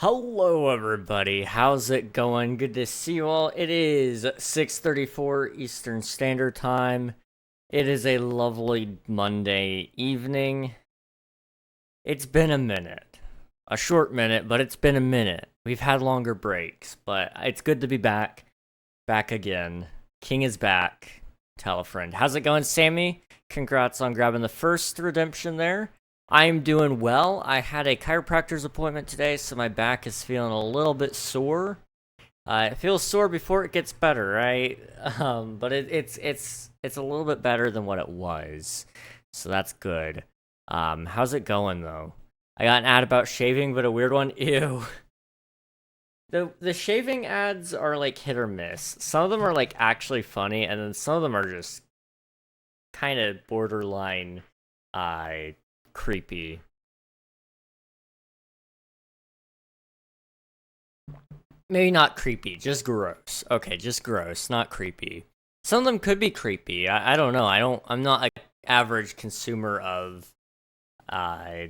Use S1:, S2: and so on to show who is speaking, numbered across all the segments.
S1: Hello everybody, how's it going? Good to see you all. It is 6:34 Eastern Standard Time. It is a lovely Monday evening. It's been a minute. A short minute, but it's been a minute. We've had longer breaks, but it's good to be back. Back again. King is back. Tell a friend. How's it going, Sammy? Congrats on grabbing the first redemption there. I'm doing well. I had a chiropractor's appointment today, so my back is feeling a little bit sore. It feels sore before it gets better, right? But it's a little bit better than what it was, so that's good. How's it going though? I got an ad about shaving, but a weird one. Ew. The shaving ads are like hit or miss. Some of them are like actually funny, and then some of them are just kind of borderline creepy. Maybe not creepy, just gross. Okay, just gross, not creepy. Some of them could be creepy. I don't know. I'm not an average consumer uh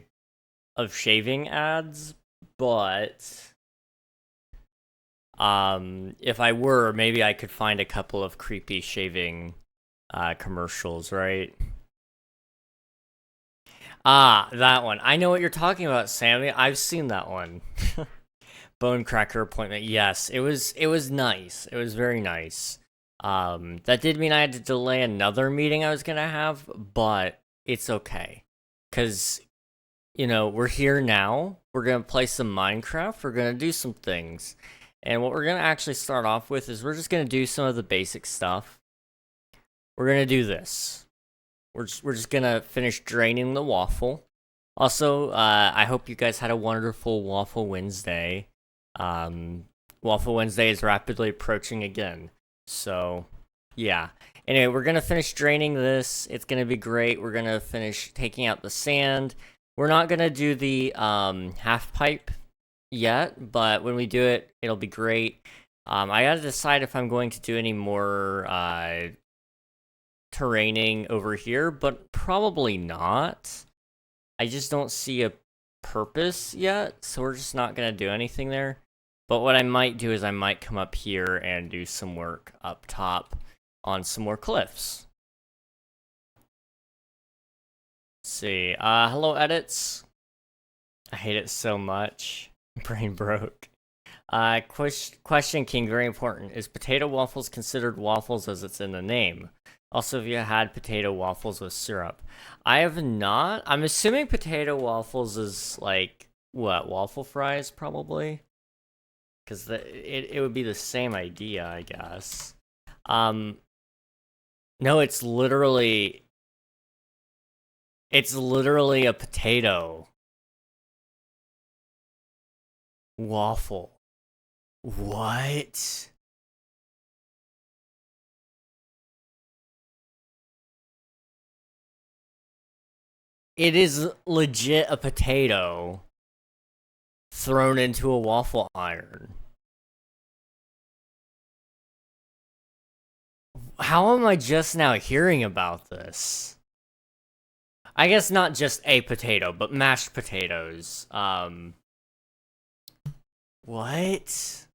S1: of shaving ads, but if I were, maybe I could find a couple of creepy shaving commercials, right? Ah, that one. I know what you're talking about, Sammy. I've seen that one. Bone cracker appointment. Yes, it was nice. It was very nice. That did mean I had to delay another meeting I was gonna have, but it's okay. Cause, we're here now. We're gonna play some Minecraft. We're gonna do some things. And what we're gonna actually start off with is we're just gonna do some of the basic stuff. We're gonna do this. We're just gonna finish draining the waffle. Also, I hope you guys had a wonderful Waffle Wednesday. Um, Waffle Wednesday is rapidly approaching again. So, yeah. Anyway, we're gonna finish draining this. It's gonna be great. We're gonna finish taking out the sand. We're not gonna do the half pipe yet, but when we do it, it'll be great. I gotta decide if I'm going to do any more terraining over here, but probably not. I just don't see a purpose yet, so we're just not gonna do anything there. But what I might do is I might come up here and do some work up top on some more cliffs. Let's see. Hello edits. I hate it so much. Brain broke. Question King, very important. Is potato waffles considered waffles as it's in the name? Also, have you had potato waffles with syrup? I have not. I'm assuming potato waffles is like, what, waffle fries, probably? Because it would be the same idea, I guess. Um, no, it's literally a potato waffle. What? It is legit a potato thrown into a waffle iron. How am I just now hearing about this? I guess not just a potato, but mashed potatoes. What?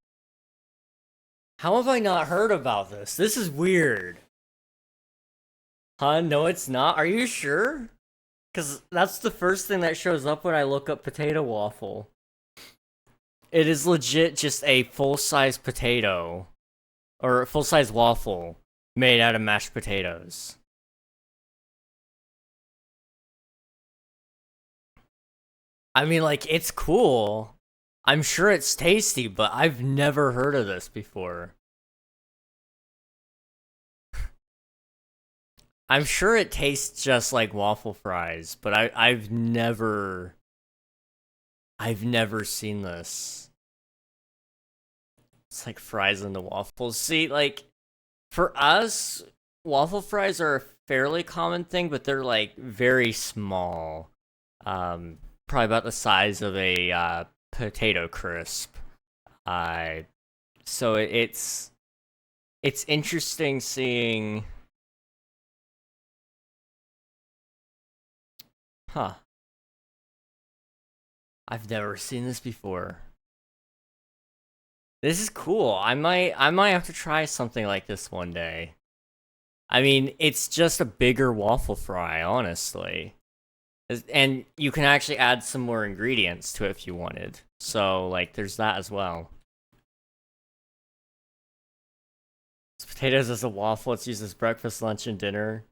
S1: How have I not heard about this? This is weird. Huh? No, it's not. Are you sure? Because that's the first thing that shows up when I look up potato waffle. It is legit just a full-size potato. Or full-size waffle made out of mashed potatoes. I mean, like, it's cool. I'm sure it's tasty, but I've never heard of this before. I'm sure it tastes just like waffle fries, but I've never seen this. It's like fries into waffles. See, like, for us, waffle fries are a fairly common thing, but they're like very small. Probably about the size of a potato crisp. Uh, so it's interesting seeing. Huh. I've never seen this before. This is cool. I might have to try something like this one day. I mean, it's just a bigger waffle fry, honestly. And you can actually add some more ingredients to it if you wanted. So, like, there's that as well. It's potatoes as a waffle. It's used as breakfast, lunch, and dinner.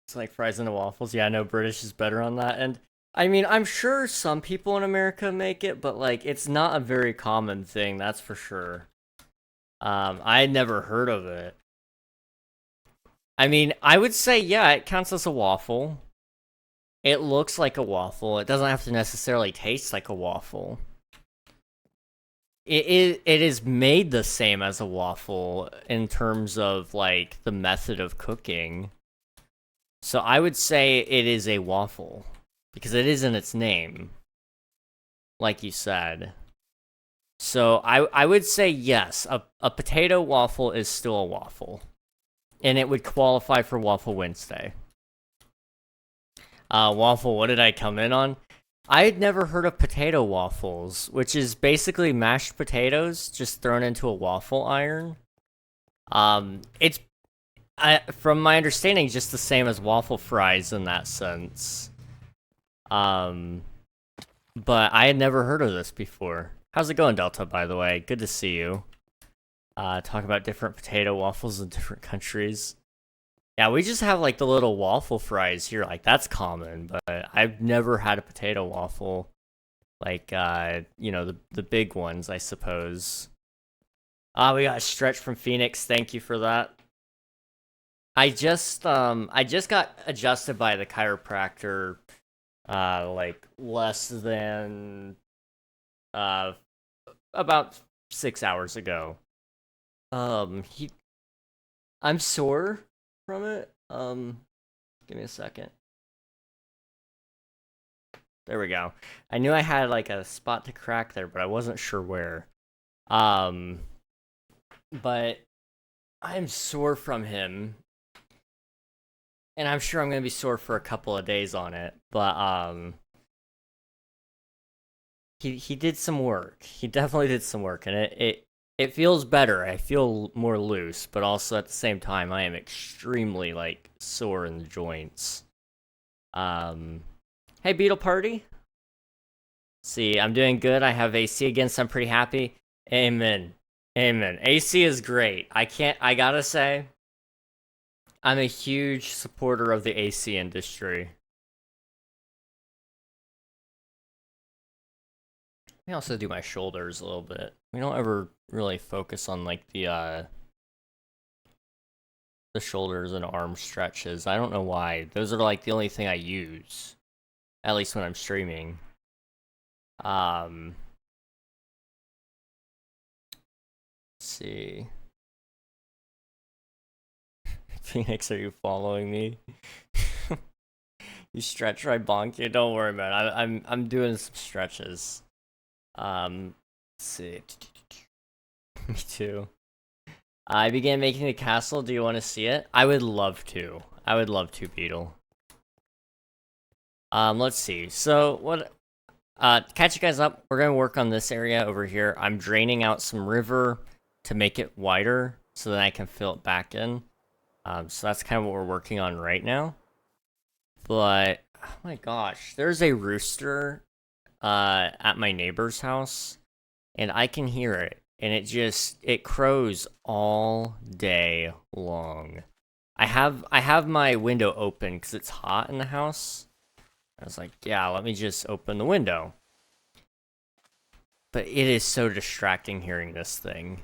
S1: It's like fries into waffles. Yeah, no, British is better on that. And I mean, I'm sure some people in America make it, but like, it's not a very common thing. That's for sure. I had never heard of it. I mean, I would say, yeah, it counts as a waffle. It looks like a waffle. It doesn't have to necessarily taste like a waffle. It is made the same as a waffle in terms of like the method of cooking. So I would say it is a waffle because it is in its name, like you said. So I would say yes, a potato waffle is still a waffle, and it would qualify for Waffle Wednesday. Waffle, what did I come in on? I had never heard of potato waffles, which is basically mashed potatoes just thrown into a waffle iron. It's from my understanding, just the same as waffle fries in that sense. Um, but I had never heard of this before. How's it going, Delta, by the way? Good to see you. Talk about different potato waffles in different countries. Yeah, we just have like the little waffle fries here. Like that's common, but I've never had a potato waffle. Like the big ones, I suppose. We got a stretch from Phoenix. Thank you for that. I just got adjusted by the chiropractor like less than about 6 hours ago. He I'm sore from it. Give me a second. There we go. I knew I had like a spot to crack there, but I wasn't sure where. Um, but I'm sore from him, and I'm sure I'm gonna be sore for a couple of days on it. But he did some work. He definitely did some work, and it feels better. I feel more loose, but also at the same time, I am extremely like sore in the joints. Hey, Beetle Party. See, I'm doing good. I have AC again, so I'm pretty happy. Amen. Amen. AC is great. I gotta say, I'm a huge supporter of the AC industry. I also do my shoulders a little bit. We don't ever really focus on like the shoulders and arm stretches. I don't know why. Those are like the only thing I use, at least when I'm streaming. Let's see. Phoenix, are you following me? You stretch right, bonk you. Don't worry, man. I'm doing some stretches. Let's see. Me too. I began making the castle. Do you want to see it? I would love to. I would love to, Beetle. Let's see. So what? Catch you guys up. We're gonna work on this area over here. I'm draining out some river to make it wider, so that I can fill it back in. So that's kind of what we're working on right now. But oh my gosh, there's a rooster at my neighbor's house, and I can hear it, and it crows all day long. I have my window open because it's hot in the house. I was like, yeah, let me just open the window. But it is so distracting hearing this thing.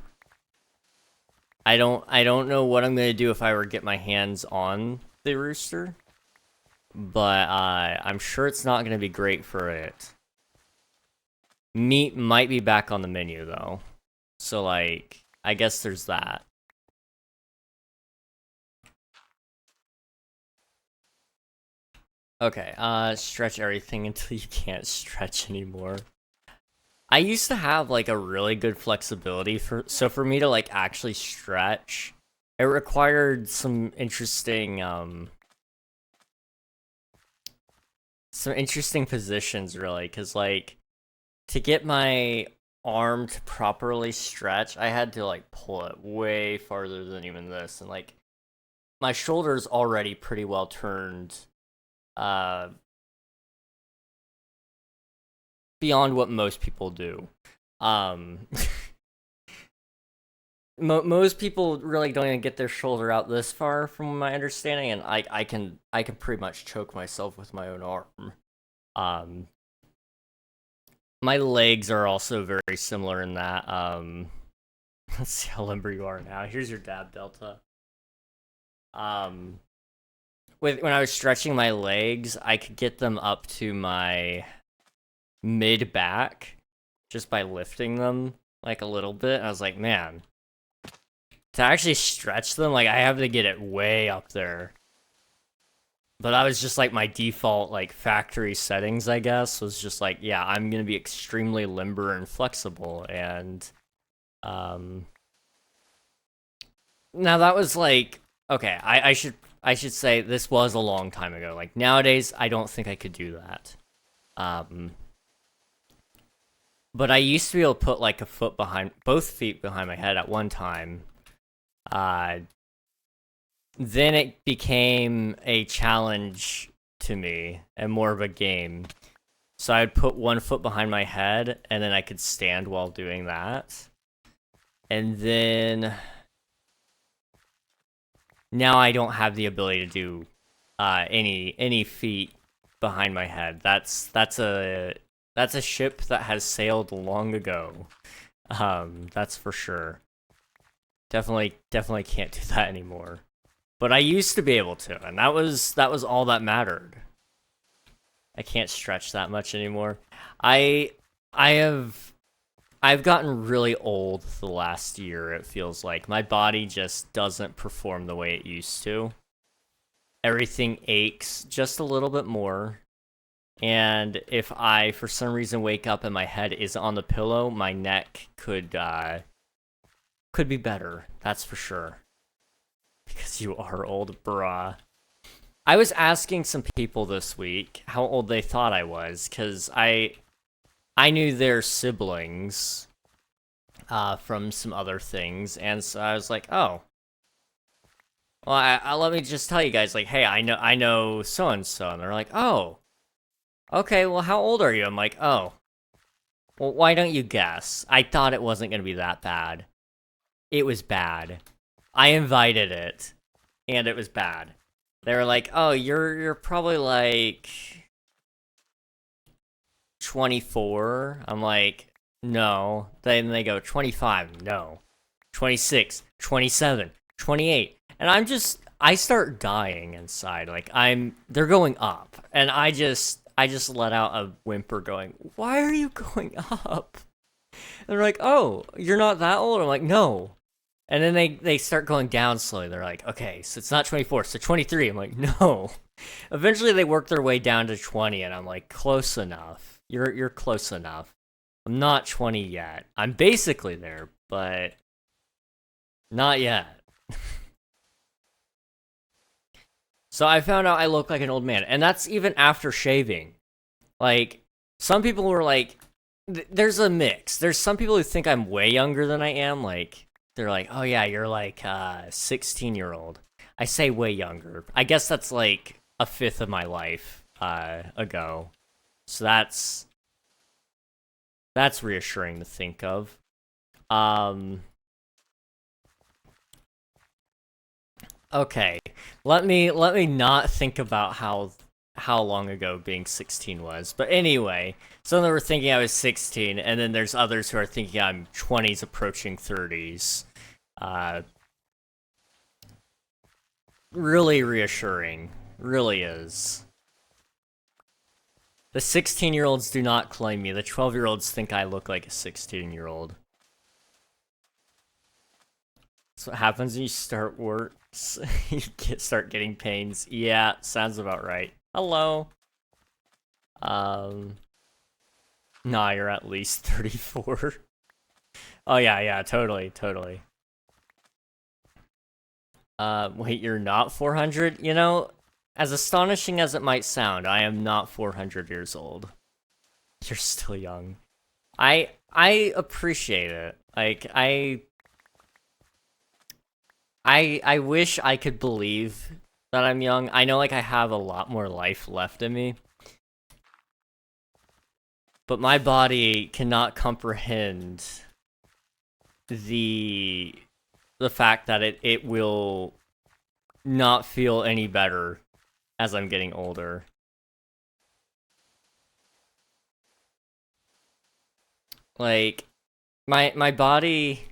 S1: I don't know what I'm gonna do if I were to get my hands on the rooster, but I'm sure it's not gonna be great for it. Meat might be back on the menu though, so like I guess there's that. Okay, stretch everything until you can't stretch anymore. I used to have like a really good flexibility for me to like actually stretch, it required some interesting positions really, cuz like to get my arm to properly stretch, I had to like pull it way farther than even this, and like my shoulder's already pretty well turned beyond what most people do. Most people really don't even get their shoulder out this far, from my understanding, and I can pretty much choke myself with my own arm. My legs are also very similar in that. Let's see how limber you are now. Here's your dab delta. When I was stretching my legs, I could get them up to my mid back just by lifting them like a little bit. I was like, man, to actually stretch them, like I have to get it way up there. But that was just like my default like factory settings, I guess, was just like, yeah, I'm gonna be extremely limber and flexible. And now that was like, okay, I should say this was a long time ago. Like nowadays I don't think I could do that. But I used to be able to put like both feet behind my head at one time. Then it became a challenge to me and more of a game. So I'd put one foot behind my head, and then I could stand while doing that. And then now I don't have the ability to do any feet behind my head. That's a ship that has sailed long ago. That's for sure. Definitely can't do that anymore. But I used to be able to, and that was all that mattered. I can't stretch that much anymore. I've gotten really old the last year, it feels like. My body just doesn't perform the way it used to. Everything aches just a little bit more. And if I, for some reason, wake up and my head is on the pillow, my neck could be better, that's for sure. Because you are old, bruh. I was asking some people this week how old they thought I was, because I knew their siblings from some other things, and so I was like, oh. Well, let me just tell you guys, like, hey, I know so-and-so, and they're like, oh. Okay, well, how old are you? I'm like, oh. Well, why don't you guess? I thought it wasn't going to be that bad. It was bad. I invited it, and it was bad. They were like, oh, you're probably like 24. I'm like, no. Then they go 25. No. 26, 27, 28. And I start dying inside. Like they're going up, and I just let out a whimper going, why are you going up? And they're like, oh, you're not that old? I'm like, no. And then they start going down slowly. They're like, okay, so it's not 24, so 23. I'm like, no. Eventually they work their way down to 20, and I'm like, close enough. You're close enough. I'm not 20 yet. I'm basically there, but not yet. So I found out I look like an old man, and that's even after shaving. Like, some people were like, there's a mix. There's some people who think I'm way younger than I am, like, they're like, oh yeah, you're like a 16-year-old. I say way younger. I guess that's like a fifth of my life ago. So that's reassuring to think of. Okay, let me not think about how long ago being 16 was. But anyway, some of them were thinking I was 16, and then there's others who are thinking I'm 20s approaching 30s. Really reassuring. Really is. The 16-year-olds do not claim me. The 12-year-olds think I look like a 16-year-old. That's what happens when you start work. You start getting pains. Yeah, sounds about right. Hello. Nah, you're at least 34. Oh yeah, totally. Wait, you're not 400? You know, as astonishing as it might sound, I am not 400 years old. You're still young. I I appreciate it. Like, I wish I could believe that I'm young. I know, like, I have a lot more life left in me. But my body cannot comprehend the fact that it will not feel any better as I'm getting older. Like, my body,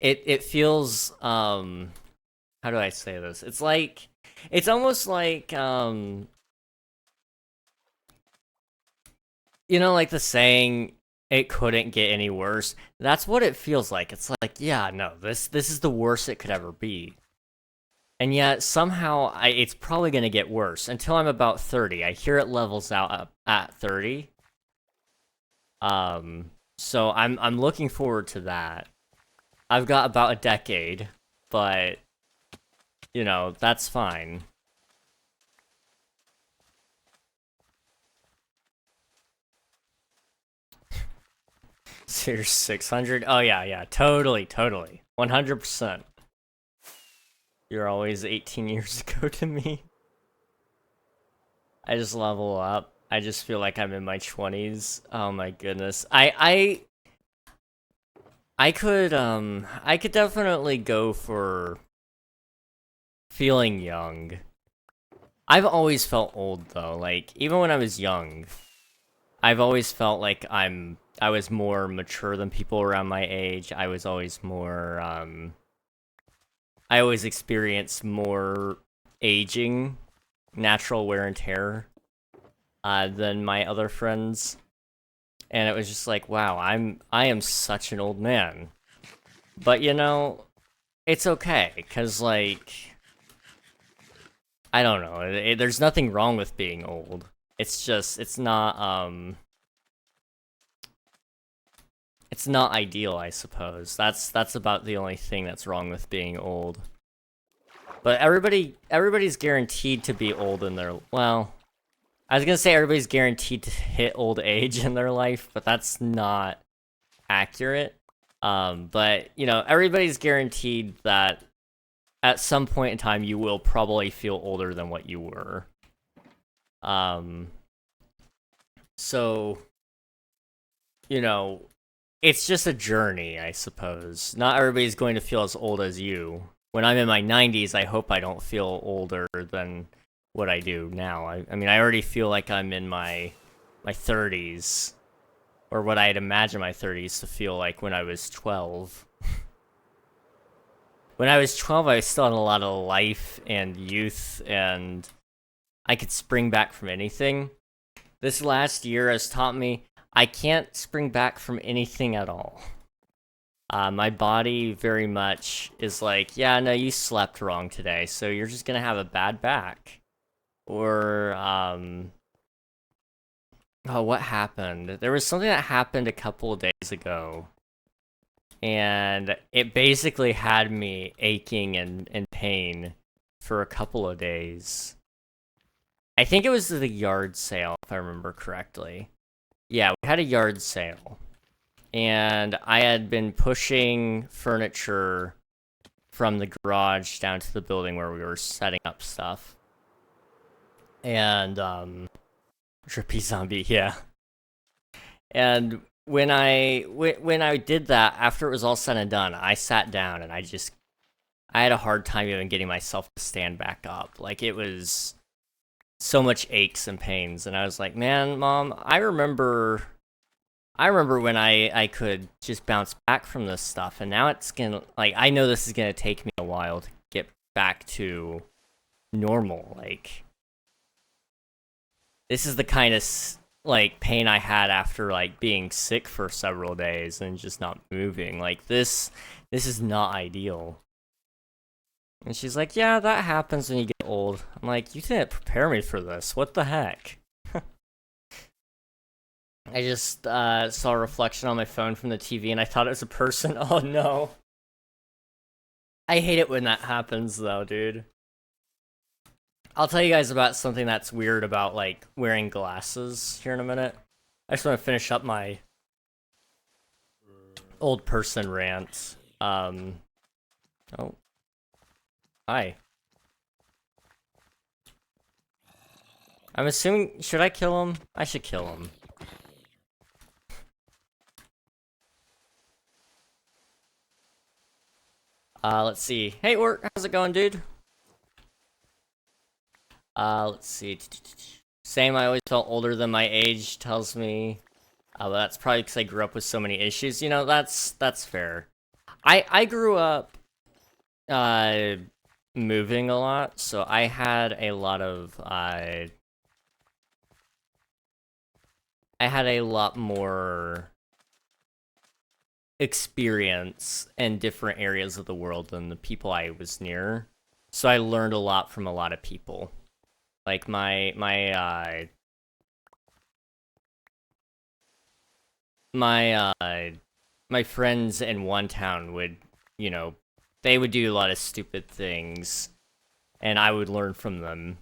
S1: it feels, how do I say this? It's like, it's almost like, you know, like the saying, it couldn't get any worse. That's what it feels like. It's like, yeah, no, this is the worst it could ever be. And yet, somehow, it's probably gonna get worse until I'm about 30. I hear it levels out at 30. So I'm looking forward to that. I've got about a decade, but, you know, that's fine. Series 600? Oh, yeah, totally, 100%. You're always 18 years ago to me. I just level up. I just feel like I'm in my 20s. Oh my goodness. I could definitely go for feeling young. I've always felt old though. Like, even when I was young, I've always felt like I was more mature than people around my age. I was always more, I always experienced more aging, natural wear and tear, than my other friends. And it was just like, wow, I am such an old man. But, you know, it's okay, because, like, I don't know, there's nothing wrong with being old. It's just, it's not ideal, I suppose. That's about the only thing that's wrong with being old. But everybody's guaranteed to be old in their, well, I was gonna say everybody's guaranteed to hit old age in their life, but that's not accurate. But, you know, everybody's guaranteed that at some point in time you will probably feel older than what you were. So, you know, it's just a journey, I suppose. Not everybody's going to feel as old as you. When I'm in my 90s, I hope I don't feel older than what I do now. I mean, I already feel like I'm in my 30s, or what I'd imagine my 30s to feel like when I was 12. When I was 12, I still had a lot of life and youth, and I could spring back from anything. This last year has taught me I can't spring back from anything at all. My body very much is like, yeah, no, you slept wrong today, so you're just gonna have a bad back. Or, oh, what happened? There was something that happened a couple of days ago, and it basically had me aching and in pain for a couple of days. I think it was the yard sale, if I remember correctly. Yeah, we had a yard sale, and I had been pushing furniture from the garage down to the building where we were setting up stuff. And, Drippy Zombie, yeah. And when I did that, after it was all said and done, I sat down and I had a hard time even getting myself to stand back up. Like, it was so much aches and pains, and I was like, man, Mom, I remember when I could just bounce back from this stuff, and now it's gonna, like, I know this is gonna take me a while to get back to normal. Like, this is the kind of, like, pain I had after, like, being sick for several days and just not moving. Like, this is not ideal. And she's like, yeah, that happens when you get old. I'm like, you didn't prepare me for this. What the heck? I just saw a reflection on my phone from the TV, and I thought it was a person. Oh, no. I hate it when that happens, though, dude. I'll tell you guys about something that's weird about, like, wearing glasses here in a minute. I just want to finish up my old person rant. Oh, hi. I'm assuming, should I kill him? I should kill him. Let's see. Hey, Orc, how's it going, dude? Let's see. Same, I always felt older than my age, tells me. But that's probably because I grew up with so many issues. You know, that's fair. I grew up, moving a lot, so I had a lot of, I had a lot more experience in different areas of the world than the people I was near. So I learned a lot from a lot of people. Like my friends in one town would, you know, they would do a lot of stupid things and I would learn from them.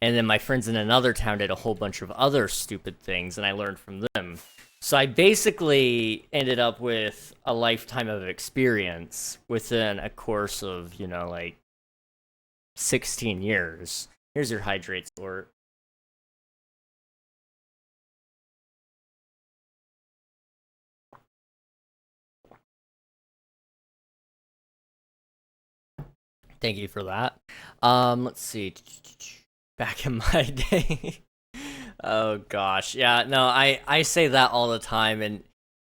S1: And then my friends in another town did a whole bunch of other stupid things and I learned from them. So I basically ended up with a lifetime of experience within a course of, you know, like 16 years. Here's your hydrate sort. Thank you for that. Let's see. Back in my day. Oh gosh. Yeah, no, I say that all the time and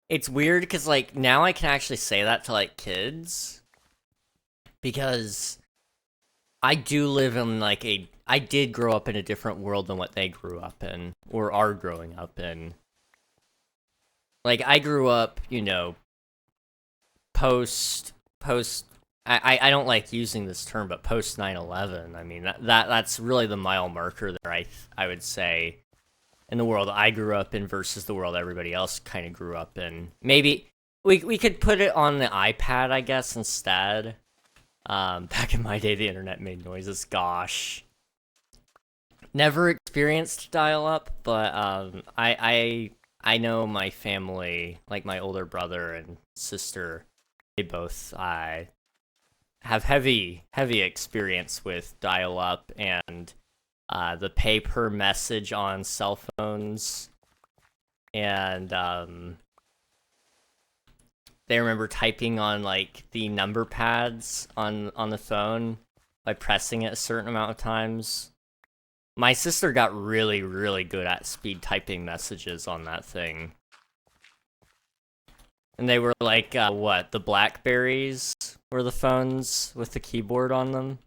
S1: it's weird cuz like now I can actually say that to like kids because I do live in like I did grow up in a different world than what they grew up in or are growing up in. Like I grew up, you know, post I don't like using this term, but post 9/11. I mean that's really the mile marker there. I would say in the world I grew up in versus the world everybody else kind of grew up in. Maybe we could put it on the iPad, I guess, instead. Back in my day, the internet made noises. Gosh, never experienced dial-up, but I know my family, like my older brother and sister, they both have heavy experience with dial-up and the pay per message on cell phones, and they remember typing on like the number pads on the phone by pressing it a certain amount of times. My sister got really good at speed typing messages on that thing. And they were like, what, the Blackberries were the phones with the keyboard on them?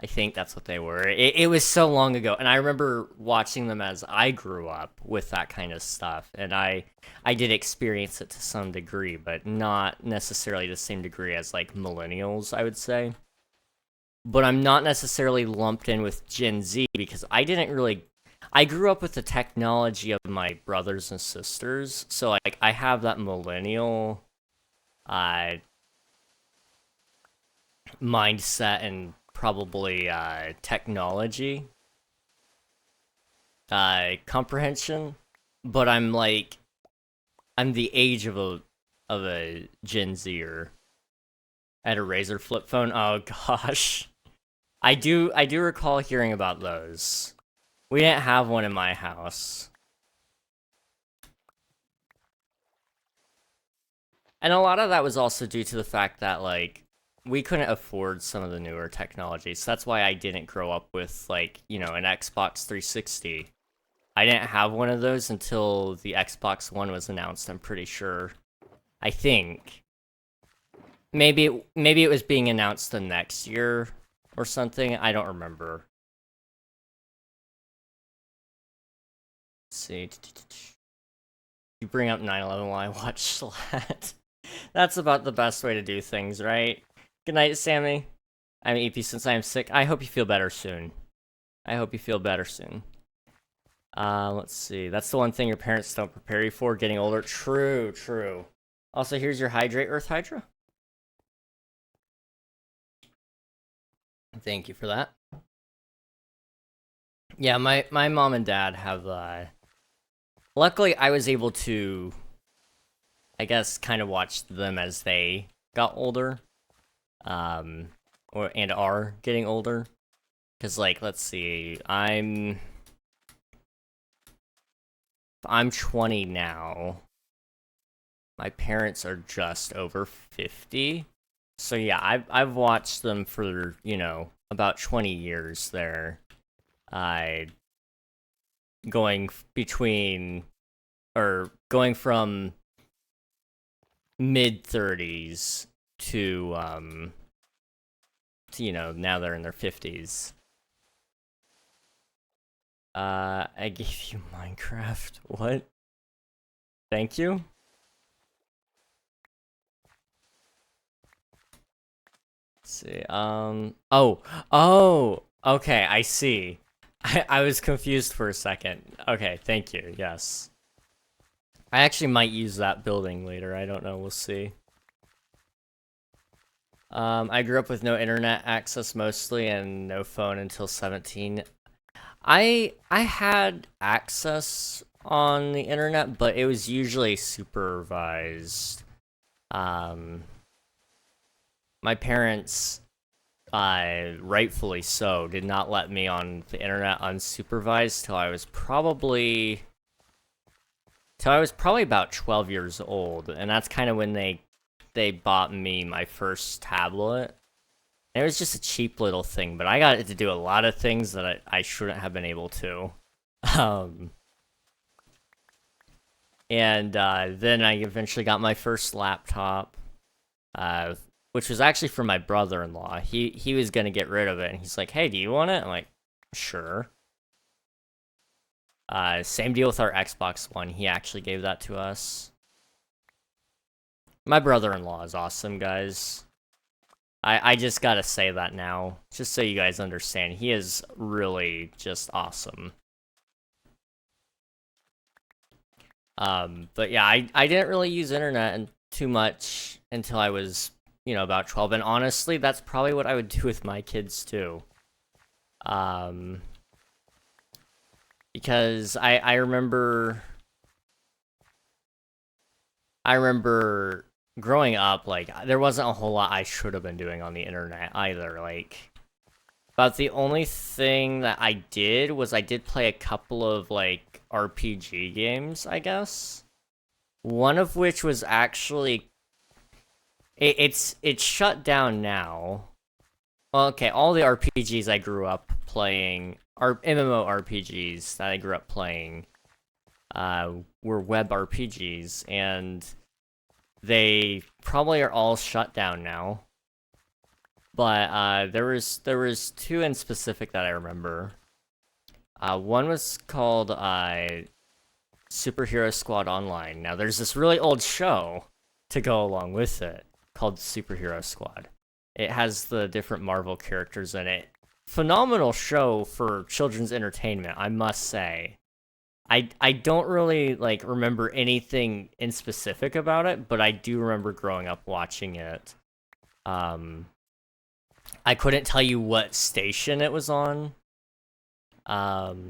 S1: I think that's what they were. It was so long ago, and I remember watching them as I grew up with that kind of stuff, and I did experience it to some degree, but not necessarily the same degree as, like, millennials, I would say. But I'm not necessarily lumped in with Gen Z, because I didn't really... I grew up with the technology of my brothers and sisters, so, like, I have that millennial mindset and probably technology comprehension, but I'm the age of a Gen Zer at a Razor flip phone. Oh gosh, I do recall hearing about those. We didn't have one in my house, and a lot of that was also due to the fact that like we couldn't afford some of the newer technologies. So that's why I didn't grow up with, like, you know, an Xbox 360. I didn't have one of those until the Xbox One was announced, I'm pretty sure. I think. Maybe it was being announced the next year or something. I don't remember. Let's see. You bring up 9/11 while I watch Slat. That's about the best way to do things, right? Good night, Sammy. I'm EP since I am sick. I hope you feel better soon. I hope you feel better soon. Let's see. That's the one thing your parents don't prepare you for, getting older. True. Also, here's your Hydrate Earth Hydra. Thank you for that. Yeah, my mom and dad have, luckily I was able to I guess, kind of watched them as they got older, and are getting older. Cause like, let's see, I'm 20 now. My parents are just over 50. So yeah, I've watched them for, about 20 years there. I going between or going from mid 30s to now they're in their 50s. I gave you Minecraft. What? Thank you. Let's see. Oh. Okay, I see. I was confused for a second. Okay, thank you. Yes. I actually might use that building later. I don't know. We'll see. I grew up with no internet access mostly and no phone until 17. I had access on the internet, but it was usually supervised. My parents, rightfully so, did not let me on the internet unsupervised till I was probably about 12 years old, and that's kind of when they bought me my first tablet. And it was just a cheap little thing, but I got it to do a lot of things that I shouldn't have been able to. Um, and then I eventually got my first laptop, which was actually for my brother-in-law. He was gonna get rid of it, and he's like, "Hey, do you want it?" I'm like, "Sure." Same deal with our Xbox One. He actually gave that to us. My brother-in-law is awesome, guys. I just gotta say that now, just so you guys understand. He is really just awesome. But yeah, I didn't really use internet too much until I was, about 12. And honestly, that's probably what I would do with my kids too. Because I remember growing up, like, there wasn't a whole lot I should have been doing on the internet either. Like, about the only thing that I did was I did play a couple of, like, RPG games, I guess. One of which was actually... It's shut down now. Well, okay, all the RPGs I grew up playing, MMORPGs that I grew up playing, were web RPGs, and they probably are all shut down now. But there was two in specific that I remember. One was called Superhero Squad Online. Now there's this really old show to go along with it called Superhero Squad. It has the different Marvel characters in it. Phenomenal show for children's entertainment, I must say. I don't really remember anything in specific about it, but I do remember growing up watching it. I couldn't tell you what station it was on. Or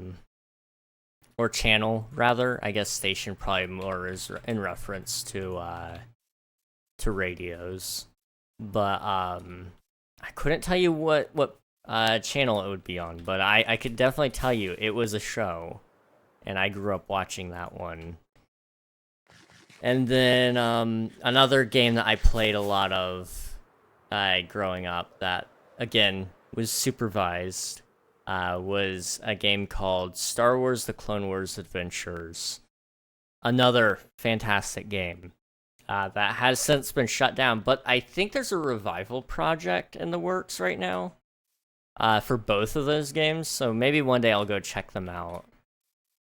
S1: channel, rather. I guess station probably more is in reference to radios. But I couldn't tell you what channel it would be on, but I could definitely tell you it was a show, and I grew up watching that one. And then another game that I played a lot of growing up that, again, was supervised was a game called Star Wars The Clone Wars Adventures. Another fantastic game that has since been shut down, but I think there's a revival project in the works right now for both of those games, so maybe one day I'll go check them out.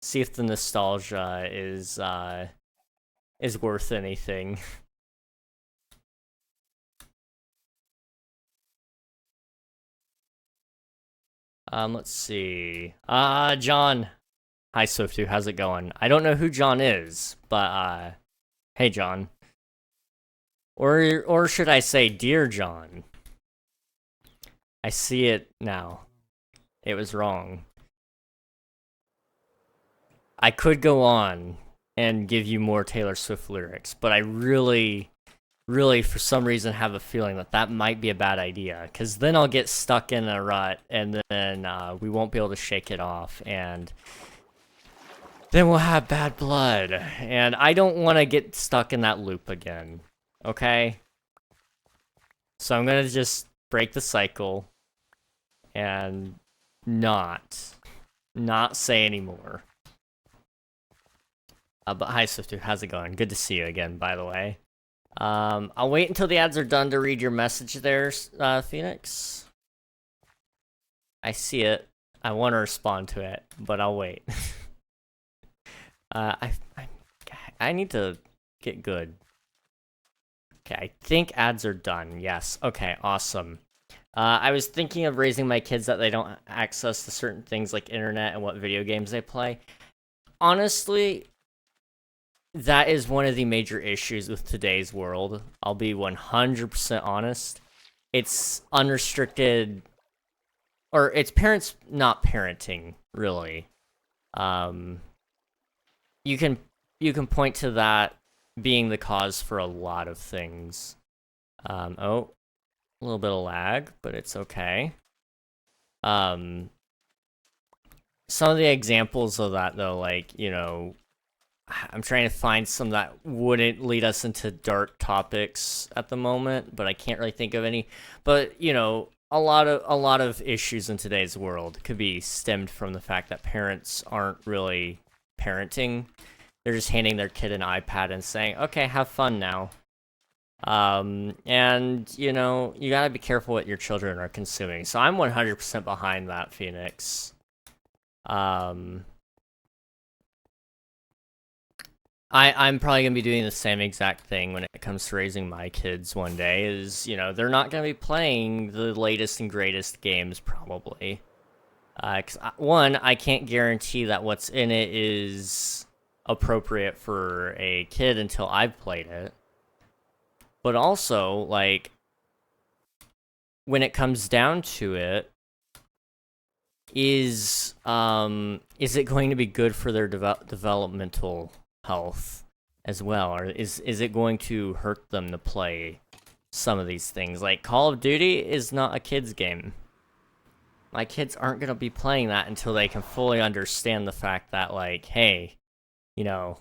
S1: See if the nostalgia is worth anything. Let's see. John. Hi, Swiftu. How's it going? I don't know who John is, but hey, John. Or should I say, Dear John? I see it now. It was wrong. I could go on, and give you more Taylor Swift lyrics, but I really, for some reason, have a feeling that that might be a bad idea, because then I'll get stuck in a rut, and then we won't be able to shake it off, and then we'll have bad blood, and I don't want to get stuck in that loop again, okay? So I'm gonna just break the cycle, and not say anymore. But hi, Swiftu, how's it going? Good to see you again, by the way. I'll wait until the ads are done to read your message there, Phoenix. I see it. I want to respond to it, but I'll wait. I need to get good. Okay, I think ads are done. Yes. Okay, awesome. I was thinking of raising my kids that they don't access to certain things like internet and what video games they play. Honestly, that is one of the major issues with today's world. I'll be 100% honest. It's unrestricted, or it's parents not parenting, really. You can point to that being the cause for a lot of things. Oh, a little bit of lag, but it's okay. Some of the examples of that, though, like, you know, I'm trying to find some that wouldn't lead us into dark topics at the moment, but I can't really think of any. But, you know, a lot of issues in today's world could be stemmed from the fact that parents aren't really parenting. They're just handing their kid an iPad and saying, okay, have fun now. And, you know, you gotta be careful what your children are consuming. So I'm 100% behind that, Phoenix. I'm probably gonna be doing the same exact thing when it comes to raising my kids one day, is, you know, they're not gonna be playing the latest and greatest games, probably. 'Cause one, I can't guarantee that what's in it is appropriate for a kid until I've played it. But also, like, when it comes down to it, is it going to be good for their developmental health as well, or is it going to hurt them to play some of these things? Like, Call of Duty is not a kid's game. My kids aren't going to be playing that until they can fully understand the fact that, like, hey, you know,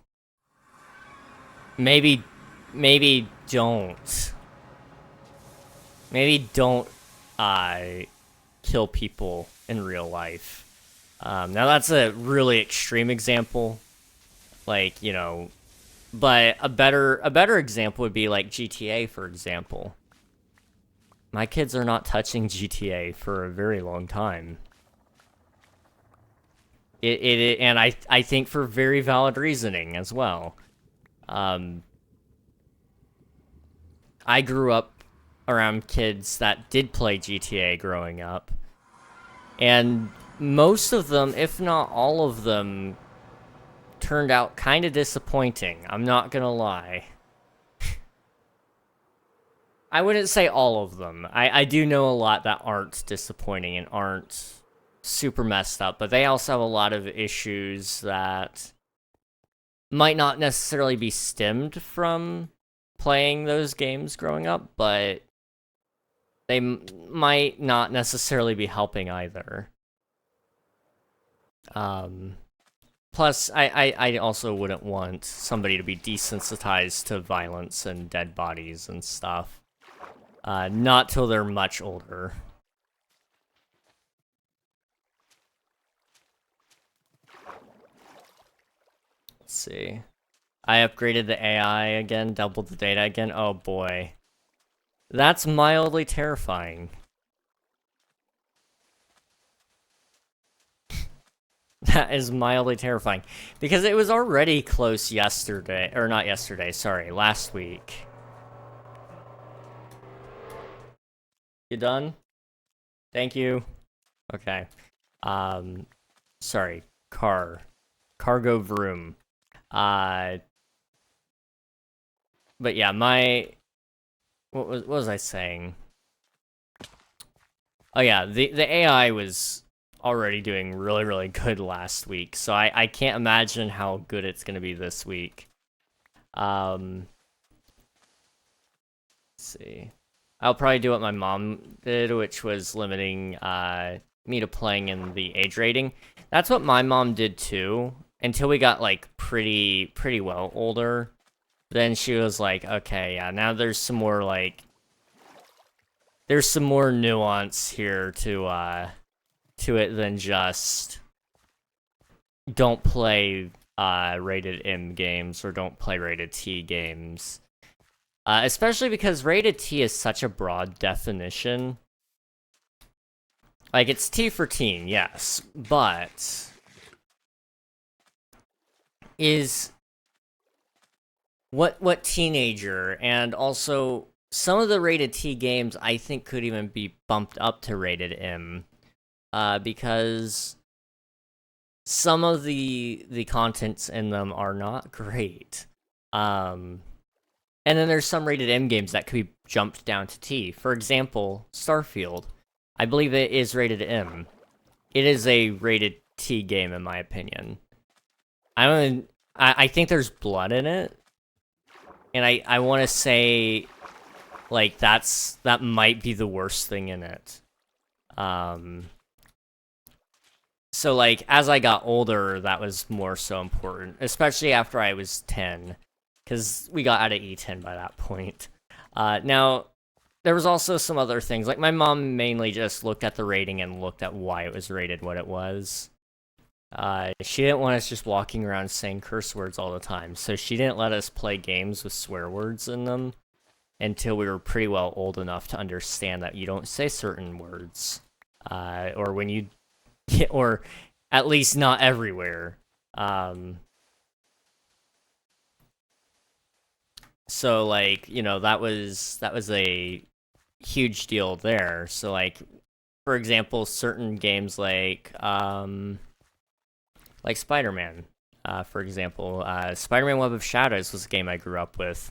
S1: maybe don't kill people in real life. Now that's a really extreme example, like, you know, but a better example would be like GTA, for example. My kids are not touching GTA for a very long time. And I think for very valid reasoning as well. I grew up around kids that did play GTA growing up, and most of them, if not all of them, turned out kind of disappointing. I'm not gonna lie. I wouldn't say all of them. I do know a lot that aren't disappointing and aren't super messed up, but they also have a lot of issues that might not necessarily be stemmed from playing those games growing up, but they might not necessarily be helping either. Plus, I also wouldn't want somebody to be desensitized to violence and dead bodies and stuff. Not till they're much older. Let's see. I upgraded the AI again, doubled the data again. Oh boy. That's mildly terrifying. That is mildly terrifying. Because it was already close yesterday, or not yesterday, sorry, last week. You done? Thank you. Okay. Sorry, cargo vroom. But yeah, what was I saying? Oh yeah, the AI was already doing really, really good last week, so I can't imagine how good it's gonna be this week. Let's see. I'll probably do what my mom did, which was limiting me to playing in the age rating. That's what my mom did too, until we got like pretty well older. Then she was like, okay, yeah, now there's some more like nuance here to it than just don't play rated M games or don't play rated T games. Especially because rated T is such a broad definition. Like, it's T for teen, yes, but is what teenager, and also some of the rated T games I think could even be bumped up to rated M, because some of the contents in them are not great. And then there's some rated M games that could be jumped down to T. For example, Starfield. I believe it is rated M. It is a rated T game, in my opinion. I think there's blood in it. And I want to say, like, that might be the worst thing in it. So, like, as I got older, that was more so important. Especially after I was 10. Because we got out of E10 by that point. Now, there was also some other things. Like, my mom mainly just looked at the rating and looked at why it was rated what it was. She didn't want us just walking around saying curse words all the time. So she didn't let us play games with swear words in them until we were pretty well old enough to understand that you don't say certain words. Or when you... or at least not everywhere. So, like, you know, that was a huge deal there. So, like, for example, certain games like Spider-Man, for example. Spider-Man Web of Shadows was a game I grew up with.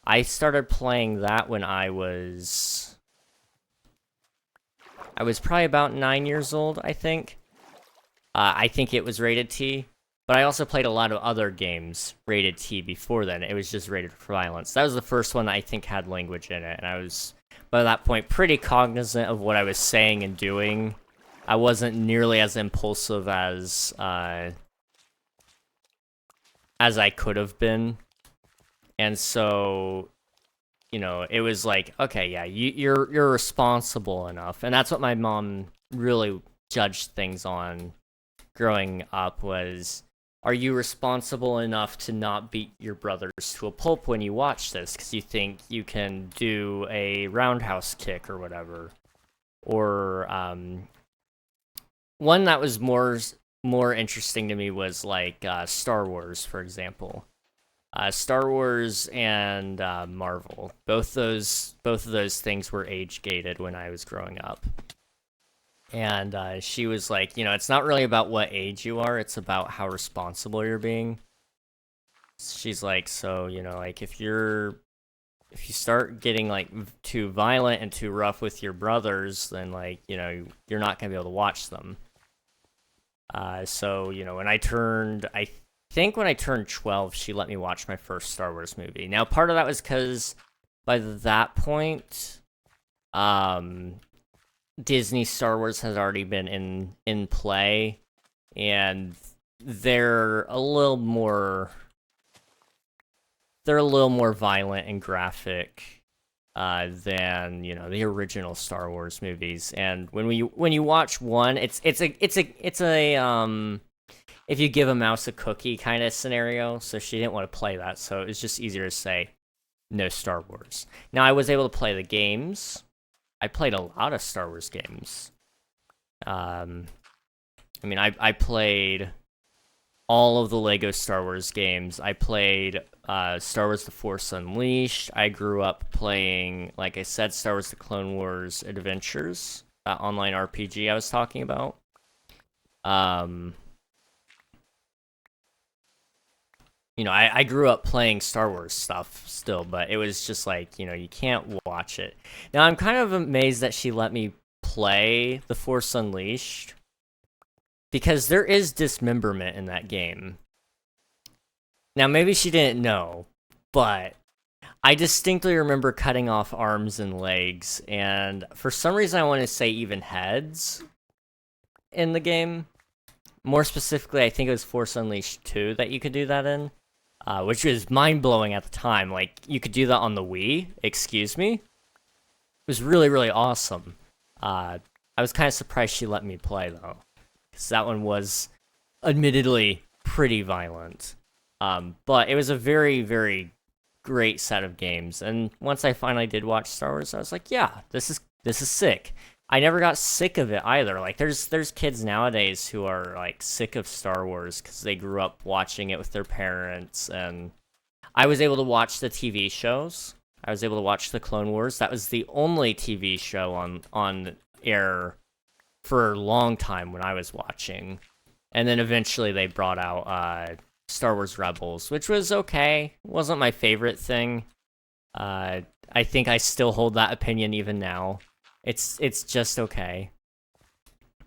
S1: I started playing that when I was probably about 9 years old, I think. I think it was rated T. But I also played a lot of other games rated T before then. It was just rated for violence. That was the first one that I think had language in it, and I was, by that point, pretty cognizant of what I was saying and doing. I wasn't nearly as impulsive as I could have been. And so, you know, it was like, okay, yeah, you're responsible enough. And that's what my mom really judged things on growing up was... Are you responsible enough to not beat your brothers to a pulp when you watch this because you think you can do a roundhouse kick or whatever? Or one that was more interesting to me was like Star Wars, for example. Star Wars and Marvel. Both of those things were age gated when I was growing up. And she was like, you know, it's not really about what age you are, it's about how responsible you're being. She's like, so, you know, like, if you start getting, like, too violent and too rough with your brothers, then, like, you know, you're not gonna be able to watch them. So, you know, I think when I turned 12, she let me watch my first Star Wars movie. Now, part of that was because by that point, Disney Star Wars has already been in play, and they're a little more violent and graphic than, you know, the original Star Wars movies. And when you watch one, it's a if you give a mouse a cookie kind of scenario. So she didn't want to play that, so it's just easier to say no Star Wars. Now, I was able to play the games. I played a lot of Star Wars games. I mean, I played all of the Lego Star Wars games. I played Star Wars The Force Unleashed. I grew up playing, like I said, Star Wars The Clone Wars Adventures, that online RPG I was talking about. You know, I grew up playing Star Wars stuff still, but it was just like, you know, you can't watch it. Now, I'm kind of amazed that she let me play The Force Unleashed, because there is dismemberment in that game. Now, maybe she didn't know, but I distinctly remember cutting off arms and legs, and for some reason I want to say even heads in the game. More specifically, I think it was Force Unleashed 2 that you could do that in, which was mind-blowing at the time. Like, you could do that on the Wii, excuse me. It was really, really awesome. I was kind of surprised she let me play, though, because that one was admittedly pretty violent. But it was a very, very great set of games, and once I finally did watch Star Wars, I was like, yeah, this is sick. I never got sick of it either. Like, there's kids nowadays who are like sick of Star Wars because they grew up watching it with their parents, and I was able to watch the TV shows. I was able to watch the Clone Wars. That was the only TV show on air for a long time when I was watching, and then eventually they brought out Star Wars Rebels, which was okay. Wasn't my favorite thing. I think I still hold that opinion even now. It's just okay.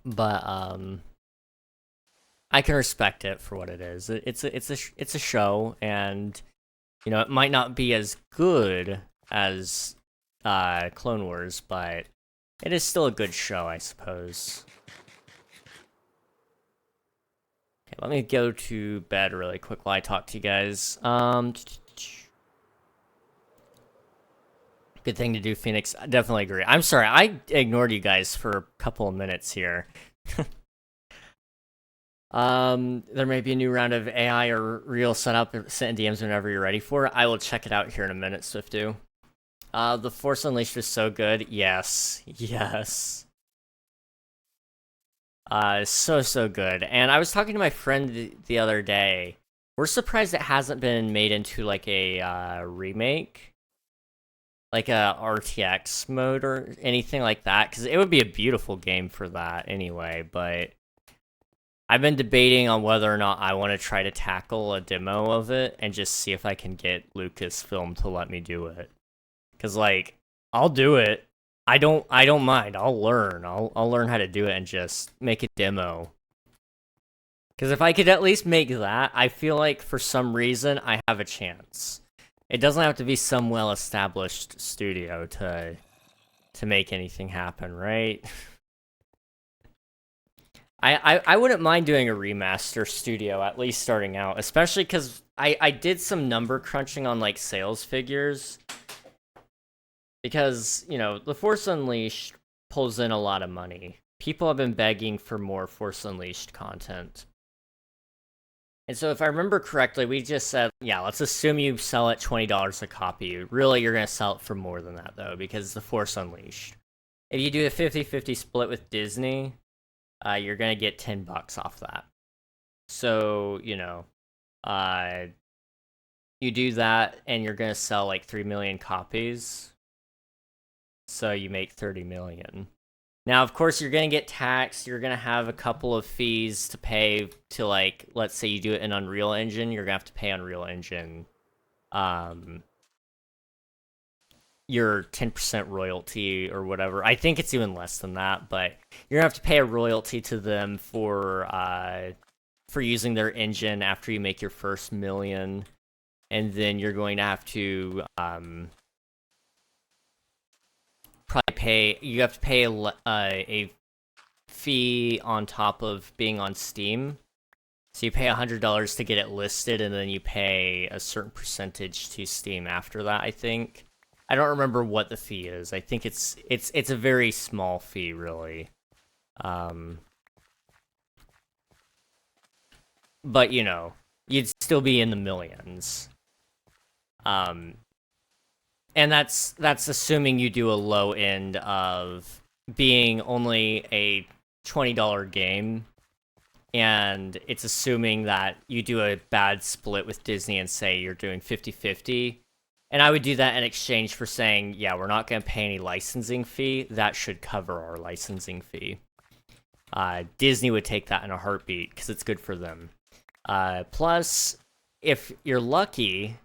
S1: But I can respect it for what it is. It's a show, and you know, it might not be as good as Clone Wars, but it is still a good show, I suppose. Okay, let me go to bed really quick while I talk to you guys. Good thing to do, Phoenix. I definitely agree. I'm sorry, I ignored you guys for a couple of minutes here. There may be a new round of AI or real setup. Send DMs whenever you're ready for it. I will check it out here in a minute, Swiftu. The Force Unleashed was so good. Yes. So good. And I was talking to my friend the other day. We're surprised it hasn't been made into like a remake, like a RTX mode or anything like that, because it would be a beautiful game for that anyway. But I've been debating on whether or not I want to try to tackle a demo of it and just see if I can get Lucasfilm to let me do it. Because like, I'll do it. I don't mind. I'll learn. I'll learn how to do it and just make a demo. Because if I could at least make that, I feel like for some reason I have a chance. It doesn't have to be some well-established studio to make anything happen, right? I wouldn't mind doing a remaster studio, at least starting out, especially because I did some number crunching on like sales figures. Because, you know, the Force Unleashed pulls in a lot of money. People have been begging for more Force Unleashed content. And so if I remember correctly, we just said, yeah, let's assume you sell it $20 a copy. Really, you're going to sell it for more than that, though, because the Force Unleashed. If you do a 50-50 split with Disney, you're going to get $10 off that. So, you know, you do that, and you're going to sell like 3 million copies. So you make 30 million. Now, of course, you're going to get taxed. You're going to have a couple of fees to pay to, like, let's say you do it in Unreal Engine. You're going to have to pay Unreal Engine your 10% royalty or whatever. I think it's even less than that, but you're going to have to pay a royalty to them for using their engine after you make your first million. And then you're going to have to you have to pay a fee on top of being on Steam. So you pay $100 to get it listed, and then you pay a certain percentage to Steam after that, I think. I don't remember what the fee is. I think it's a very small fee, really. But, you know, you'd still be in the millions. And that's assuming you do a low end of being only a $20 game, and it's assuming that you do a bad split with Disney and say you're doing 50-50. And I would do that in exchange for saying, yeah, we're not going to pay any licensing fee. That should cover our licensing fee. Disney would take that in a heartbeat because it's good for them. Plus, if you're lucky,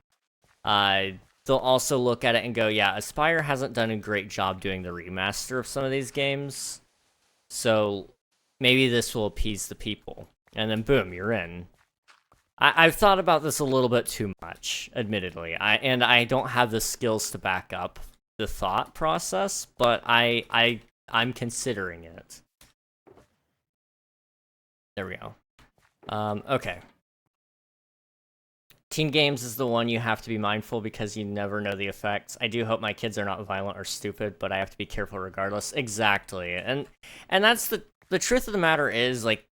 S1: they'll also look at it and go, yeah, Aspyr hasn't done a great job doing the remaster of some of these games. So maybe this will appease the people. And then boom, you're in. I've thought about this a little bit too much, admittedly. I don't have the skills to back up the thought process, but I'm considering it. There we go. Okay. Teen games is the one you have to be mindful because you never know the effects. I do hope my kids are not violent or stupid, but I have to be careful regardless. Exactly. And that's the truth of the matter is, like,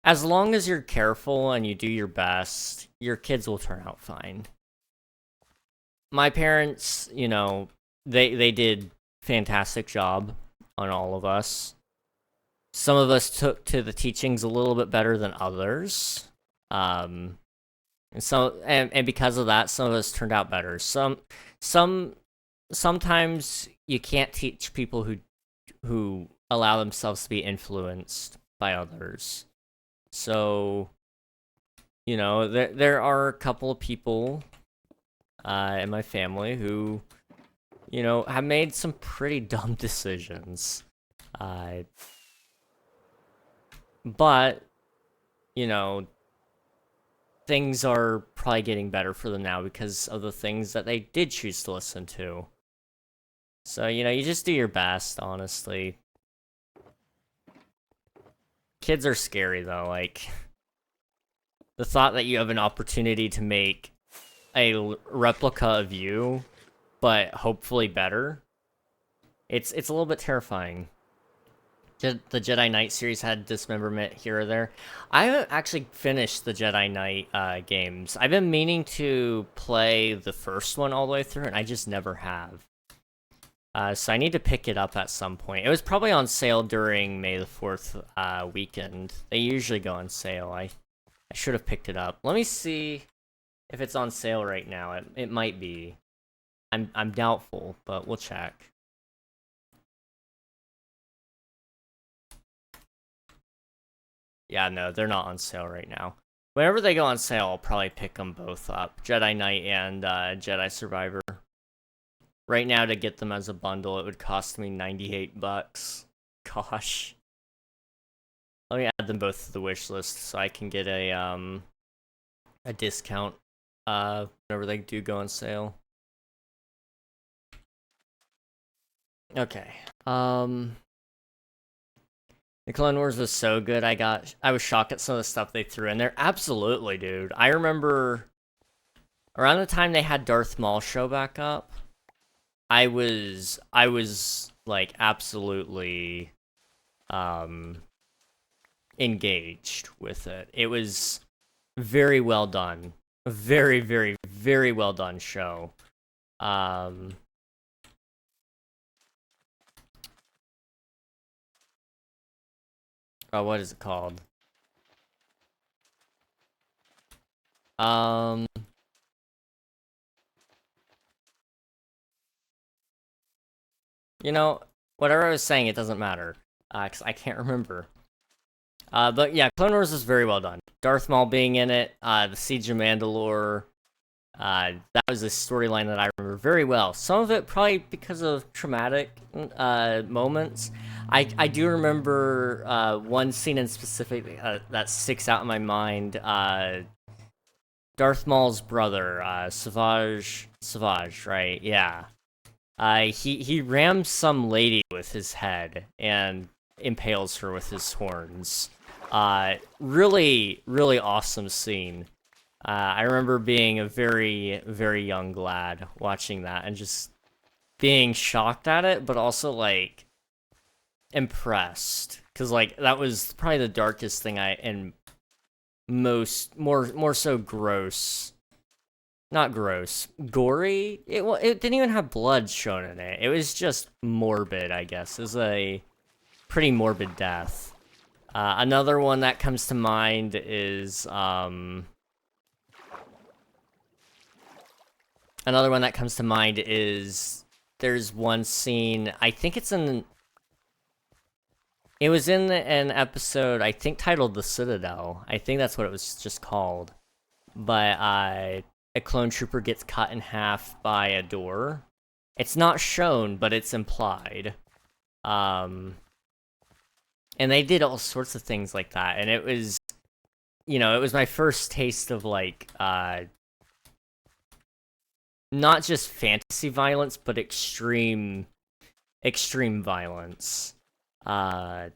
S1: as long as you're careful and you do your best, your kids will turn out fine. My parents, you know, they did fantastic job on all of us. Some of us took to the teachings a little bit better than others. And because of that, some of us turned out better. Sometimes you can't teach people who allow themselves to be influenced by others. So, you know, there are a couple of people in my family who, you know, have made some pretty dumb decisions. But, you know, things are probably getting better for them now because of the things that they did choose to listen to. So, you know, you just do your best, honestly. Kids are scary, though. Like, the thought that you have an opportunity to make a replica of you, but hopefully better, it's a little bit terrifying. The Jedi Knight series had dismemberment here or there. I haven't actually finished the Jedi Knight games. I've been meaning to play the first one all the way through, and I just never have. So I need to pick it up at some point. It was probably on sale during May the 4th weekend. They usually go on sale. I should have picked it up. Let me see if it's on sale right now. It might be. I'm doubtful, but we'll check. Yeah, no, they're not on sale right now. Whenever they go on sale, I'll probably pick them both up. Jedi Knight and Jedi Survivor. Right now, to get them as a bundle, it would cost me $98. Gosh. Let me add them both to the wish list so I can get a discount whenever they do go on sale. Okay. The Clone Wars was so good. I was shocked at some of the stuff they threw in there. Absolutely, dude. I remember around the time they had Darth Maul show back up, I was like absolutely engaged with it. It was very well done. A very, very, very well done show. Oh, what is it called? You know, whatever I was saying, it doesn't matter. Cause I can't remember. But yeah, Clone Wars is very well done. Darth Maul being in it, the Siege of Mandalore, that was a storyline that I remember very well. Some of it probably because of traumatic moments. I do remember one scene in specific that sticks out in my mind. Darth Maul's brother, Savage, right? Yeah. He rams some lady with his head and impales her with his horns. Really, really awesome scene. I remember being a very, very young lad watching that and just being shocked at it, but also, like, impressed. Because, like, that was probably the darkest thing and more so gross. Not gross. Gory? It didn't even have blood shown in it. It was just morbid, I guess. It was a pretty morbid death. Another one that comes to mind is, there's one scene, I think it was in an episode, I think titled The Citadel. I think that's what it was just called. But, a clone trooper gets cut in half by a door. It's not shown, but it's implied. And they did all sorts of things like that, and it was, you know, it was my first taste of like not just fantasy violence, but extreme violence. Uh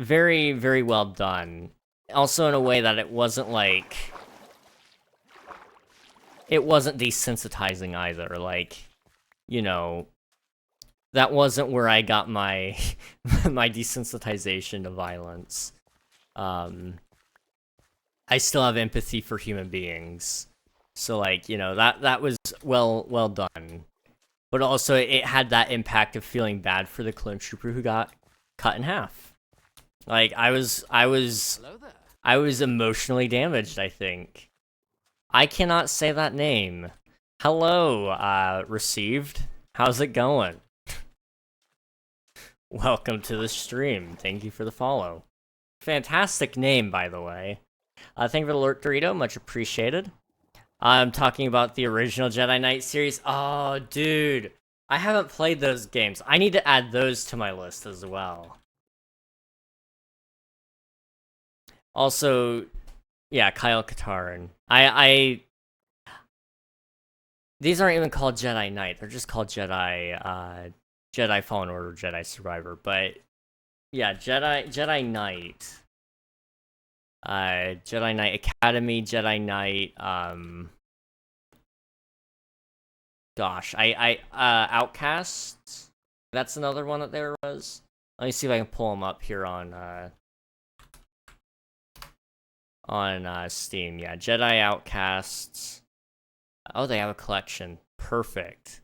S1: very, very well done. Also in a way that it wasn't like, it wasn't desensitizing either. Like, you know, that wasn't where I got my my desensitization to violence. Um, I still have empathy for human beings, so like, you know, that was well done. But also, it had that impact of feeling bad for the clone trooper who got cut in half. Like, I was emotionally damaged, I think. I cannot say that name. Hello, received. How's it going? Welcome to the stream. Thank you for the follow. Fantastic name, by the way. Thank you for the alert, Dorito. Much appreciated. I'm talking about the original Jedi Knight series. Oh, dude. I haven't played those games. I need to add those to my list as well. Also, yeah, Kyle Katarn. These aren't even called Jedi Knight. They're just called Jedi Fallen Order, Jedi Survivor. But yeah, Jedi Knight. Jedi Knight Academy, Jedi Knight, gosh, Outcasts. That's another one that there was. Let me see if I can pull them up here on Steam. Yeah, Jedi Outcasts. Oh, they have a collection. Perfect.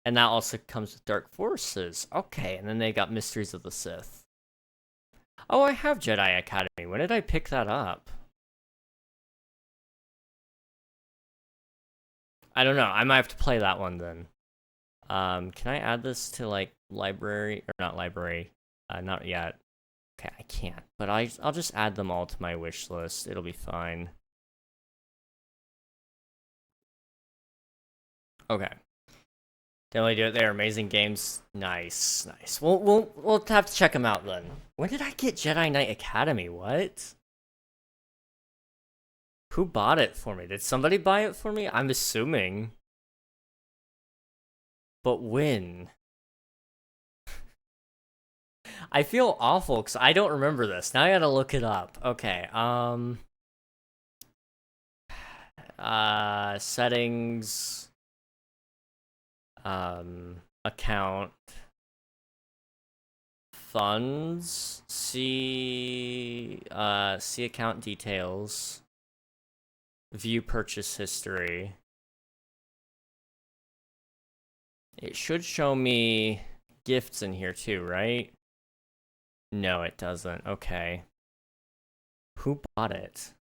S1: And that also comes with Dark Forces. Okay, and then they got Mysteries of the Sith. Oh, I have Jedi Academy. When did I pick that up? I don't know. I might have to play that one then. Can I add this to like library or not library? Not yet. Okay, I can't. But I'll just add them all to my wish list. It'll be fine. Okay. Definitely do it. They're amazing games. Nice, nice. We'll have to check them out then. When did I get Jedi Knight Academy? What? Who bought it for me? Did somebody buy it for me? I'm assuming. But when? I feel awful because I don't remember this. Now I gotta look it up. Okay, settings, account, funds, see account details, view purchase history. It should show me gifts in here too, right? No, it doesn't. Okay. Who bought it?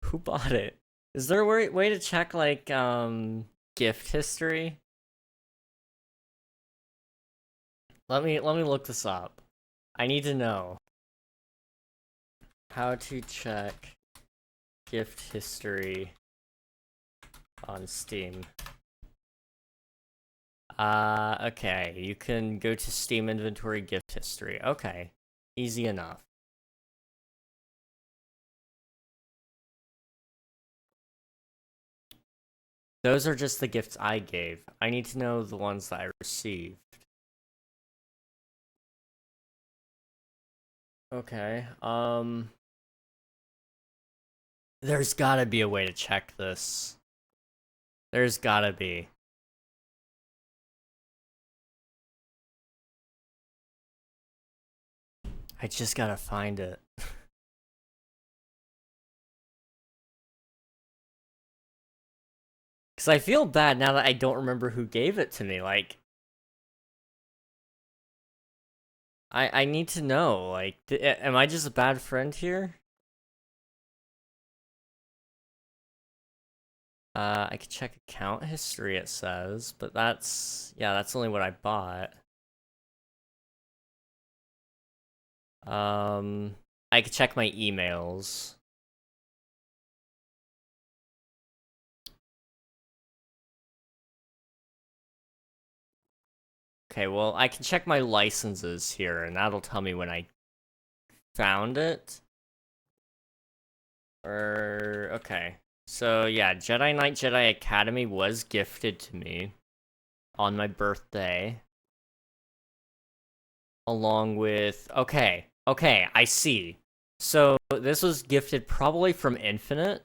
S1: Who bought it? Is there a way to check, like, gift history? Let me look this up. I need to know. How to check gift history on Steam. Okay. You can go to Steam inventory gift history. Okay. Easy enough. Those are just the gifts I gave. I need to know the ones that I received. Okay, there's gotta be a way to check this. There's gotta be. I just gotta find it. Because I feel bad now that I don't remember who gave it to me, like... I need to know, like, am I just a bad friend here? I could check account history, it says, but that's... yeah, that's only what I bought. I could check my emails. Okay, well, I can check my licenses here, and that'll tell me when I found it. Okay. So, yeah, Jedi Knight Jedi Academy was gifted to me on my birthday. Along with... Okay, I see. So, this was gifted probably from Infinite,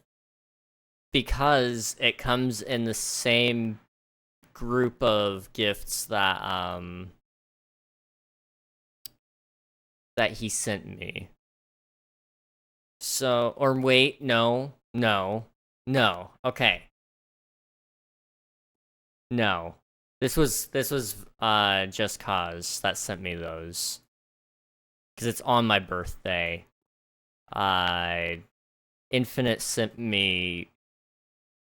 S1: because it comes in the same group of gifts that, that he sent me. So, or wait, no. Okay. No. This was Just Cause that sent me those. Because it's on my birthday. Infinite sent me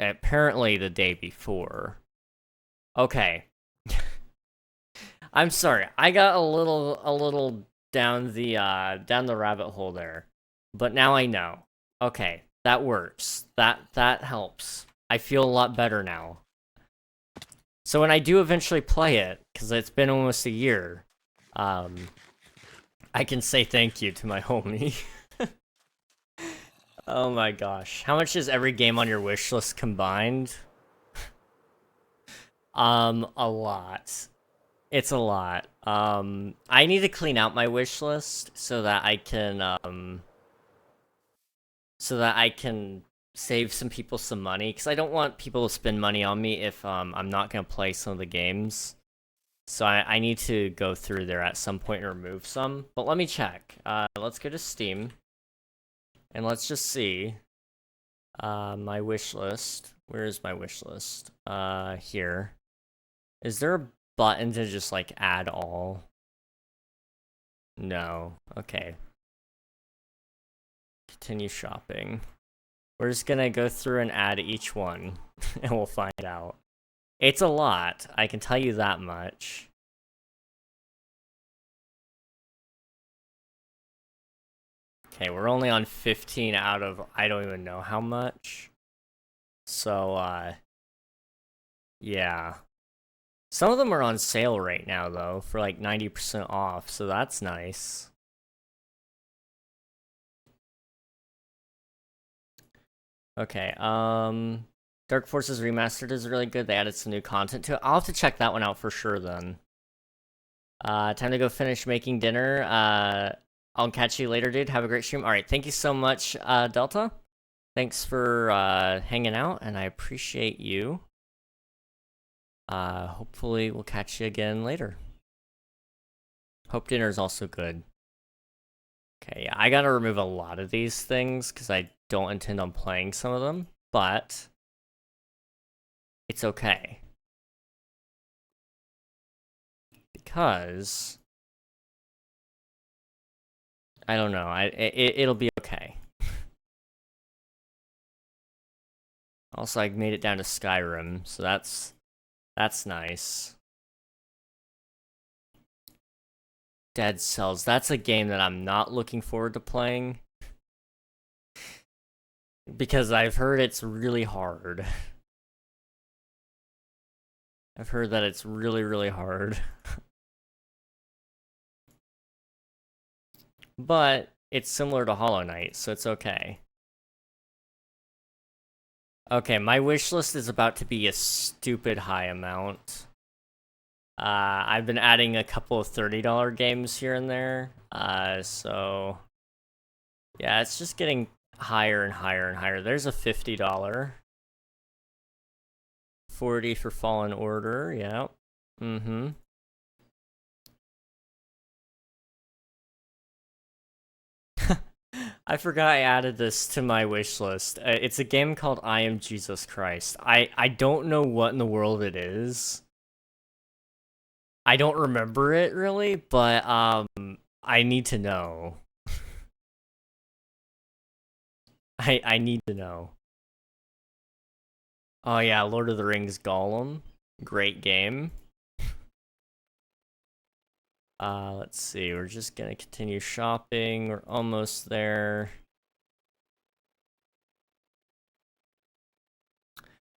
S1: apparently the day before. Okay. I'm sorry. I got a little down the rabbit hole there. But now I know. Okay, that works. That helps. I feel a lot better now. So when I do eventually play it, because it's been almost a year, I can say thank you to my homie. Oh my gosh. How much is every game on your wish list combined? A lot. It's a lot. I need to clean out my wish list so that I can save some people some money, because I don't want people to spend money on me if I'm not gonna play some of the games. So I need to go through there at some point and remove some. But let me check. Let's go to Steam. And let's just see. My wish list. Where is my wish list? Here. Is there a button to just, like, add all? No. Okay. Continue shopping. We're just gonna go through and add each one, and we'll find out. It's a lot, I can tell you that much. Okay, we're only on 15 out of I don't even know how much. So, yeah. Some of them are on sale right now, though, for like 90% off, so that's nice. Okay, Dark Forces Remastered is really good. They added some new content to it. I'll have to check that one out for sure, then. Time to go finish making dinner. I'll catch you later, dude. Have a great stream. Alright, thank you so much, Delta. Thanks for, hanging out, and I appreciate you. Hopefully we'll catch you again later. Hope dinner's also good. Okay, yeah, I gotta remove a lot of these things, because I don't intend on playing some of them, but it's okay. Because I don't know, it'll be okay. Also, I made it down to Skyrim, so that's nice. Dead Cells, that's a game that I'm not looking forward to playing. Because I've heard it's really hard. I've heard that it's really, really hard. But it's similar to Hollow Knight, so it's okay. Okay, my wish list is about to be a stupid high amount. I've been adding a couple of $30 games here and there. So yeah, it's just getting higher and higher and higher. There's a $50. 40 for Fallen Order, yeah. Mm-hmm. I forgot I added this to my wish list. It's a game called I Am Jesus Christ. I don't know what in the world it is. I don't remember it really, but I need to know. I need to know. Oh yeah, Lord of the Rings Gollum. Great game. Let's see, we're just gonna continue shopping. We're almost there.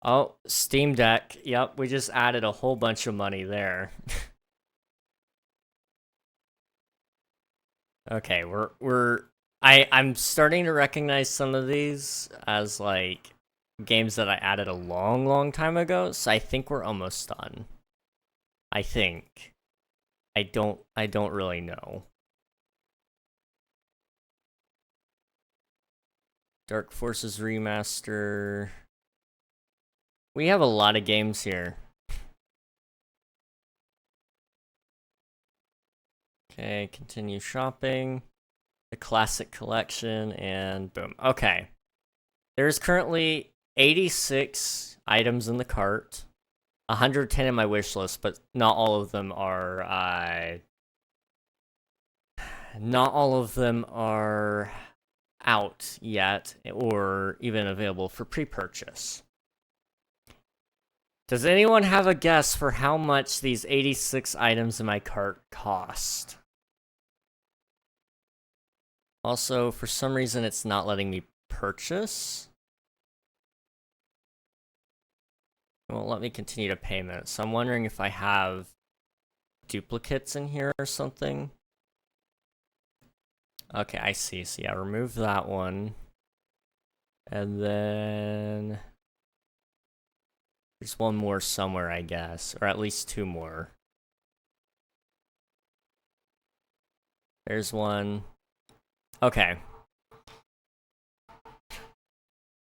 S1: Oh, Steam Deck. Yep, we just added a whole bunch of money there. Okay, I'm starting to recognize some of these as like games that I added a long time ago, so I think we're almost done. I think. I don't really know. Dark Forces Remaster. We have a lot of games here. Okay, continue shopping. The classic collection, and boom. Okay. There's currently 86 items in the cart. 110 in my wish list, but not all of them are out yet or even available for pre-purchase. Does anyone have a guess for how much these 86 items in my cart cost? Also, for some reason, it's not letting me purchase. It won't let me continue to payment, so I'm wondering if I have duplicates in here or something. Okay, I see. So yeah, remove that one. And then there's one more somewhere, I guess. Or at least two more. There's one. Okay.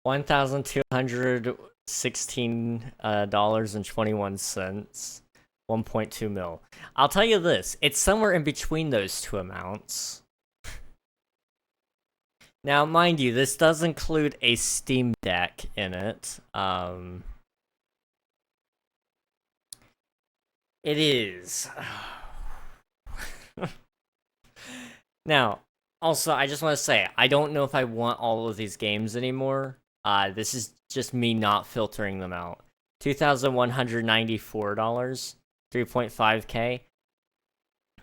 S1: $1,216.21. 1.2 mil. I'll tell you this, it's somewhere in between those two amounts. Now, mind you, this does include a Steam Deck in it. It is. Now, also, I just want to say, I don't know if I want all of these games anymore. This is just me not filtering them out. $2,194, 3.5K.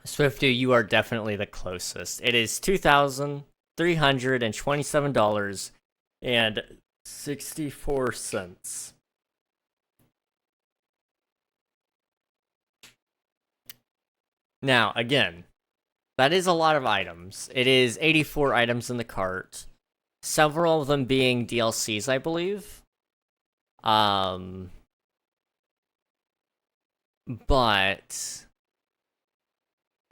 S1: Swifty, you are definitely the closest. It is $2,327.64. Now, again, that is a lot of items. It is 84 items in the cart. Several of them being DLCs, I believe. But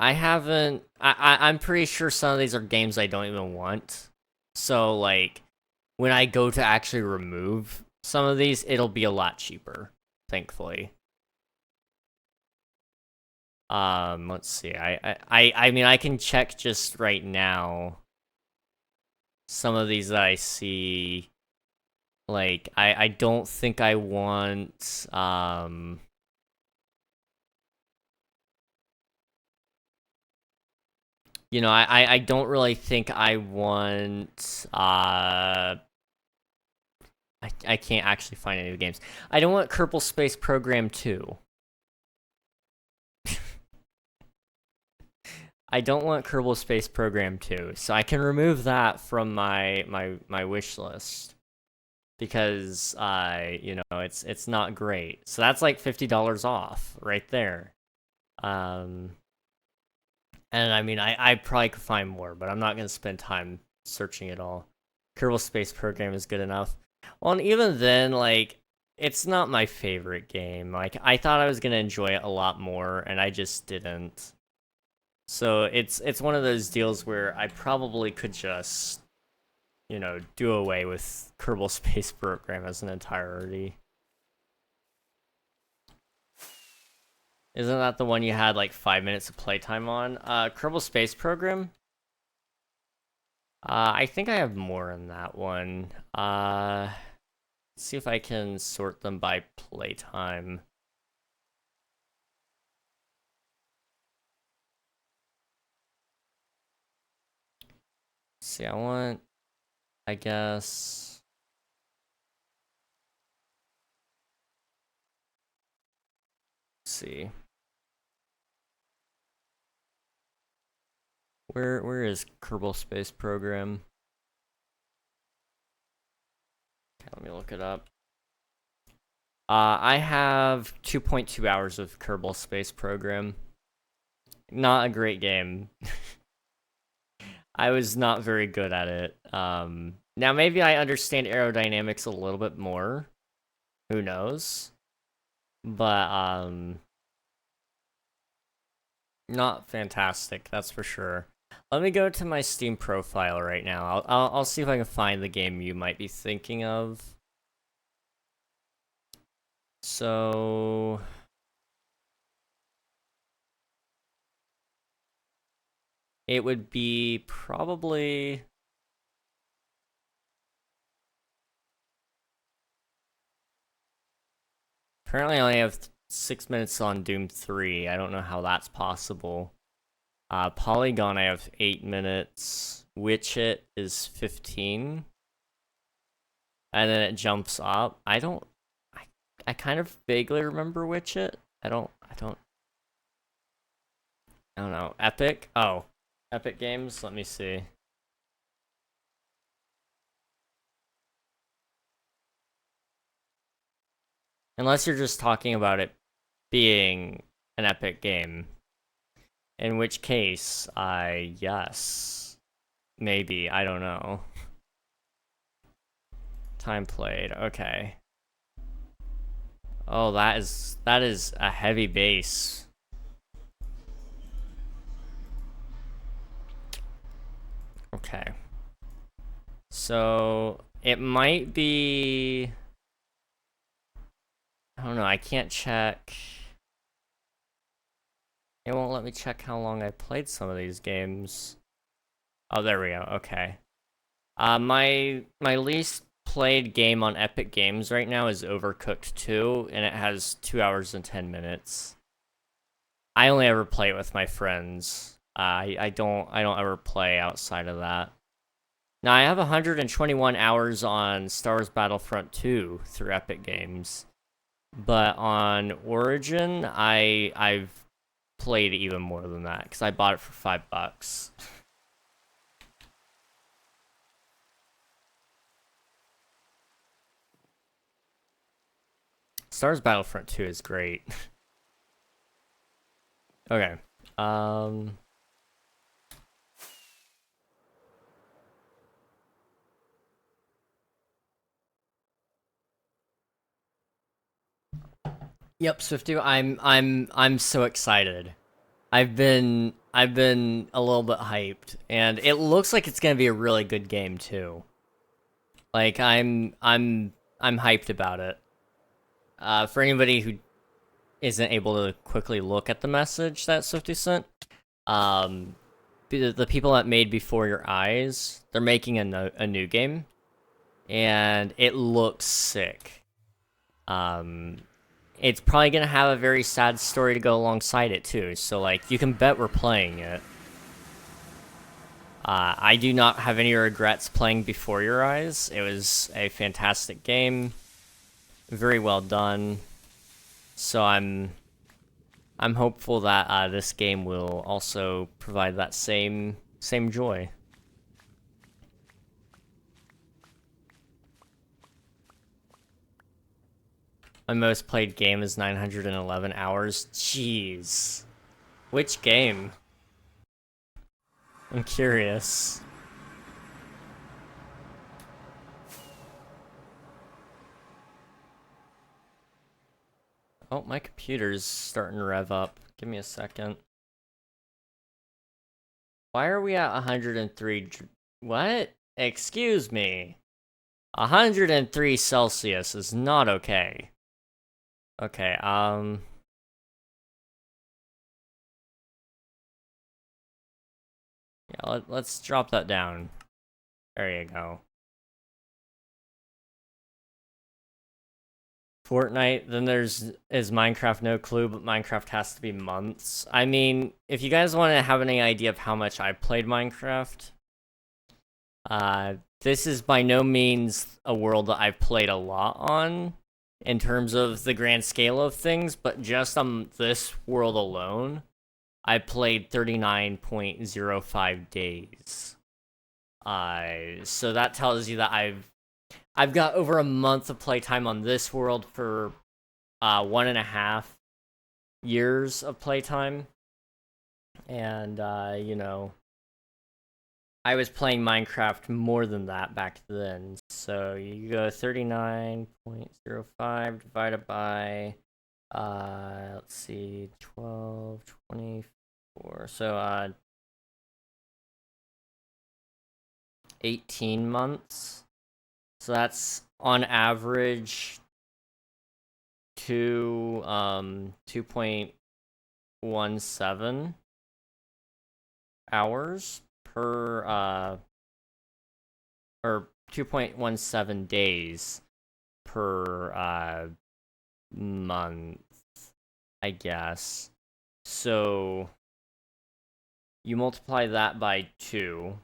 S1: I'm pretty sure some of these are games I don't even want. So, like, when I go to actually remove some of these, it'll be a lot cheaper, thankfully. Let's see. I mean, I can check just right now some of these that I see. Like, I don't think I want, you know, I don't really think I want, I can't actually find any of the games. I don't want Kerbal Space Program 2. I don't want Kerbal Space Program 2, so I can remove that from my wish list. Because, you know, it's not great. So that's like $50 off right there. And I mean, I probably could find more, but I'm not going to spend time searching it all. Kerbal Space Program is good enough. Well, and even then, like, it's not my favorite game. Like, I thought I was going to enjoy it a lot more, and I just didn't. So it's one of those deals where I probably could just, you know, do away with Kerbal Space Program as an entirety. Isn't that the one you had like 5 minutes of playtime on? Kerbal Space Program? I think I have more in that one. Let's see if I can sort them by playtime. See, I guess. Let's see. Where is Kerbal Space Program? Okay, let me look it up. I have 2.2 hours of Kerbal Space Program. Not a great game. I was not very good at it. Now maybe I understand aerodynamics a little bit more. Who knows? But not fantastic, that's for sure. Let me go to my Steam profile right now. I'll see if I can find the game you might be thinking of. So it would be probably apparently I only have 6 minutes on Doom 3. I don't know how that's possible. Polygon I have 8 minutes. Witch It is 15. And then it jumps up. I kind of vaguely remember Witch It. I don't know. Epic? Oh. Epic Games? Let me see. Unless you're just talking about it being an epic game. In which case, yes. Maybe, I don't know. Time played, okay. Oh, that is a heavy bass. Okay. So, it might be... I don't know, I can't check... It won't let me check how long I played some of these games. Oh, there we go, okay. My least played game on Epic Games right now is Overcooked 2, and it has 2 hours and 10 minutes. I only ever play it with my friends. I don't ever play outside of that. Now, I have 121 hours on Star Wars Battlefront 2 through Epic Games. But on Origin, I've played even more than that, because I bought it for $5. Star Wars Battlefront 2 is great. Okay. Yep, Swifty, I'm so excited. I've been a little bit hyped, and it looks like it's gonna be a really good game too. Like I'm hyped about it. For anybody who isn't able to quickly look at the message that Swifty sent, the people that made Before Your Eyes, they're making a new game, and it looks sick. It's probably gonna have a very sad story to go alongside it too, so like you can bet we're playing it. I do not have any regrets playing Before Your Eyes. It was a fantastic game, very well done. So I'm hopeful that this game will also provide that same joy. My most played game is 911 hours. Jeez. Which game? I'm curious. Oh, my computer's starting to rev up. Give me a second. Why are we at 103? What? Excuse me. 103 Celsius is not okay. Okay, yeah, let's drop that down. There you go. Fortnite, then is Minecraft, no clue, but Minecraft has to be months. I mean, if you guys want to have any idea of how much I played Minecraft, this is by no means a world that I've played a lot on in terms of the grand scale of things, but just on this world alone, I played 39.05 days. So that tells you that I've got over a month of playtime on this world for 1.5 years of playtime. And you know, I was playing Minecraft more than that back then. So you go 39.05 divided by, let's see, 12, 24. So, 18 months. So that's on average 2.17 hours per or 2.17 days per month, I guess. So you multiply that by 2,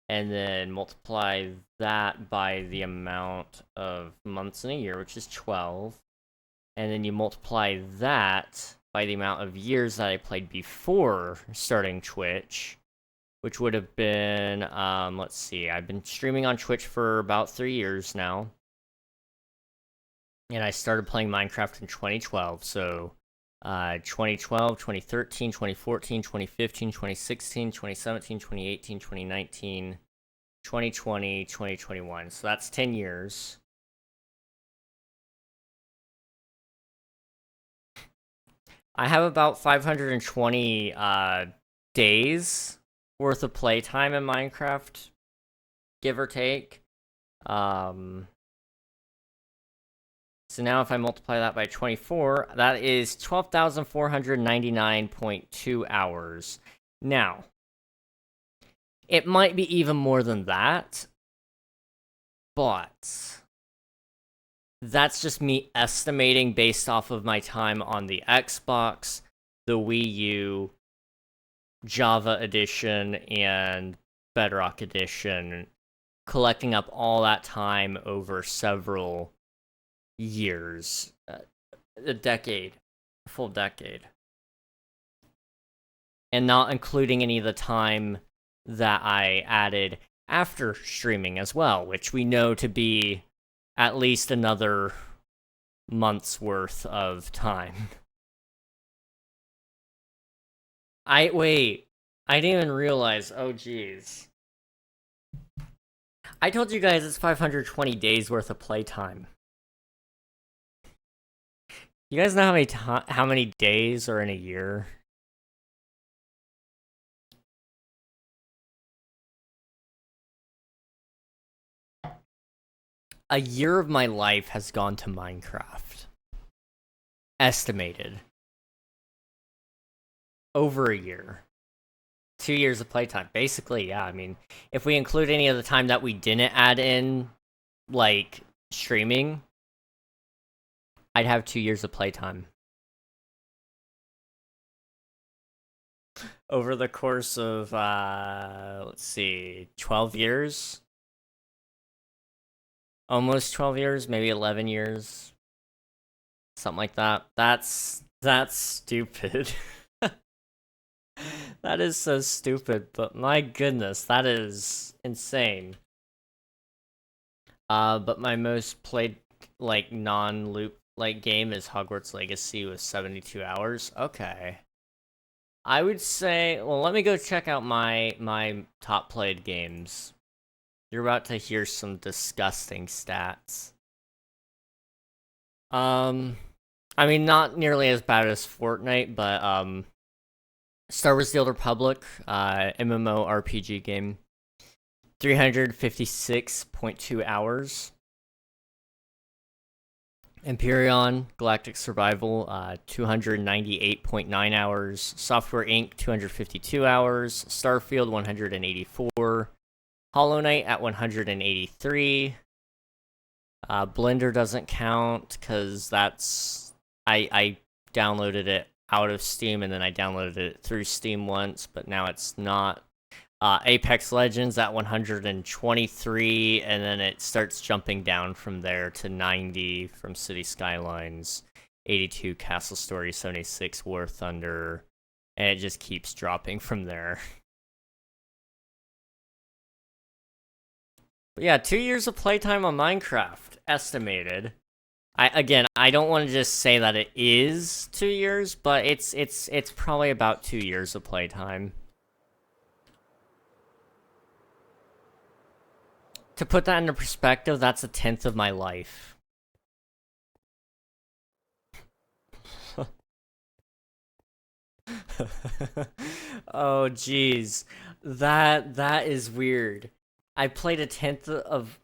S1: and then multiply that by the amount of months in a year, which is 12, and then you multiply that by the amount of years that I played before starting Twitch, which would have been, let's see, I've been streaming on Twitch for about 3 years now. And I started playing Minecraft in 2012, so 2012, 2013, 2014, 2015, 2016, 2017, 2018, 2019, 2020, 2021. So that's 10 years. I have about 520 days worth of playtime in Minecraft, give or take. So now if I multiply that by 24, that is 12,499.2 hours. Now, it might be even more than that, but that's just me estimating based off of my time on the Xbox, the Wii U, Java Edition, and Bedrock Edition, collecting up all that time over several years, a decade, a full decade, and not including any of the time that I added after streaming as well, which we know to be at least another month's worth of time. Wait, I didn't even realize. Oh, jeez. I told you guys it's 520 days worth of playtime. You guys know how many days are in a year? A year of my life has gone to Minecraft. Estimated. Over a year. 2 years of playtime. Basically, yeah, I mean, if we include any of the time that we didn't add in, like, streaming, I'd have 2 years of playtime. Over the course of, let's see, 12 years? Almost 12 years, maybe 11 years. Something like that. That's stupid. That is so stupid, but my goodness, that is insane. But my most played, like, non-loop, like, game is Hogwarts Legacy with 72 hours. Okay. I would say, well, let me go check out my top played games. You're about to hear some disgusting stats. I mean, not nearly as bad as Fortnite, but, Star Wars The Old Republic, MMORPG game, 356.2 hours. Empyrean Galactic Survival, 298.9 hours. Software Inc., 252 hours. Starfield, 184. Hollow Knight at 183. Blender doesn't count because that's I downloaded it out of Steam and then I downloaded it through Steam once, but now it's not. Apex Legends at 123, and then it starts jumping down from there to 90 from City Skylines, 82 Castle Story, 76 War Thunder, and it just keeps dropping from there. But yeah, 2 years of playtime on Minecraft, estimated. I don't want to just say that it is 2 years, but it's probably about 2 years of playtime. To put that into perspective, that's a tenth of my life. Oh, jeez. That is weird. I played a tenth of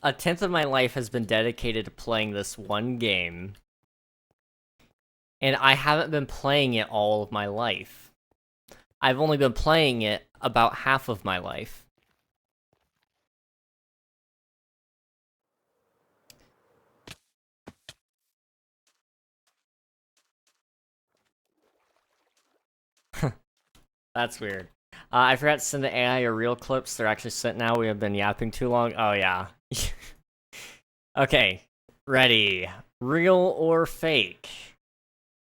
S1: my life has been dedicated to playing this one game. And I haven't been playing it all of my life. I've only been playing it about half of my life. That's weird. I forgot to send the AI your real clips. They're actually sent now. We have been yapping too long. Oh, yeah. Okay. Ready. Real or fake?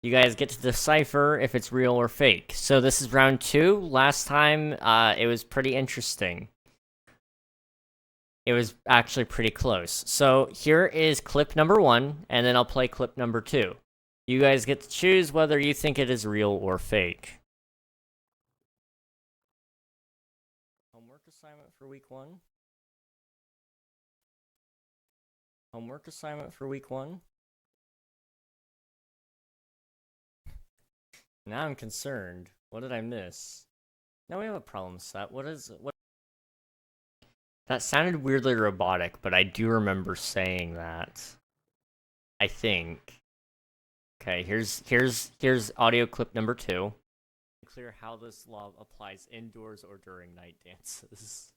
S1: You guys get to decipher if it's real or fake. So this is round 2. Last time, it was pretty interesting. It was actually pretty close. So here is clip number 1, and then I'll play clip number 2. You guys get to choose whether you think it is real or fake. Homework assignment for week 1. Homework assignment for week 1. Now I'm concerned. What did I miss? Now we have a problem set. What? That sounded weirdly robotic, but I do remember saying that. I think. Okay, here's audio clip number 2. Clear how this law applies indoors or during night dances.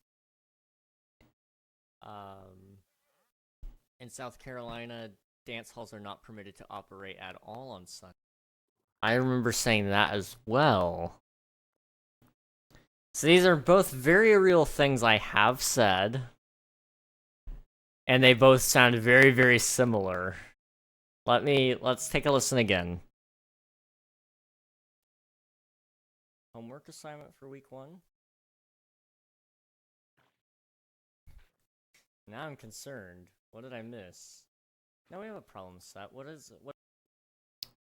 S1: In South Carolina, dance halls are not permitted to operate at all on Sunday. I remember saying that as well. So these are both very real things I have said. And they both sound very, very similar. Let's take a listen again. Homework assignment for week 1. Now I'm concerned. What did I miss? Now we have a problem set. What?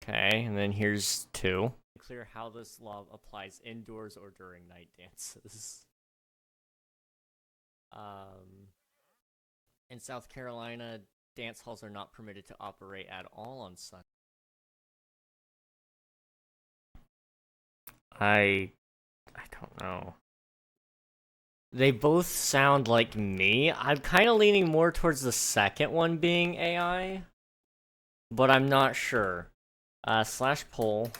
S1: Okay, and then here's 2. Clear how this law applies indoors or during night dances. In South Carolina, dance halls are not permitted to operate at all on Sunday. I don't know. They both sound like me. I'm kind of leaning more towards the second one being AI, but I'm not sure. Slash poll.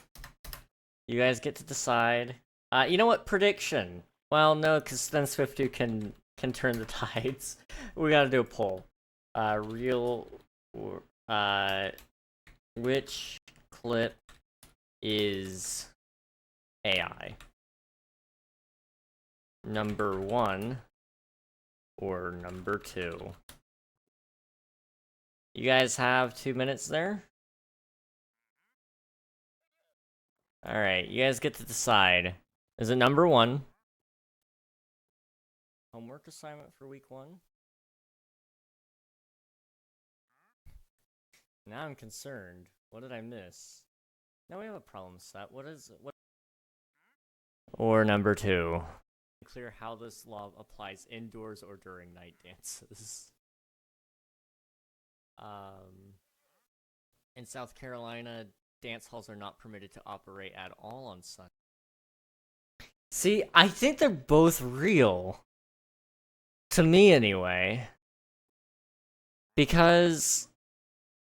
S1: You guys get to decide. You know what? Prediction. Well, no, because then Swiftu can turn the tides. We gotta do a poll. Real or which clip is AI? Number 1 or number 2? You guys have 2 minutes there? Alright, you guys get to decide. Is it number 1? Homework assignment for week 1? Now I'm concerned. What did I miss? Now we have a problem set. What? Or number 2. Clear how this law applies indoors or during night dances. In South Carolina, dance halls are not permitted to operate at all on Sunday. See, I think they're both real. To me, anyway. Because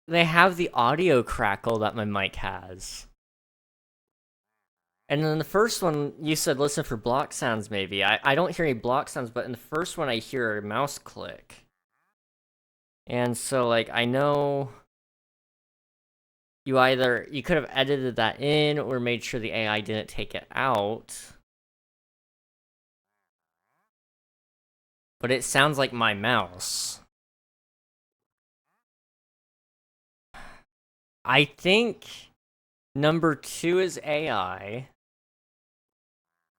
S1: they have the audio crackle that my mic has. And then the first one, you said listen for block sounds, maybe. I don't hear any block sounds, but in the first one, I hear a mouse click. And so, like, I know you could have edited that in or made sure the AI didn't take it out. But it sounds like my mouse. I think number 2 is AI.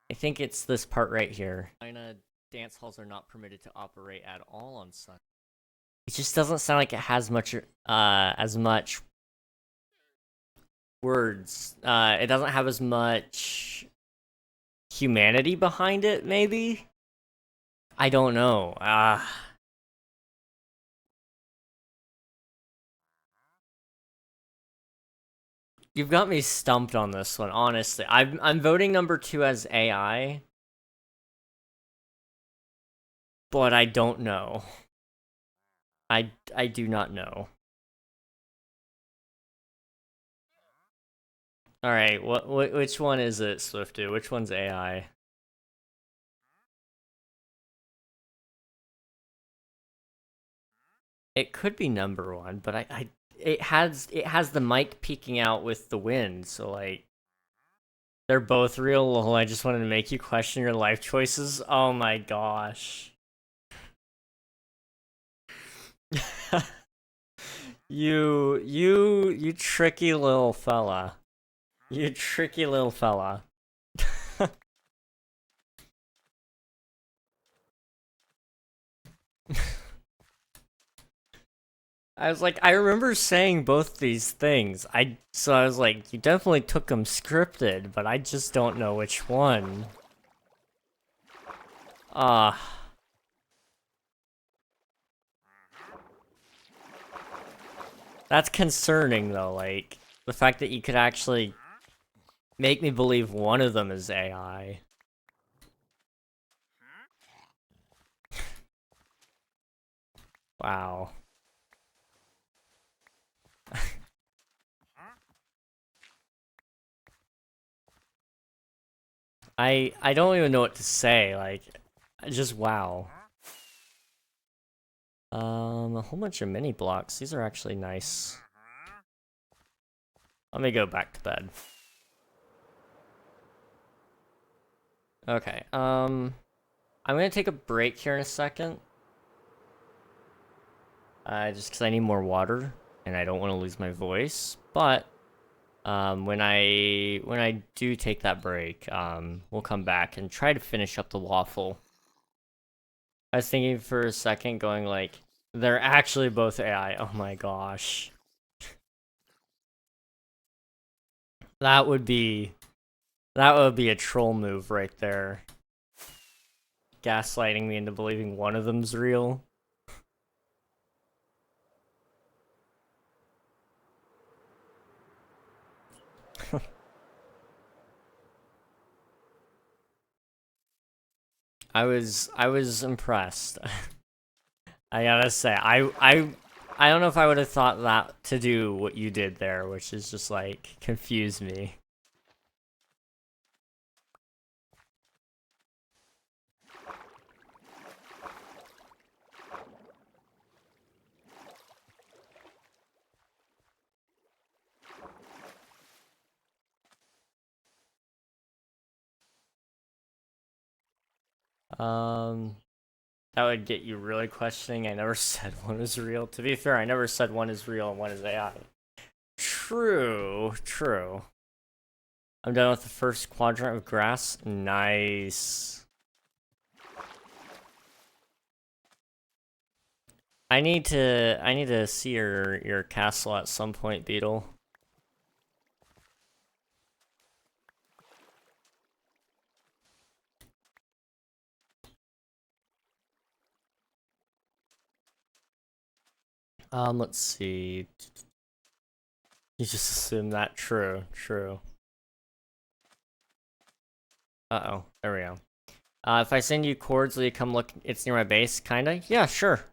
S1: I think it's this part right here. China dance halls are not permitted to operate at all on Sunday. It just doesn't sound like it has much, as much words. It doesn't have as much humanity behind it, maybe? I don't know. you've got me stumped on this one, honestly. I'm voting number 2 as AI, but I don't know. I do not know. All right, which one is it, Swifty? Which one's AI? It could be number 1, but it has the mic peeking out with the wind, so like they're both real. Lol, I just wanted to make you question your life choices. Oh my gosh. You tricky little fella. You tricky little fella. I was like, I remember saying both these things. So I was like, you definitely took them scripted, but I just don't know which one. That's concerning though, like the fact that you could actually make me believe one of them is AI. Wow. I don't even know what to say, like just wow. A whole bunch of mini blocks. These are actually nice. Let me go back to bed. Okay, I'm gonna take a break here in a second. Just because I need more water, and I don't want to lose my voice. But, when I do take that break, we'll come back and try to finish up the waffle. I was thinking for a second, going like, they're actually both AI. Oh my gosh. That would be a troll move right there. Gaslighting me into believing one of them's real. I was impressed. I gotta say, I don't know if I would have thought that to do what you did there, which is just like confuse me. That would get you really questioning. I never said one is real. To be fair, I never said one is real and one is AI. True, true. I'm done with the first quadrant of grass. Nice. I need to see your castle at some point, Beetle. Let's see. You just assume that. True, true. Uh-oh, there we go. If I send you cords, will you come look? It's near my base, kinda? Yeah, sure.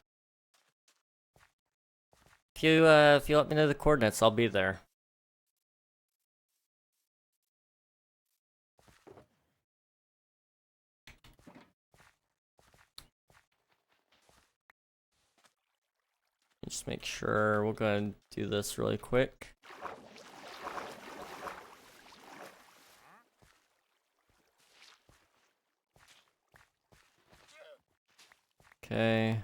S1: If you let me know the coordinates, I'll be there. Just make sure, we'll go ahead and do this really quick. Okay.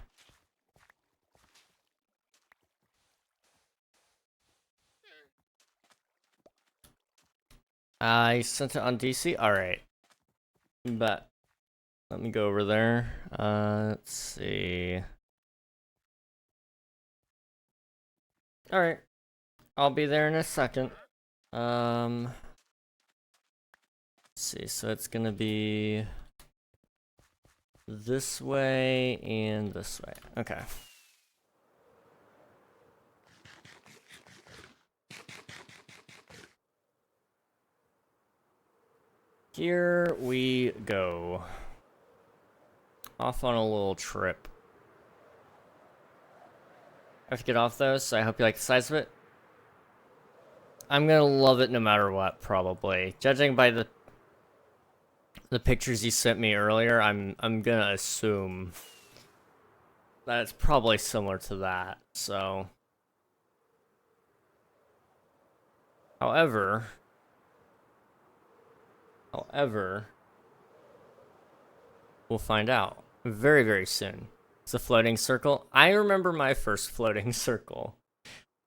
S1: I sent it on DC? Alright. But, let me go over there. Let's see. Alright. I'll be there in a second. Let's see, so it's gonna be this way and this way. Okay. Here we go. Off on a little trip. I have to get off though, so I hope you like the size of it. I'm gonna love it no matter what, probably. Judging by the pictures you sent me earlier, I'm gonna assume that it's probably similar to that, so. However, we'll find out very, very soon. It's a floating circle. I remember my first floating circle.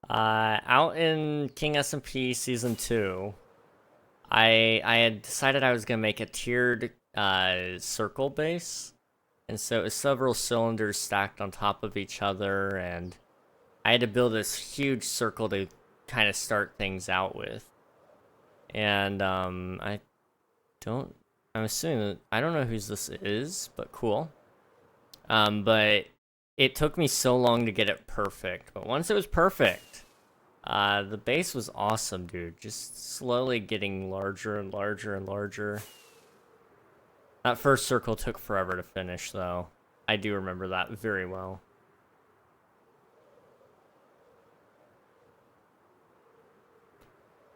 S1: Out in King SMP Season 2, I had decided I was going to make a tiered circle base. And so it was several cylinders stacked on top of each other, and I had to build this huge circle to kind of start things out with. And I'm assuming that, I don't know whose this is, but cool. But it took me so long to get it perfect. But once it was perfect, the base was awesome, dude. Just slowly getting larger and larger and larger. That first circle took forever to finish, though. I do remember that very well.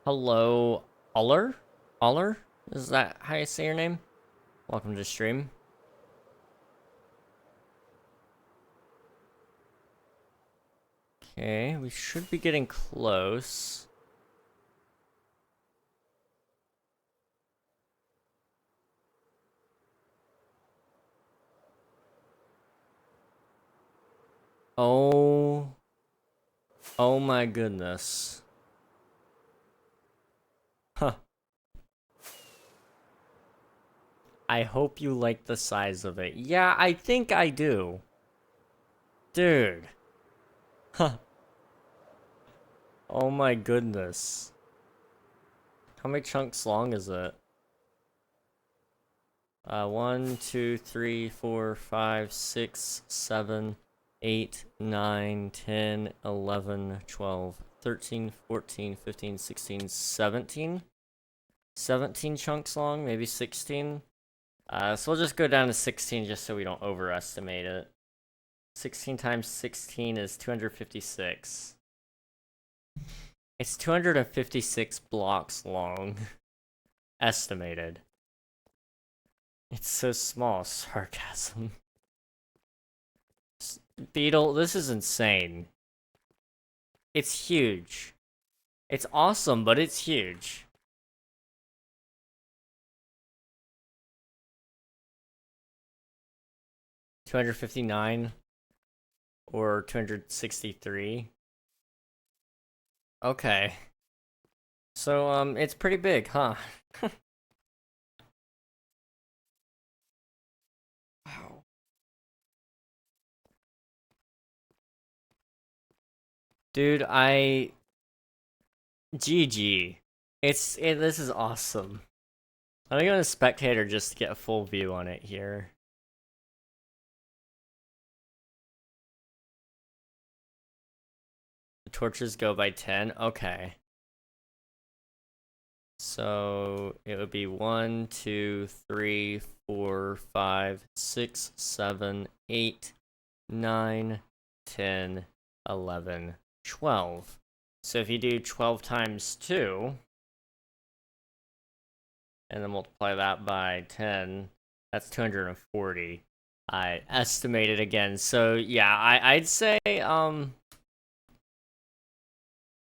S1: Hello, Aller? Aller? Is that how you say your name? Welcome to stream. Okay, we should be getting close. Oh my goodness. Huh. I hope you like the size of it. Yeah, I think I do. Dude. Huh. Oh my goodness. How many chunks long is it? 1, 2, 3, 4, 5, 6, 7, 8, 9, 10, 11, 12, 13, 14, 15, 16, 17? 17 chunks long, maybe 16? So we'll just go down to 16 just so we don't overestimate it. 16 times 16 is 256. It's 256 blocks long. Estimated. It's so small. Sarcasm. Beetle, this is insane. It's huge. It's awesome, but it's huge. $259 or 263. Okay. So it's pretty big, huh? Wow. Dude, GG. This is awesome. I'm gonna go to spectator just to get a full view on it here. The torches go by 10. Okay. So it would be 1, 2, 3, 4, 5, 6, 7, 8, 9, 10, 11, 12. So if you do 12 times 2, and then multiply that by 10, that's 240. I estimated again. So yeah, I'd say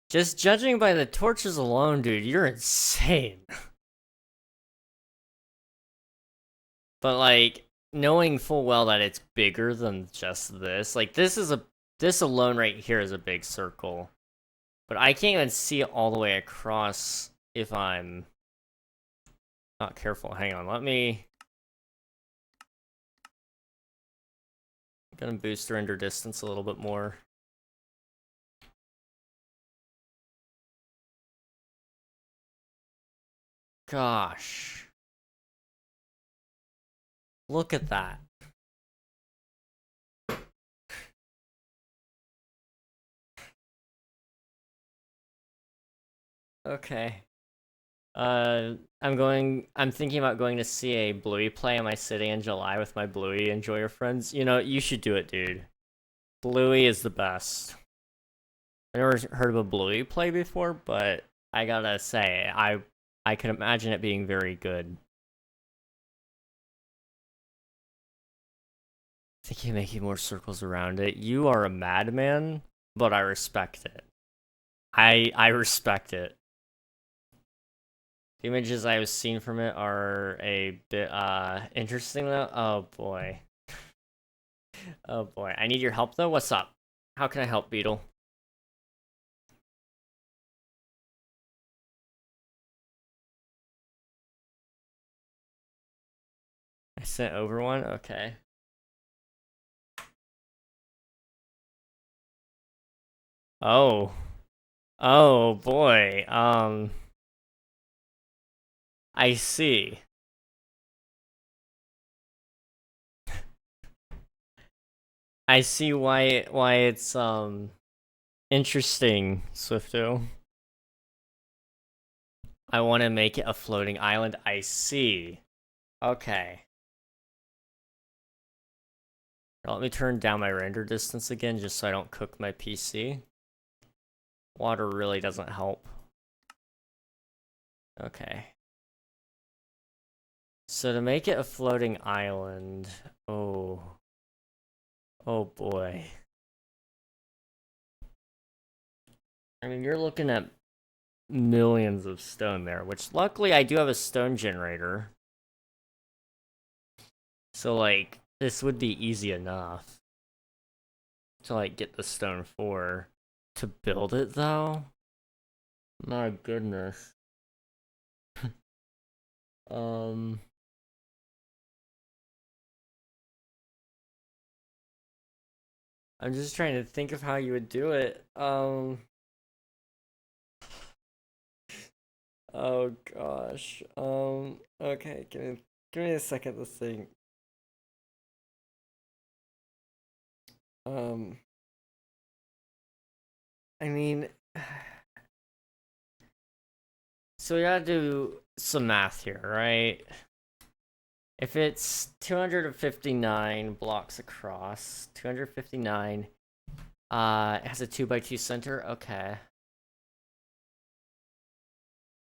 S1: just judging by the torches alone, dude, you're insane. But like knowing full well that it's bigger than just this, like this alone right here is a big circle. But I can't even see it all the way across if I'm not careful. Hang on, I'm gonna boost render distance a little bit more. Gosh. Look at that. Okay. I'm thinking about going to see a Bluey play in my city in July with my Bluey Enjoyer friends. You know, you should do it, dude. Bluey is the best. I never heard of a Bluey play before, but I gotta say, I can imagine it being very good. I think you're making more circles around it. You are a madman, but I respect it. I respect it. The images I have seen from it are a bit interesting though. Oh boy. Oh boy. I need your help though. What's up? How can I help, Beetle? I sent over one? Okay. Oh. Oh boy. I see. I see why it's interesting, Swifto. I want to make it a floating island. I see. Okay. Let me turn down my render distance again just so I don't cook my PC. Water really doesn't help. Okay. So to make it a floating island, oh boy. I mean, you're looking at millions of stone there, which luckily I do have a stone generator. So like, this would be easy enough to like get the stone for. To build it though? My goodness. um I'm just trying to think of how you would do it. Oh gosh. Okay, give me a second to think. Um I mean so we gotta do some math here, right? If it's 259 blocks across, 259, it has a 2x2 center, okay.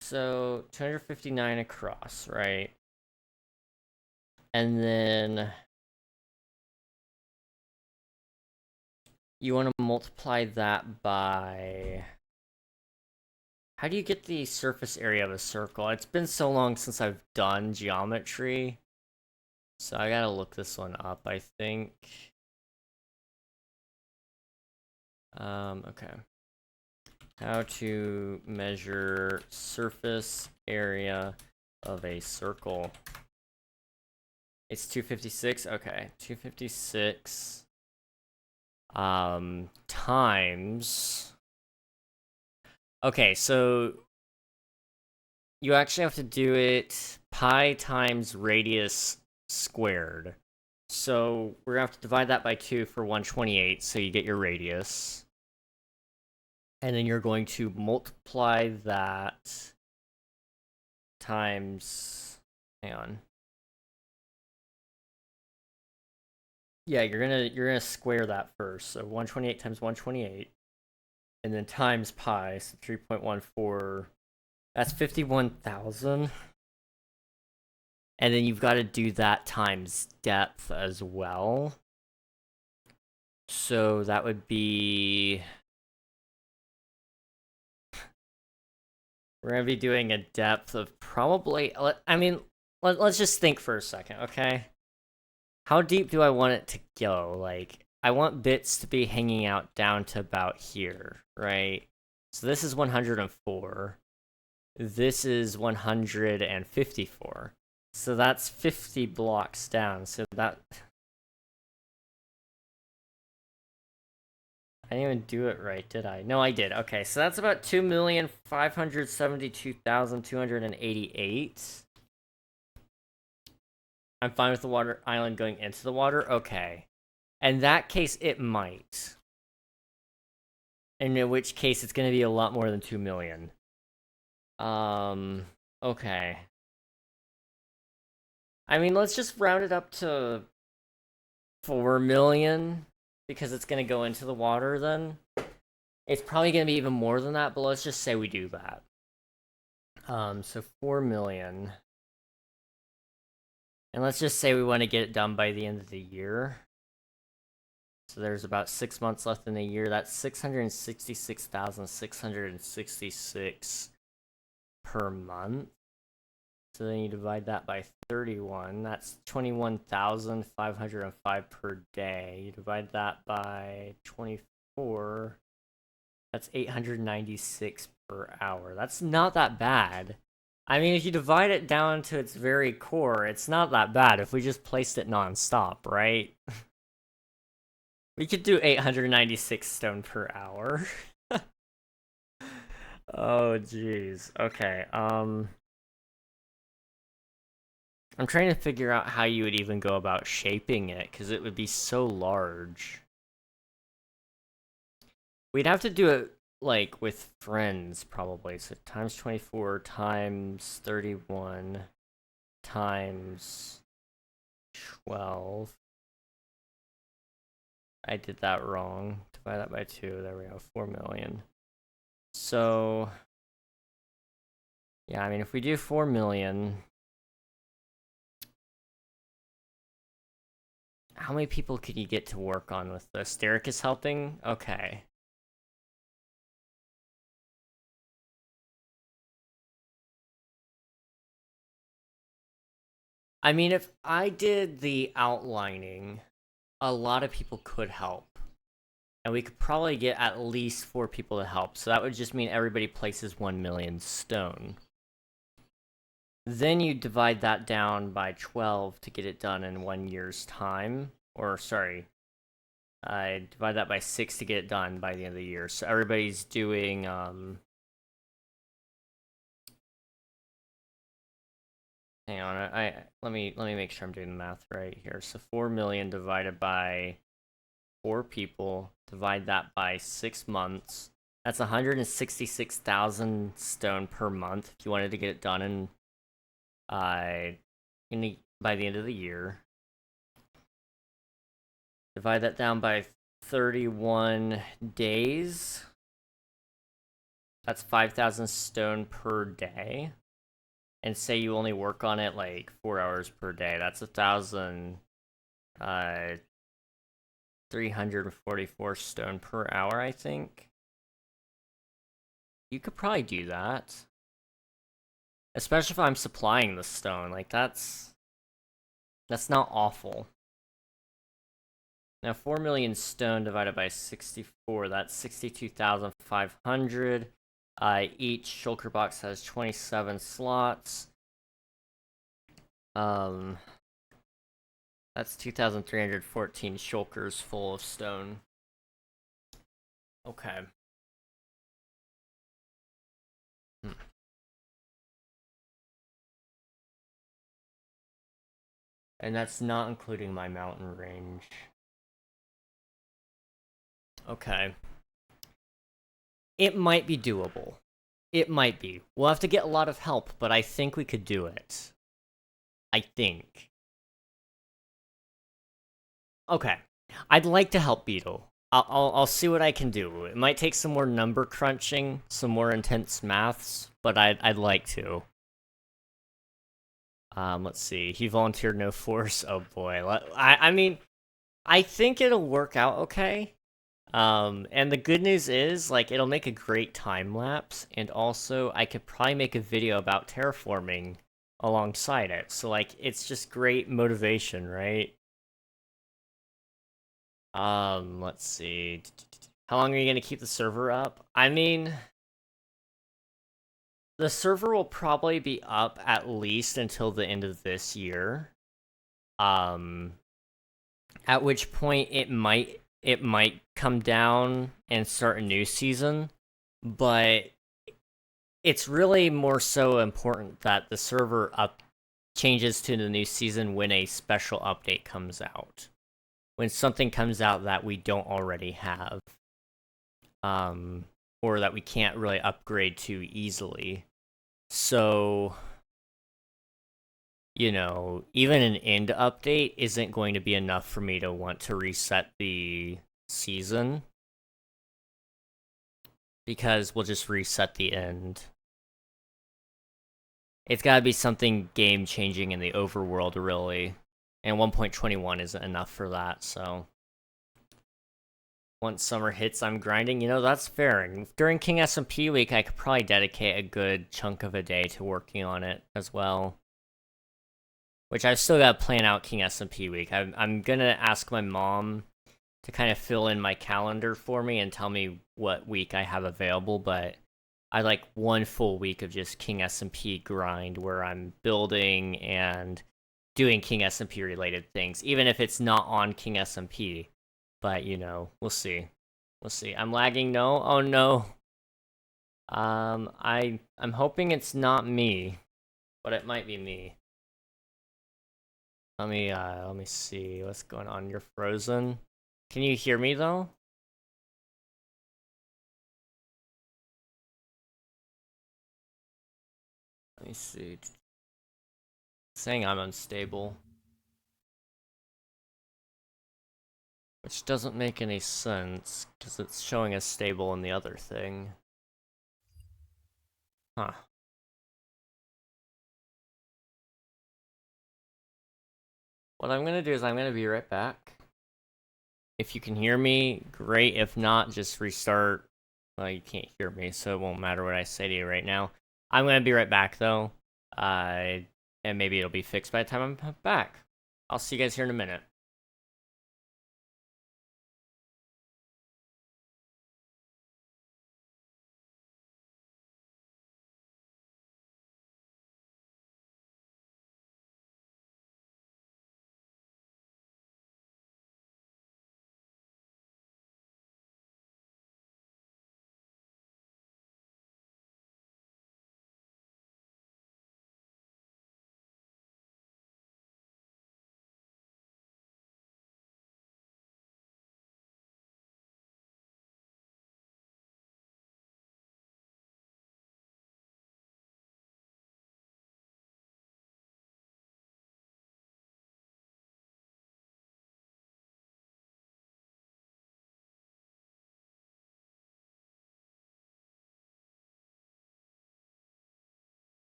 S1: So 259 across, right? And then you want to multiply that by... How do you get the surface area of a circle? It's been so long since I've done geometry. So I gotta look this one up, I think. Okay. How to measure surface area of a circle. It's 256, okay. 256 times... Okay, so you actually have to do it pi times radius squared. So we're gonna have to divide that by 2 for 128, so you get your radius. And then you're going to multiply that times... Hang on. Yeah, you're gonna square that first. So 128 times 128. And then times pi, so 3.14. That's 51,000. And then you've got to do that times depth as well. So that would be... We're going to be doing a depth of probably... I mean, let's just think for a second, okay? How deep do I want it to go? Like, I want bits to be hanging out down to about here, right? So this is 104. This is 154. So that's 50 blocks down. So that... I didn't even do it right, did I? No, I did. Okay, so that's about 2,572,288. I'm fine with the water island going into the water? Okay. In that case, it might. And in which case, it's going to be a lot more than 2 million. Okay. I mean, let's just round it up to 4 million, because it's gonna go into the water then. It's probably gonna be even more than that, but let's just say we do that. So 4 million. And let's just say we want to get it done by the end of the year. So there's about 6 months left in the year. That's 666,666 per month. So then you divide that by 31. That's 21,505 per day. You divide that by 24. That's 896 per hour. That's not that bad. I mean, if you divide it down to its very core, it's not that bad if we just placed it non-stop, right? We could do 896 stone per hour. Oh, jeez. Okay, I'm trying to figure out how you would even go about shaping it, because it would be so large. We'd have to do it, like, with friends, probably. So times 24 times 31 times 12. I did that wrong. Divide that by 2. There we go. 4 million. So, yeah, I mean, if we do 4 million, how many people could you get to work on with this? Derek is helping? Okay. I mean, if I did the outlining, a lot of people could help. And we could probably get at least 4 people to help. So that would just mean everybody places 1 million stone. Then you divide that down by 12 to get it done in 1 year's time. Or, sorry, I divide that by 6 to get it done by the end of the year. So everybody's doing, hang on, let me make sure I'm doing the math right here. So 4 million divided by 4 people, divide that by 6 months. That's 166,000 stone per month if you wanted to get it done by the end of the year. Divide that down by 31 days. That's 5,000 stone per day. And say you only work on it like 4 hours per day. That's 1,344 stone per hour, I think. You could probably do that. Especially if I'm supplying the stone. Like, that's not awful. Now, 4 million stone divided by 64, that's 62,500. Each shulker box has 27 slots. That's 2,314 shulkers full of stone. Okay. And that's not including my mountain range. Okay. It might be doable. It might be. We'll have to get a lot of help, but I think we could do it. I think. Okay. I'd like to help Beetle. I'll see what I can do. It might take some more number crunching, some more intense maths, but I'd like to. Let's see. He volunteered no force. Oh boy. I mean, I think it'll work out okay. And the good news is, like, it'll make a great time lapse, and also I could probably make a video about terraforming alongside it. So, like, it's just great motivation, right? Let's see. How long are you gonna keep the server up? I mean, the server will probably be up at least until the end of this year. At which point it might come down and start a new season, but it's really more so important that the server changes to the new season when a special update comes out. When something comes out that we don't already have. Or that we can't really upgrade to easily. So you know, even an end update isn't going to be enough for me to want to reset the season, because we'll just reset the end. It's gotta be something game changing in the overworld, really. And 1.21 isn't enough for that, so. Once summer hits, I'm grinding. You know, that's fair. And during King SMP week, I could probably dedicate a good chunk of a day to working on it as well. Which I've still got to plan out King SMP week. I'm gonna ask my mom to kind of fill in my calendar for me and tell me what week I have available, but I like one full week of just King SMP grind where I'm building and doing King SMP related things, even if it's not on King SMP. But you know, we'll see. We'll see. I'm lagging. No. Oh no. I'm hoping it's not me, but it might be me. Let me see what's going on. You're frozen. Can you hear me though? Let me see. It's saying I'm unstable, which doesn't make any sense because it's showing as stable in the other thing. Huh. What I'm gonna do is I'm gonna be right back. If you can hear me, great. If not, just restart. Well, you can't hear me, so it won't matter what I say to you right now. I'm gonna be right back though. And maybe it'll be fixed by the time I'm back. I'll see you guys here in a minute.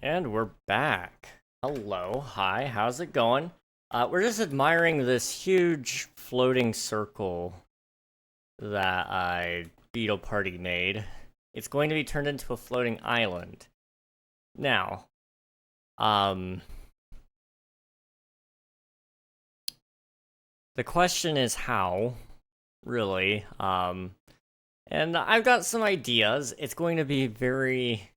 S1: And we're back. Hello, hi, how's it going? We're just admiring this huge floating circle that Beetle Party made. It's going to be turned into a floating island. Now, the question is how, really. And I've got some ideas. It's going to be very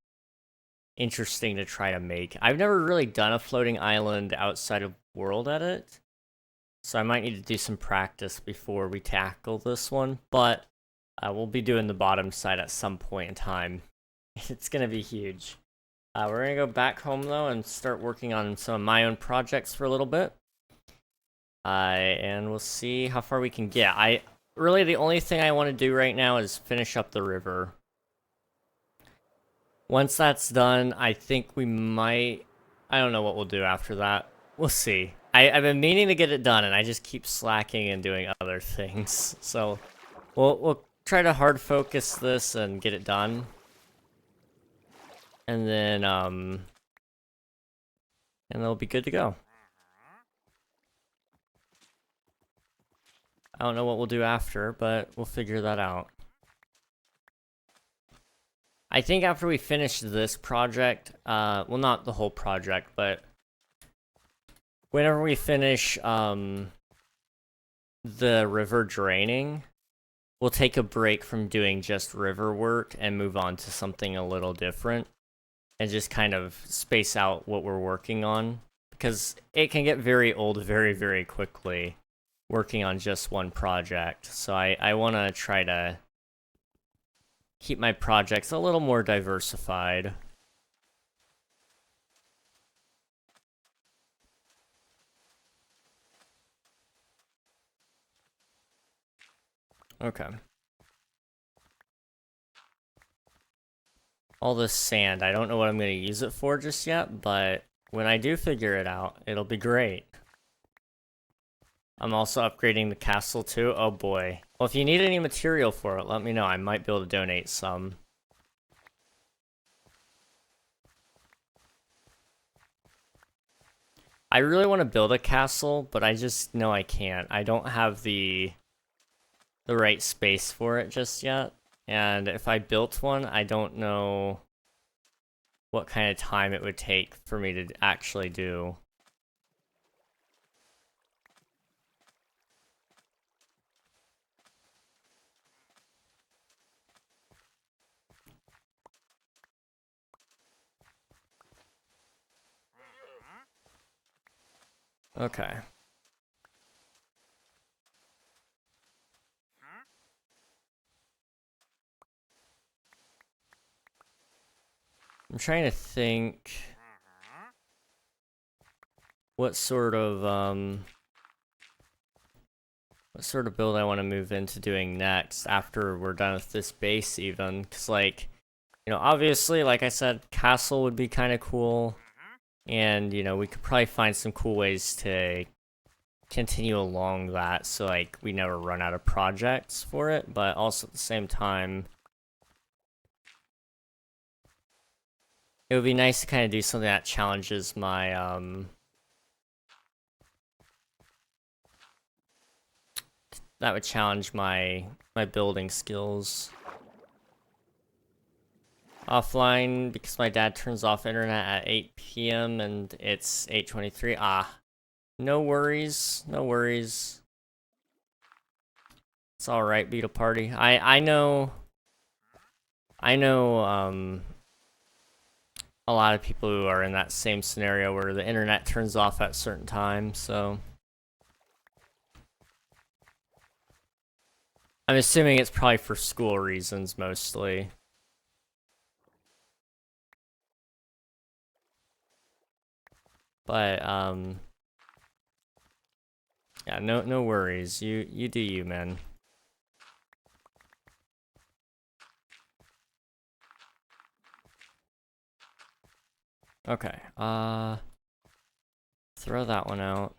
S1: interesting to try to make. I've never really done a floating island outside of World Edit, so I might need to do some practice before we tackle this one, but we'll be doing the bottom side at some point in time. It's gonna be huge. We're gonna go back home though and start working on some of my own projects for a little bit. And we'll see how far we can get. Really, the only thing I want to do right now is finish up the river. Once that's done, I think we might... I don't know what we'll do after that. We'll see. I've been meaning to get it done, and I just keep slacking and doing other things. So, we'll try to hard focus this and get it done. And then, and it'll be good to go. I don't know what we'll do after, but we'll figure that out. I think after we finish this project, well, not the whole project, but whenever we finish the river draining, we'll take a break from doing just river work and move on to something a little different and just kind of space out what we're working on, because it can get very old very, very quickly working on just one project. So I want to try to keep my projects a little more diversified. Okay. All this sand, I don't know what I'm going to use it for just yet, but when I do figure it out, it'll be great. I'm also upgrading the castle too. Oh boy. Well, if you need any material for it, let me know. I might be able to donate some. I really want to build a castle, but I just know I can't. I don't have the right space for it just yet. And if I built one, I don't know what kind of time it would take for me to actually do. Okay. I'm trying to think what sort of build I want to move into doing next after we're done with this base even, because like, you know, obviously, like I said, castle would be kind of cool, and you know, we could probably find some cool ways to continue along that, so like we never run out of projects for it, but also at the same time, it would be nice to kind of do something that challenges my that would challenge my building skills. Offline, because my dad turns off internet at 8 p.m. and it's 8:23. Ah, no worries, no worries. It's all right, Beetle Party. I know a lot of people who are in that same scenario where the internet turns off at certain times, so I'm assuming it's probably for school reasons mostly. But yeah, no worries. You do you, man. Okay. Throw that one out.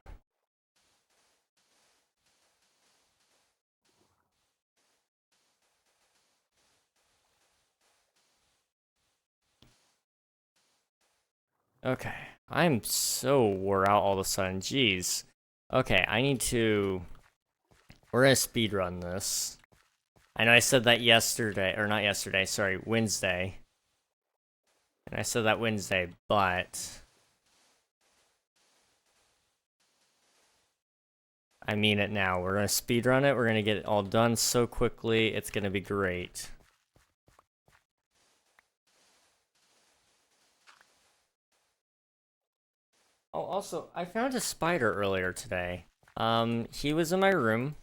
S1: Okay. I'm so wore out all of a sudden. Jeez. Okay, I need to... We're gonna speedrun this. I know I said that yesterday, or not yesterday, sorry, Wednesday. And I said that Wednesday, but... I mean it now. We're gonna speedrun it, we're gonna get it all done so quickly, it's gonna be great. Oh, also, I found a spider earlier today. He was in my room.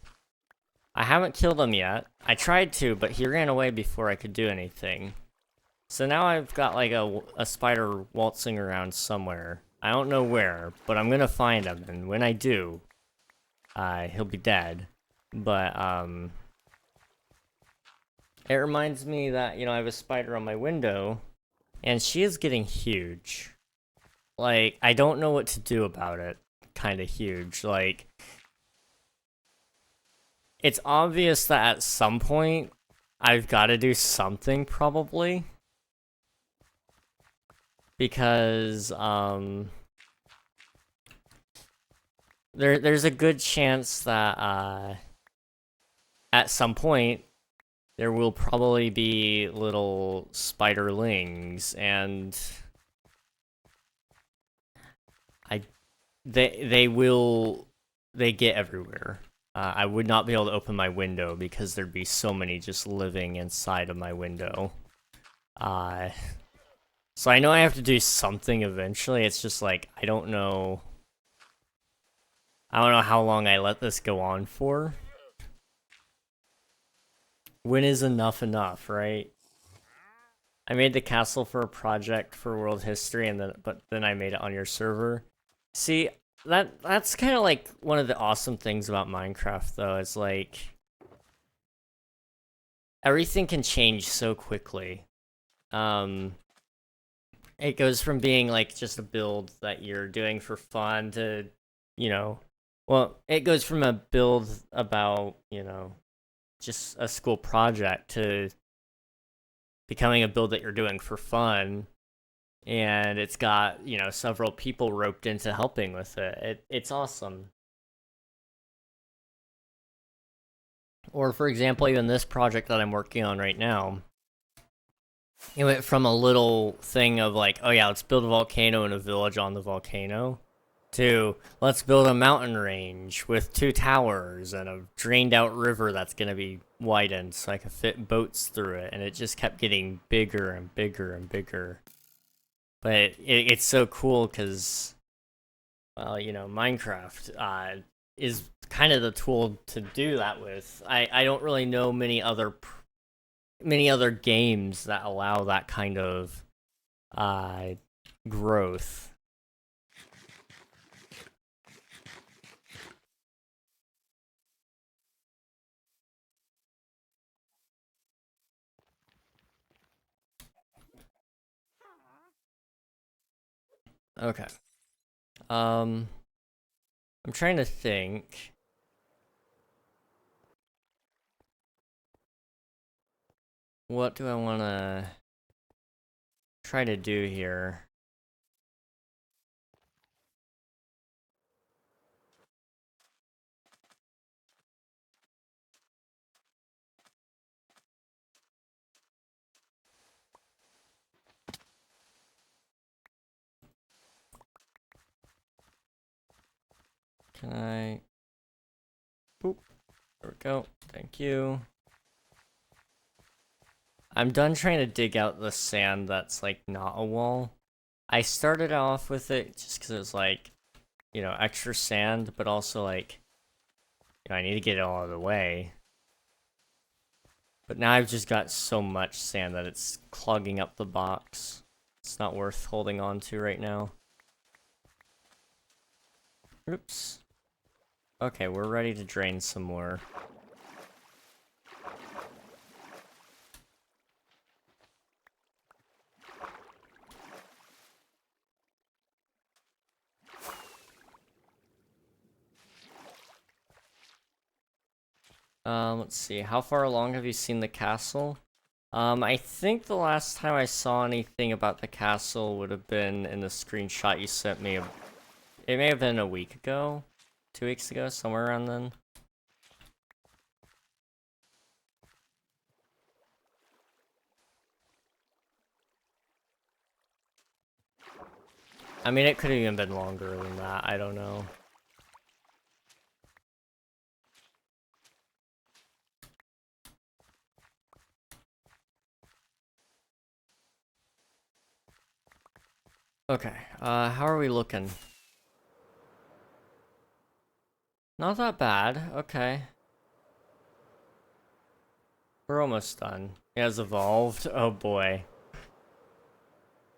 S1: I haven't killed him yet. I tried to, but he ran away before I could do anything. So now I've got like a spider waltzing around somewhere. I don't know where, but I'm gonna find him, and when I do, he'll be dead. But, it reminds me that, you know, I have a spider on my window, and she is getting huge. Like, I don't know what to do about it. Kinda huge. Like, it's obvious that at some point, I've gotta do something, probably. Because, there's a good chance that, at some point, there will probably be little spiderlings, and they get everywhere. I would not be able to open my window because there'd be so many just living inside of my window. So I know I have to do something eventually. It's just like I don't know how long I let this go on for. When is enough enough, right? I made the castle for a project for world history, but then I made it on your server. See, that's kind of like one of the awesome things about Minecraft, though. It's like everything can change so quickly. It goes from being like just a build that you're doing for fun to, you know, well, it goes from a build about, you know, just a school project to becoming a build that you're doing for fun, and it's got, you know, several people roped into helping with it. It's awesome. Or for example, even this project that I'm working on right now, it went from a little thing of like, oh yeah, let's build a volcano and a village on the volcano, to let's build a mountain range with 2 towers and a drained out river that's gonna be widened so I can fit boats through it, and it just kept getting bigger and bigger and bigger. But it's so cool because, well, you know, Minecraft is kind of the tool to do that with. I don't really know many other games that allow that kind of growth. Okay. I'm trying to think. What do I want to try to do here? Can I... Boop. There we go. Thank you. I'm done trying to dig out the sand that's, like, not a wall. I started off with it just because it was, like, you know, extra sand, but also, like, you know, I need to get it all out of the way. But now I've just got so much sand that it's clogging up the box. It's not worth holding on to right now. Oops. Okay, we're ready to drain some more. Let's see. How far along have you seen the castle? I think the last time I saw anything about the castle would have been in the screenshot you sent me. It may have been a week ago, 2 weeks ago, somewhere around then. I mean, it could have even been longer than that, I don't know. Okay, how are we looking? Not that bad, okay. We're almost done. It has evolved, oh boy.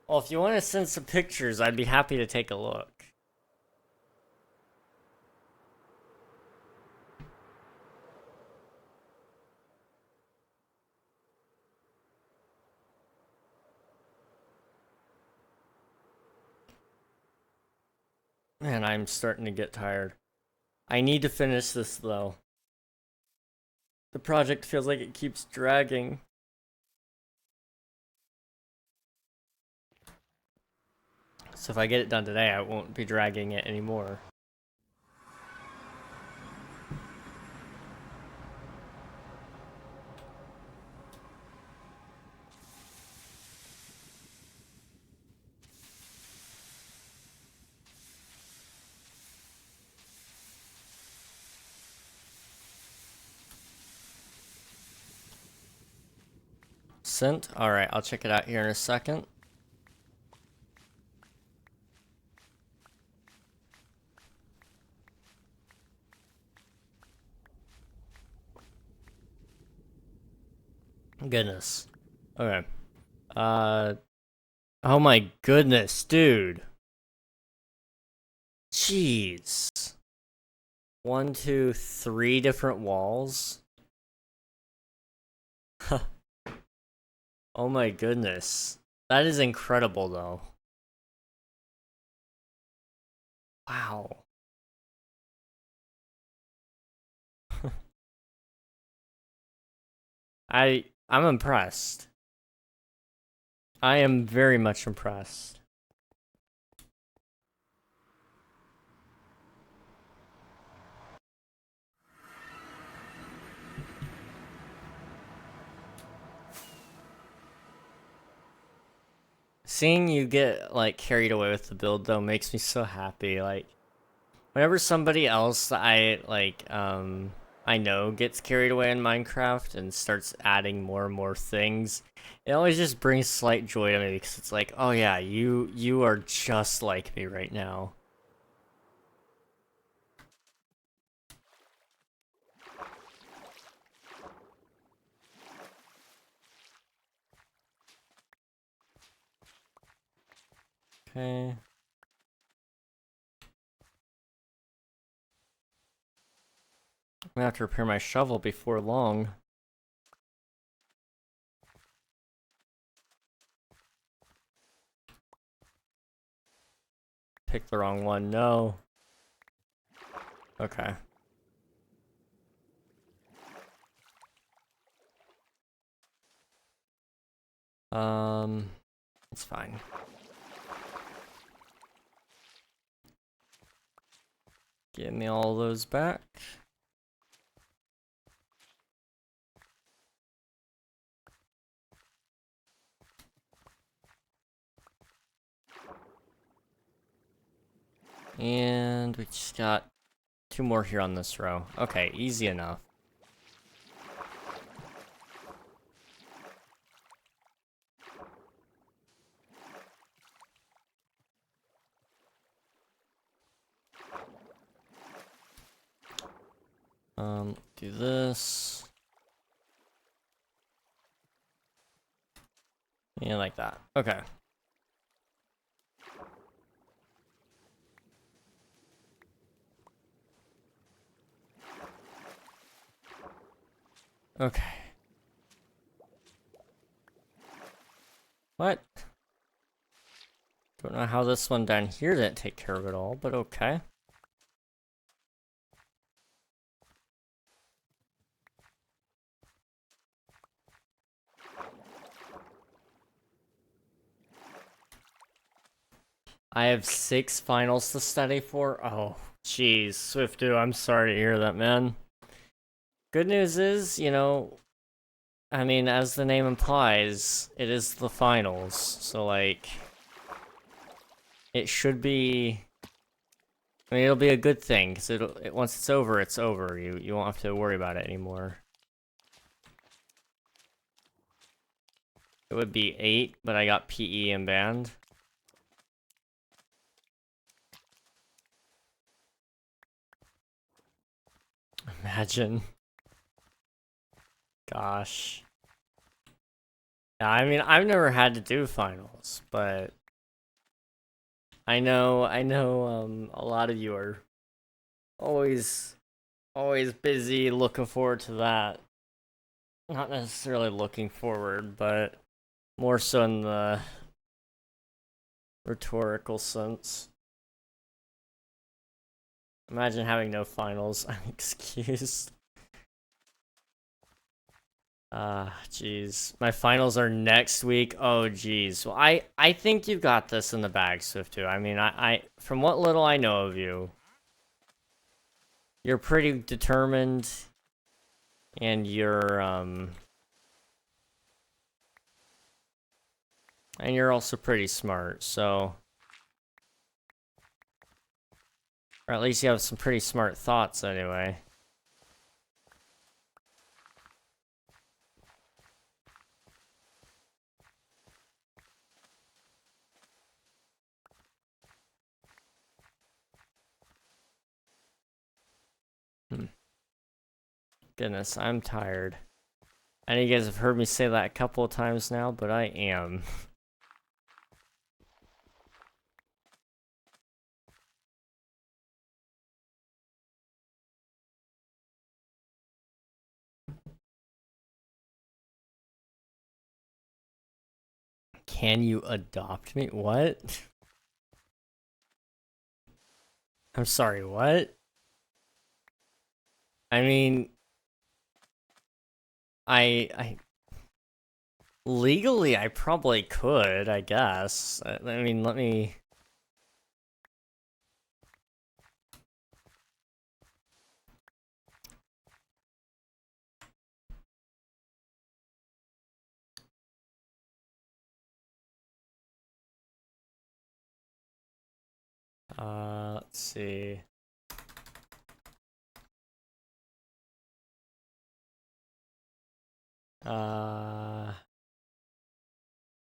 S1: Well, if you want to send some pictures, I'd be happy to take a look. Man, I'm starting to get tired. I need to finish this, though. The project feels like it keeps dragging. So if I get it done today, I won't be dragging it anymore. Sent? Alright, I'll check it out here in a second. Goodness. Okay. Oh my goodness, dude. Jeez. 1, 2, 3 different walls? Oh my goodness. That is incredible, though. Wow. I'm impressed. I am very much impressed. Seeing you get, like, carried away with the build, though, makes me so happy. Like, whenever somebody else that I know gets carried away in Minecraft and starts adding more and more things, it always just brings slight joy to me because it's like, oh yeah, you are just like me right now. Okay. I'm gonna have to repair my shovel before long. Picked the wrong one, no. Okay. It's fine. Give me all those back. And we just got 2 more here on this row. Okay, easy enough. Do this. Yeah, like that. Okay. Okay. What? Don't know how this one down here didn't take care of it all, but okay. I have 6 finals to study for. Oh, jeez, Swiftu, I'm sorry to hear that, man. Good news is, you know, I mean, as the name implies, it is the finals. So, like, it should be. I mean, it'll be a good thing because once it's over, it's over. You won't have to worry about it anymore. It would be 8, but I got PE and band. Imagine. Gosh. Yeah, I mean, I've never had to do finals, but I know, a lot of you are always, always busy looking forward to that. Not necessarily looking forward, but more so in the rhetorical sense. Imagine having no finals. I'm excused. Jeez. My finals are next week. Oh, jeez. Well, I think you've got this in the bag, Swiftu. I mean, I from what little I know of you, you're pretty determined, and you're also pretty smart, so, or at least you have some pretty smart thoughts anyway. Goodness, I'm tired. I know you guys have heard me say that a couple of times now, but I am. Can you adopt me? What? I'm sorry, what? I mean, I legally I probably could, I guess. I mean, let me. Let's see.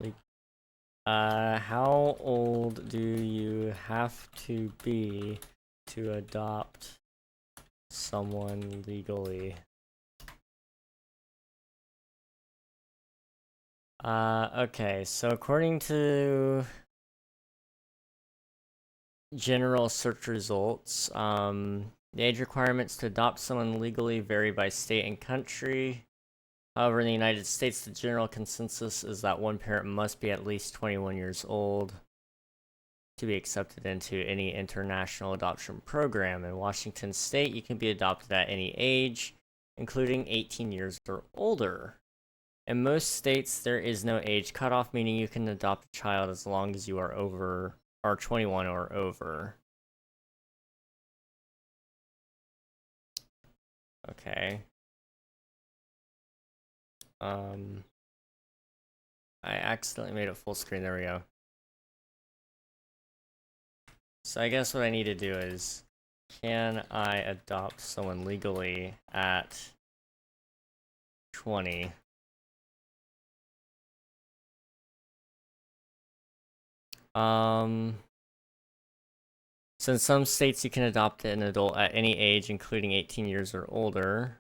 S1: Like, how old do you have to be to adopt someone legally? Okay, so according to general search results, the age requirements to adopt someone legally vary by state and country. However, in the United States, the general consensus is that one parent must be at least 21 years old to be accepted into any international adoption program. In Washington State, you can be adopted at any age, including 18 years or older. In most states, there is no age cutoff, meaning you can adopt a child as long as you are 21 or over. Okay. I accidentally made it full screen. There we go. So I guess what I need to do is, can I adopt someone legally at 20? Since some states you can adopt an adult at any age, including 18 years or older.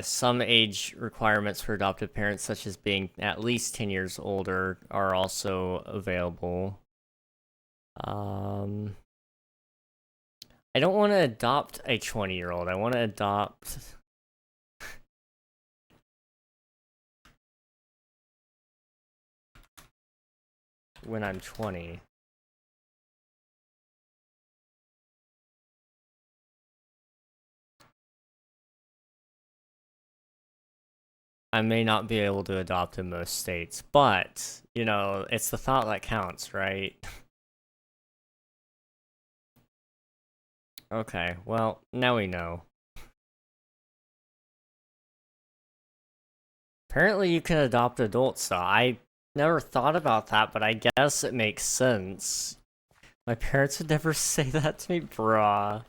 S1: Some age requirements for adoptive parents, such as being at least 10 years older, are also available. I don't want to adopt a 20-year-old. I want to adopt when I'm 20. I may not be able to adopt in most states, but, you know, it's the thought that counts, right? Okay, well, now we know. Apparently you can adopt adults, though. I never thought about that, but I guess it makes sense. My parents would never say that to me, bruh.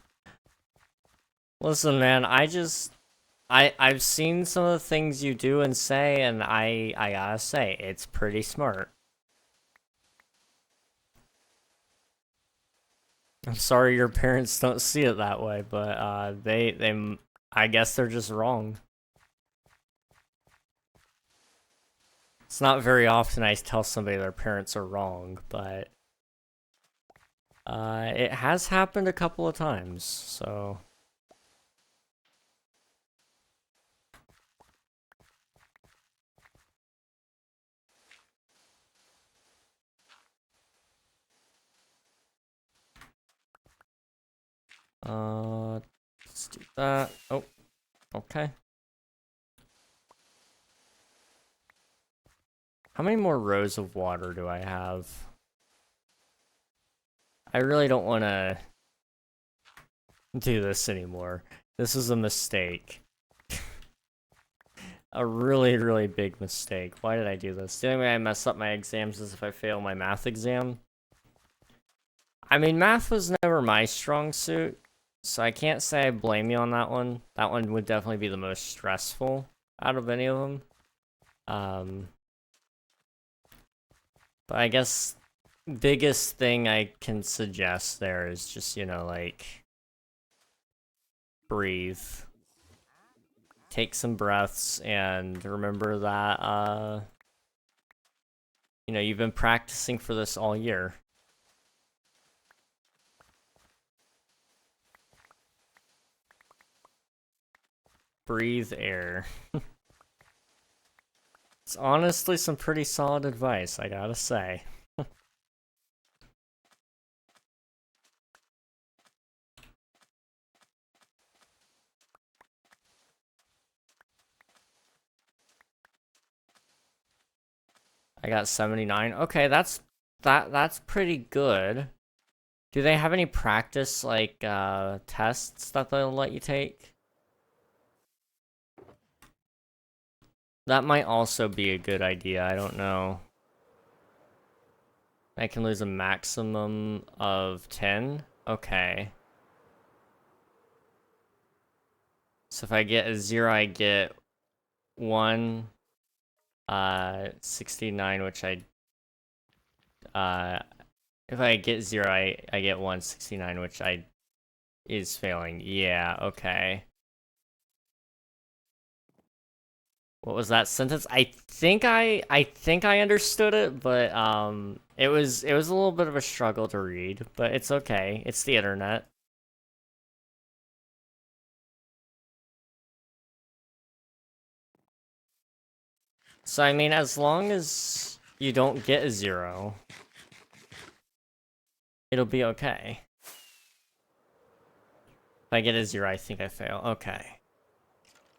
S1: Listen, man, I've seen some of the things you do and say, and I gotta say, it's pretty smart. I'm sorry your parents don't see it that way, but I guess they're just wrong. It's not very often I tell somebody their parents are wrong, but it has happened a couple of times, so. Let's do that. Oh, okay. How many more rows of water do I have? I really don't want to do this anymore. This is a mistake. A really, really big mistake. Why did I do this? The only way I mess up my exams is if I fail my math exam. I mean, math was never my strong suit, so I can't say I blame you on that one. That one would definitely be the most stressful out of any of them. But I guess biggest thing I can suggest there is just, you know, like, breathe. Take some breaths and remember that, you know, you've been practicing for this all year. Breathe air. It's honestly some pretty solid advice, I gotta say. I got 79. Okay, that's pretty good. Do they have any practice like tests that they'll let you take? That might also be a good idea. I don't know. I can lose a maximum of 10? Okay. So if I get a 0, I get 1, 69, which if I get 0, I get 169, which is failing. Yeah, okay. What was that sentence? I think I understood it, but it was a little bit of a struggle to read, but it's okay. It's the internet. So I mean, as long as you don't get a 0, it'll be okay. If I get a 0, I think I fail. Okay.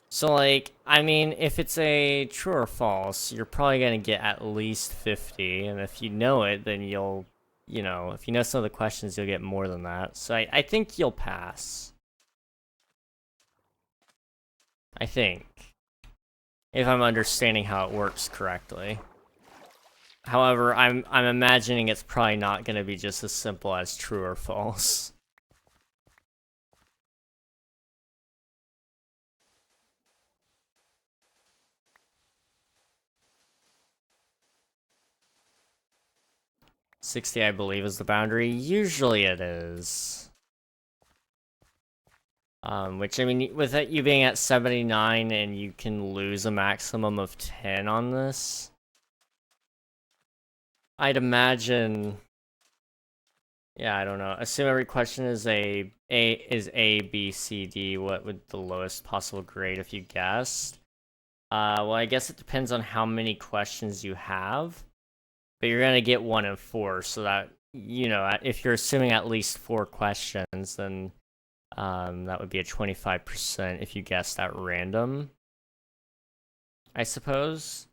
S1: So, like, I mean, if it's a true or false, you're probably gonna get at least 50, and if you know it, then you'll, you know, if you know some of the questions, you'll get more than that. So I think you'll pass. I think. If I'm understanding how it works correctly. However, I'm imagining it's probably not gonna be just as simple as true or false. $60, I believe, is the boundary. Usually it is. Which, I mean, with it, you being at 79 and you can lose a maximum of 10 on this, I'd imagine... Yeah, I don't know. Assume every question is A, B, C, D. What would the lowest possible grade if you guessed? Well, I guess it depends on how many questions you have. But you're gonna get 1 in 4, so that, you know, if you're assuming at least 4 questions, then that would be a 25% if you guessed at random. I suppose.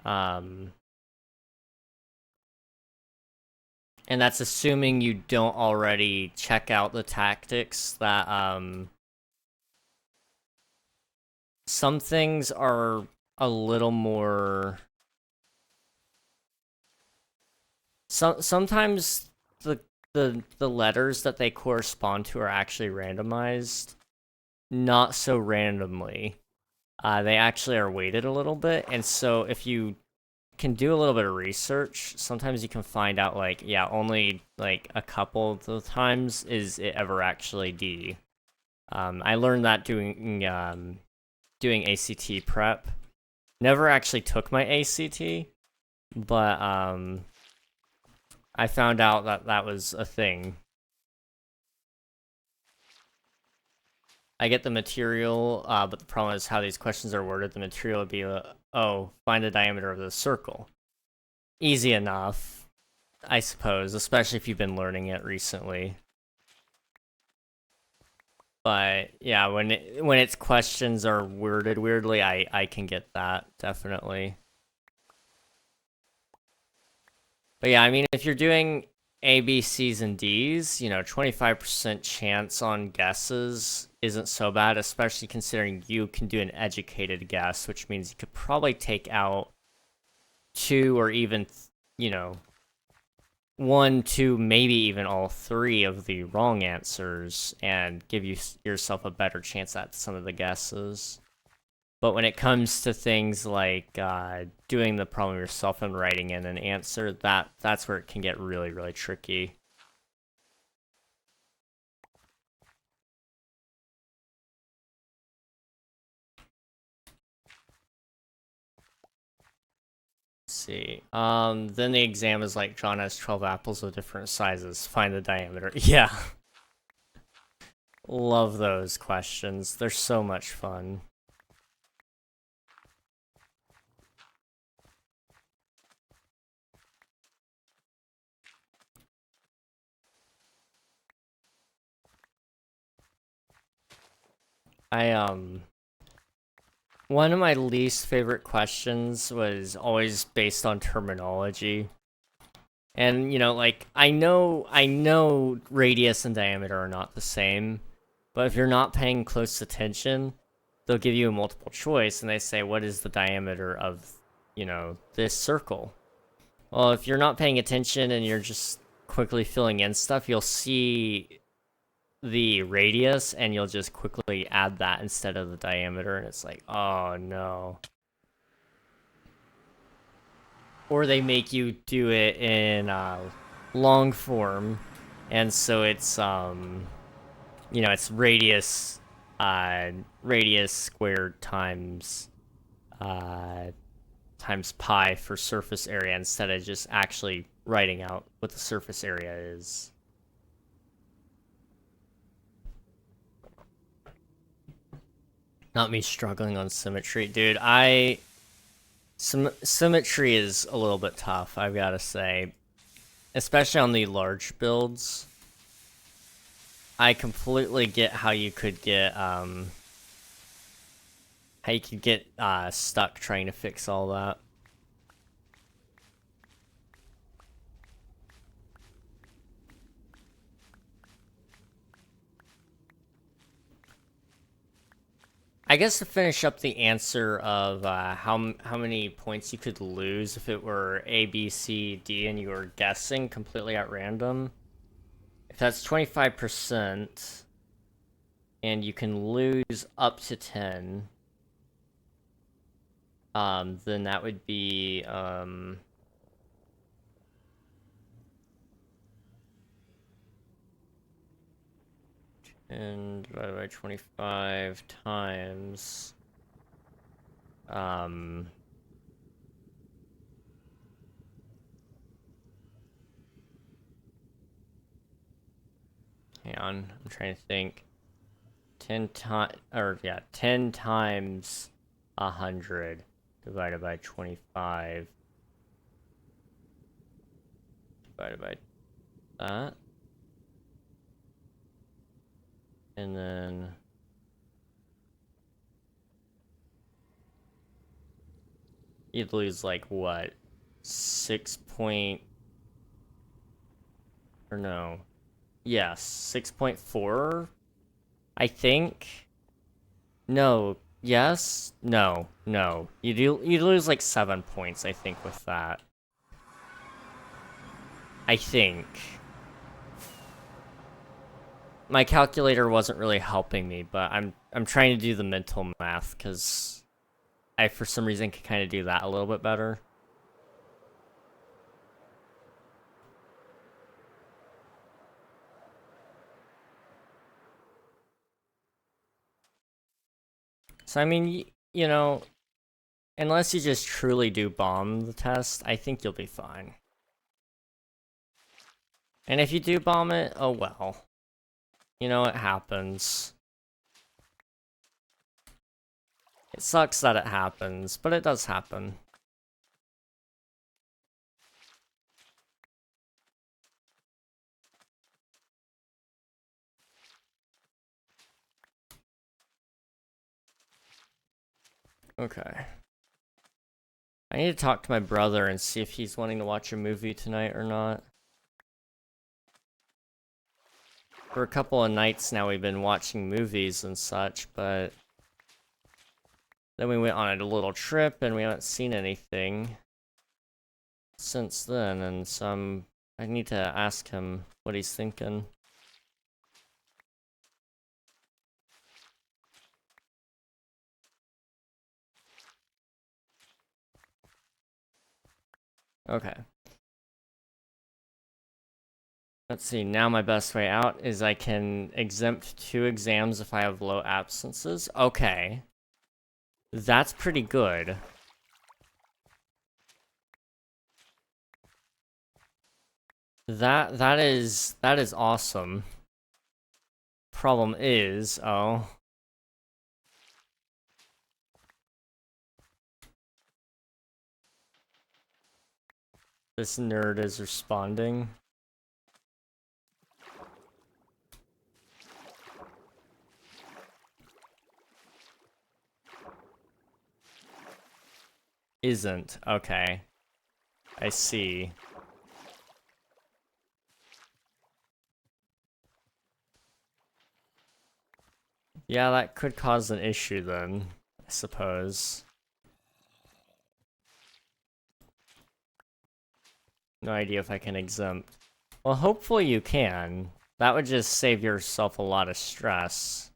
S1: And that's assuming you don't already check out the tactics that, some things are a little more... Sometimes the letters that they correspond to are actually randomized. Not so randomly. They actually are weighted a little bit, and so if you can do a little bit of research, sometimes you can find out, like, yeah, only, like, a couple of the times is it ever actually D. I learned that doing ACT prep. Never actually took my ACT, but, I found out that that was a thing. I get the material, but the problem is how these questions are worded. The material would be, oh, find the diameter of the circle. Easy enough, I suppose, especially if you've been learning it recently. But yeah, when its questions are worded weirdly, I can get that, definitely. But yeah, I mean, if you're doing A, B, C's, and D's, 25% chance on guesses isn't so bad, especially considering you can do an educated guess, which means you could probably take out 2 or even, 1, 2, maybe even all 3 of the wrong answers and give yourself a better chance at some of the guesses. But when it comes to things like doing the problem yourself and writing in an answer, that's where it can get really, really tricky. Let's see. Then the exam is like, John has 12 apples of different sizes. Find the diameter. Yeah. Love those questions. They're so much fun. One of my least favorite questions was always based on terminology. And, like, I know radius and diameter are not the same, but if you're not paying close attention, they'll give you a multiple choice, and they say, what is the diameter of, this circle? Well, if you're not paying attention and you're just quickly filling in stuff, you'll see the radius, and you'll just quickly add that instead of the diameter, and it's like, oh no. Or they make you do it in long form, and so it's it's radius squared times times pi for surface area instead of just actually writing out what the surface area is. Not me struggling on symmetry, dude. Symmetry is a little bit tough, I've got to say, especially on the large builds. I completely get how you could get stuck trying to fix all that. I guess to finish up the answer of how many points you could lose if it were A, B, C, D, and you were guessing completely at random. If that's 25%, and you can lose up to 10, then that would be 10 divided by 25 times hang on, I'm trying to think. 10 times 100 divided by 25 divided by that. And then you'd lose like what? 6 point, or no. Yes, 6.4, I think. No, yes? No, no. You'd lose like 7 points, I think, with that. I think. My calculator wasn't really helping me, but I'm trying to do the mental math, because I, for some reason, can kind of do that a little bit better. So, I mean, you know, unless you just truly do bomb the test, I think you'll be fine. And if you do bomb it, oh well. You know, it happens. It sucks that it happens, but it does happen. Okay. I need to talk to my brother and see if he's wanting to watch a movie tonight or not. For a couple of nights now, we've been watching movies and such, but then we went on a little trip and we haven't seen anything since then, and so I need to ask him what he's thinking. Okay. Let's see, now my best way out is I can exempt 2 exams if I have low absences. Okay. That's pretty good. That is awesome. Problem is, oh. This nerd is responding. Isn't. Okay. I see. Yeah, that could cause an issue then, I suppose. No idea if I can exempt. Well, hopefully you can. That would just save yourself a lot of stress.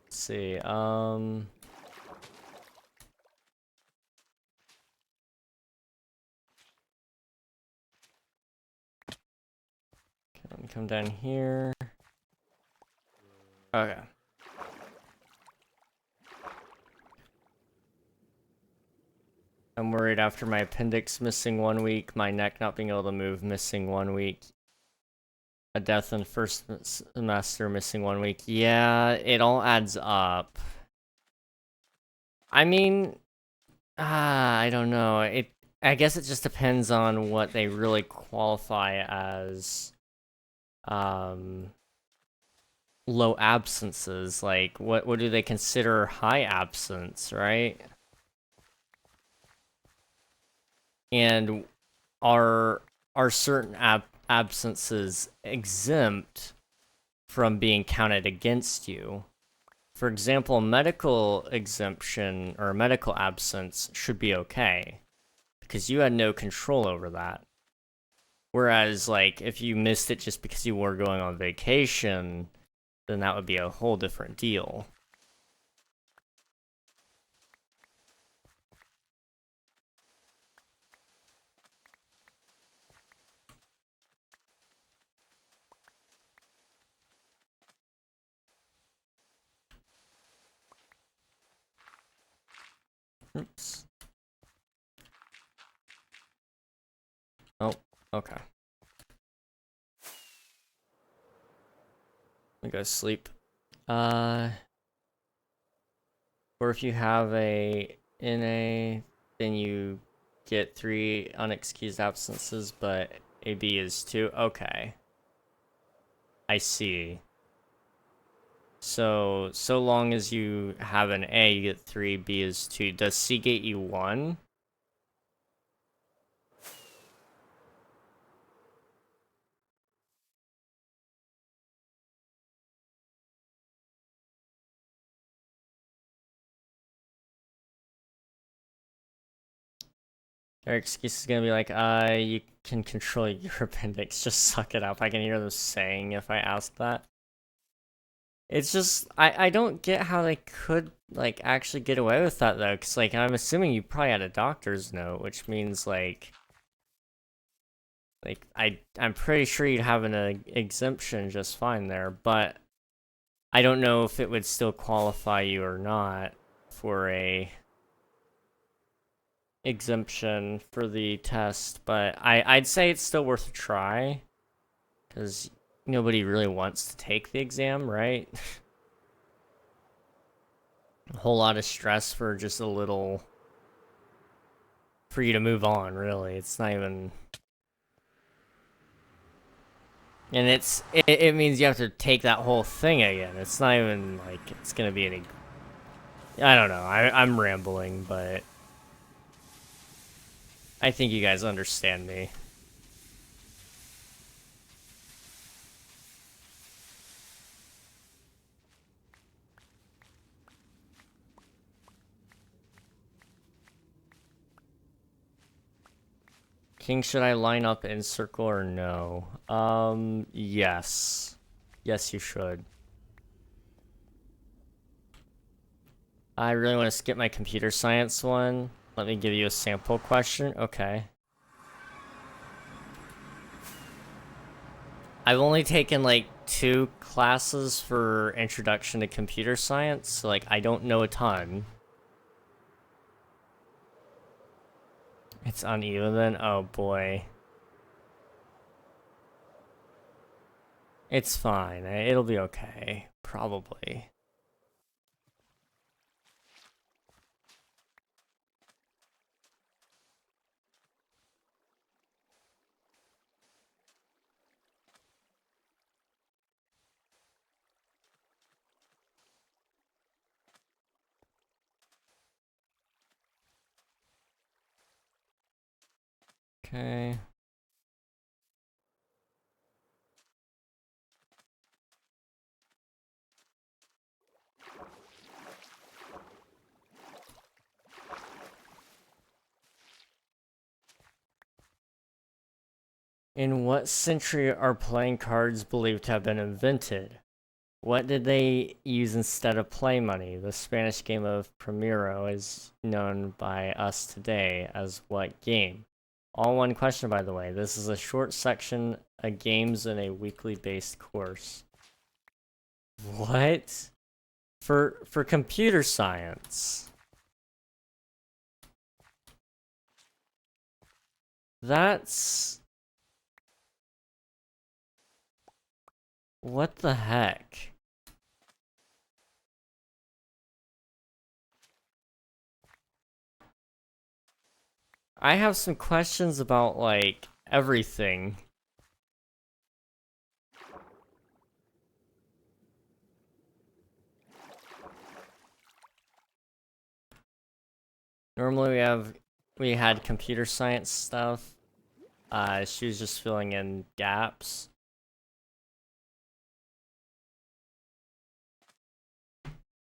S1: Let's see, come down here. Okay. I'm worried after my appendix missing 1 week, my neck not being able to move missing 1 week, a death in first semester missing 1 week. Yeah, it all adds up. I mean, I don't know. I guess it just depends on what they really qualify as low absences. Like what do they consider high absence, right? And are certain absences exempt from being counted against you? For example, medical exemption or medical absence should be okay because you had no control over that. Whereas, like, if you missed it just because you were going on vacation, then that would be a whole different deal. Oops. Oh, okay. Let me go sleep. Or if you have a NA, then you get 3 unexcused absences, but AB is 2. Okay. I see. So long as you have an A, you get 3, B is 2. Does C get you 1? Their excuse is gonna be like, you can control your appendix, just suck it up. I can hear them saying if I ask that. It's just, I don't get how they could, like, actually get away with that, though, because, like, I'm assuming you probably had a doctor's note, which means, like, I'm pretty sure you'd have an exemption just fine there, but I don't know if it would still qualify you or not for a exemption for the test, but I'd say it's still worth a try, because nobody really wants to take the exam, right? A whole lot of stress for just a little, for you to move on, really. It's not even, and it means you have to take that whole thing again. It's not even like it's gonna be any, I don't know, I'm rambling, but I think you guys understand me. King, should I line up in circle or no? Yes. Yes, you should. I really want to skip my computer science one. Let me give you a sample question. Okay. I've only taken like 2 classes for introduction to computer science, so like I don't know a ton. It's uneven then? Oh boy. It's fine. It'll be okay. Probably. Okay. In what century are playing cards believed to have been invented? What did they use instead of play money? The Spanish game of Primero is known by us today as what game? All one question, by the way. This is a short section of games in a weekly based course. What? For computer science. That's... What the heck? I have some questions about, like, everything. Normally we had computer science stuff. She was just filling in gaps.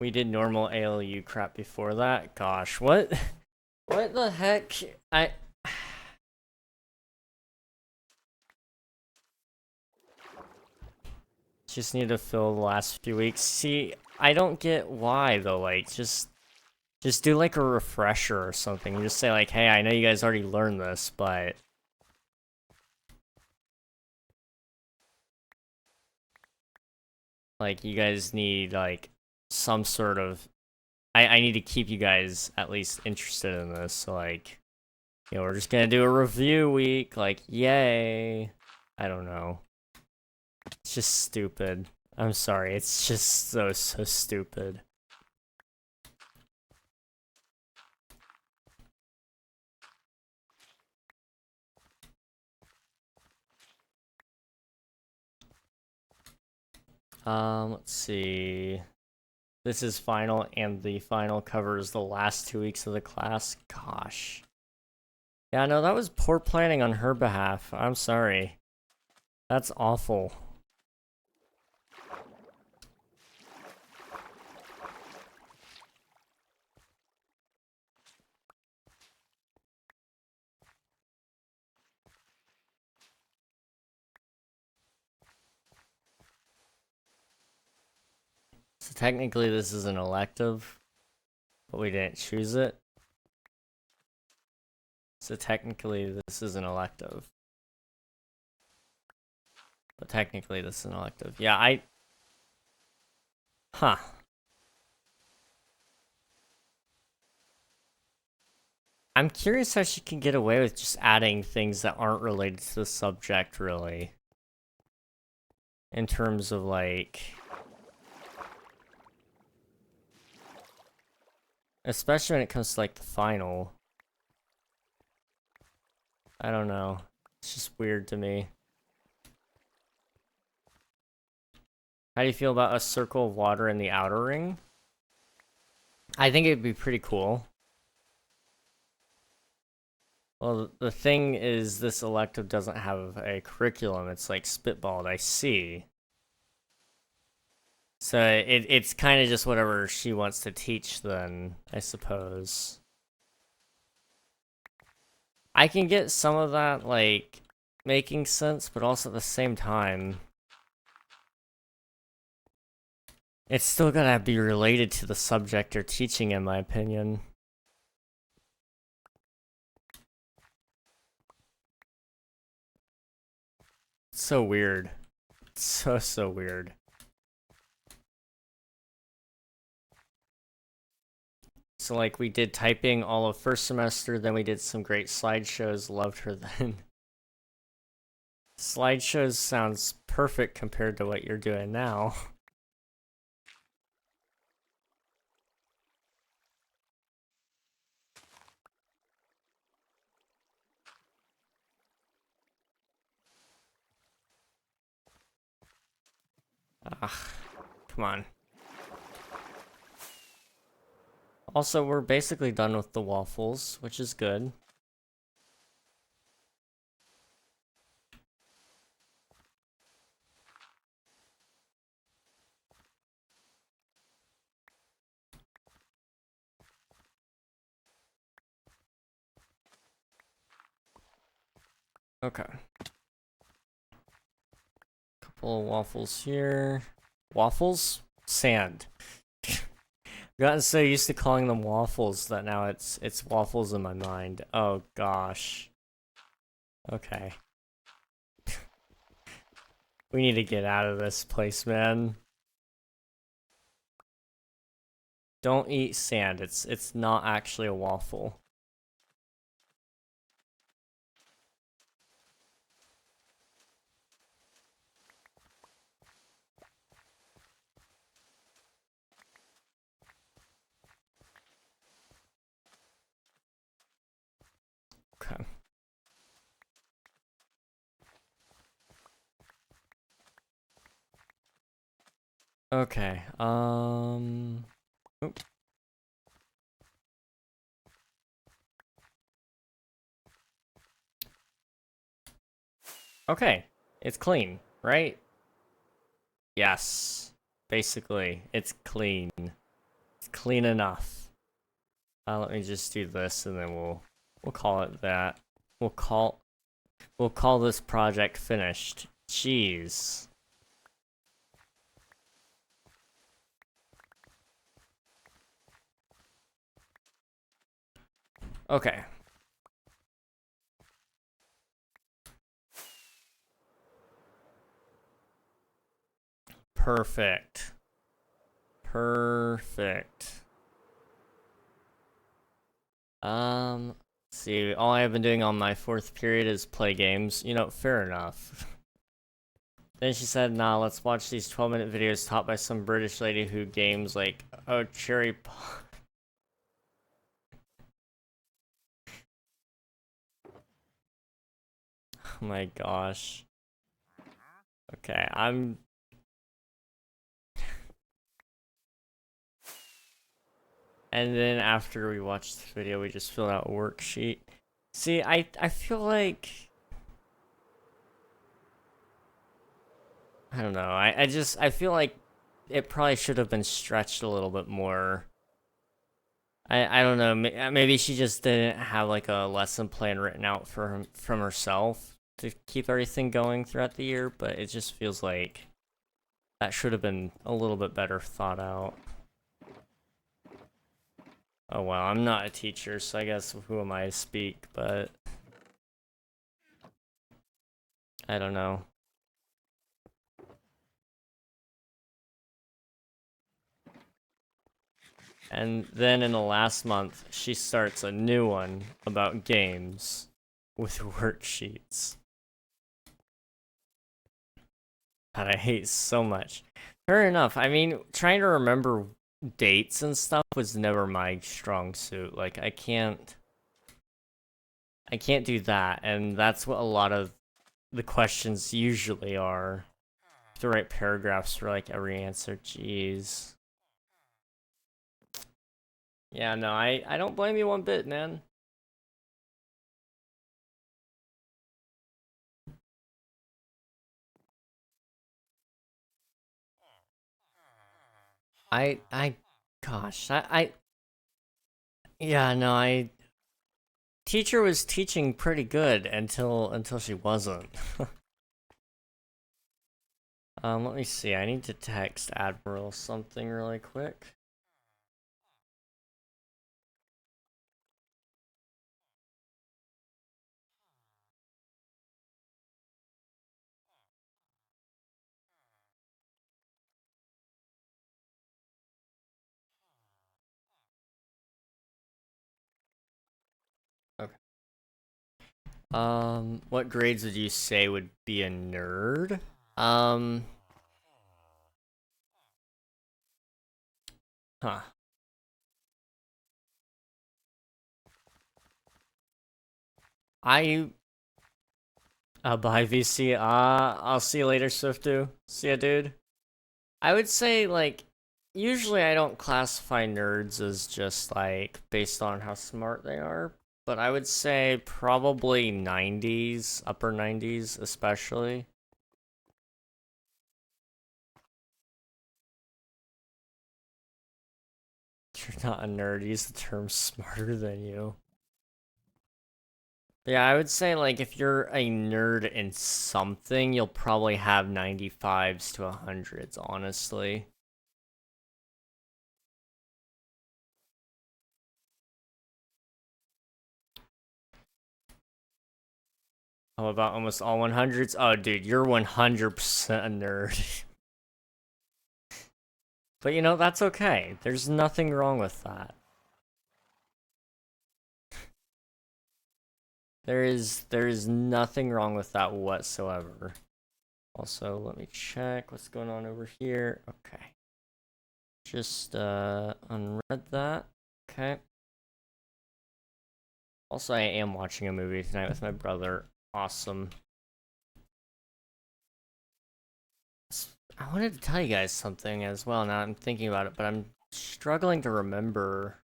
S1: We did normal ALU crap before that. Gosh, what the heck? I just need to fill the last few weeks. See, I don't get why though. Like, just do like a refresher or something. You just say like, hey, I know you guys already learned this, but like you guys need like some sort of, I need to keep you guys at least interested in this. So like, you know, we're just gonna do a review week. Like, yay! I don't know. It's just stupid. I'm sorry. It's just so stupid. Let's see. This is final, and the final covers the last 2 weeks of the class. Gosh. Yeah, no, that was poor planning on her behalf. I'm sorry. That's awful. So technically this is an elective, but we didn't choose it. So technically this is an elective. But technically this is an elective. Yeah, Huh. I'm curious how she can get away with just adding things that aren't related to the subject, really. In terms of, like... Especially when it comes to, like, the final. I don't know. It's just weird to me. How do you feel about a circle of water in the outer ring? I think it'd be pretty cool. Well, the thing is, this elective doesn't have a curriculum. It's like spitballed, I see. So it's kind of just whatever she wants to teach then, I suppose. I can get some of that, like, making sense, but also at the same time, it's still gotta be related to the subject you're teaching, in my opinion. It's so weird. It's so weird. So, like, we did typing all of first semester, then we did some great slideshows, loved her then. Slideshows sounds perfect compared to what you're doing now. Ugh, come on. Also, we're basically done with the waffles, which is good. Okay. Couple of waffles here. Waffles? Sand. Gotten so used to calling them waffles that now it's waffles in my mind. Oh gosh. Okay. We need to get out of this place, man. Don't eat sand. It's not actually a waffle. Okay. Okay. Oop. Okay. It's clean, right? Yes. Basically, it's clean. It's clean enough. Let me just do this and then we'll call it that. We'll call this project finished. Jeez. Okay. Perfect. Perfect. Let's see, all I've been doing on my fourth period is play games. You know, fair enough. Then she said, nah, let's watch these 12-minute videos taught by some British lady who games like, oh, cherry pop. Oh my gosh. Okay, And then after we watched the video, we just filled out a worksheet. See, I feel like... I don't know. I feel like it probably should have been stretched a little bit more. I don't know. Maybe she just didn't have like a lesson plan written out from herself to keep everything going throughout the year, but it just feels like that should have been a little bit better thought out. Oh well, I'm not a teacher, so I guess who am I to speak, but I don't know. And then in the last month, she starts a new one about games with worksheets that I hate so much. Fair enough. I mean, trying to remember dates and stuff was never my strong suit. Like, I can't do that, and that's what a lot of the questions usually are. To write paragraphs for like every answer. Jeez. Yeah, no, I don't blame you one bit, man. I gosh, yeah, no, teacher was teaching pretty good until she wasn't. Let me see. I need to text Admiral something really quick. Okay. What grades would you say would be a nerd? Um, huh. I Bye VC. I'll see you later, Swiftu. See ya, dude. I would say like usually I don't classify nerds as just like based on how smart they are, but I would say probably 90s, upper 90s especially. You're not a nerd, use the term smarter than you. Yeah, I would say like if you're a nerd in something, you'll probably have 95s to 100s, honestly. How about almost all 100s? Oh, dude, you're 100% a nerd. But you know, that's okay. There's nothing wrong with that. There is nothing wrong with that whatsoever. Also, let me check what's going on over here. Okay. Just unread that. Okay. Also, I am watching a movie tonight with my brother. Awesome. I wanted to tell you guys something as well. Now I'm thinking about it, but I'm struggling to remember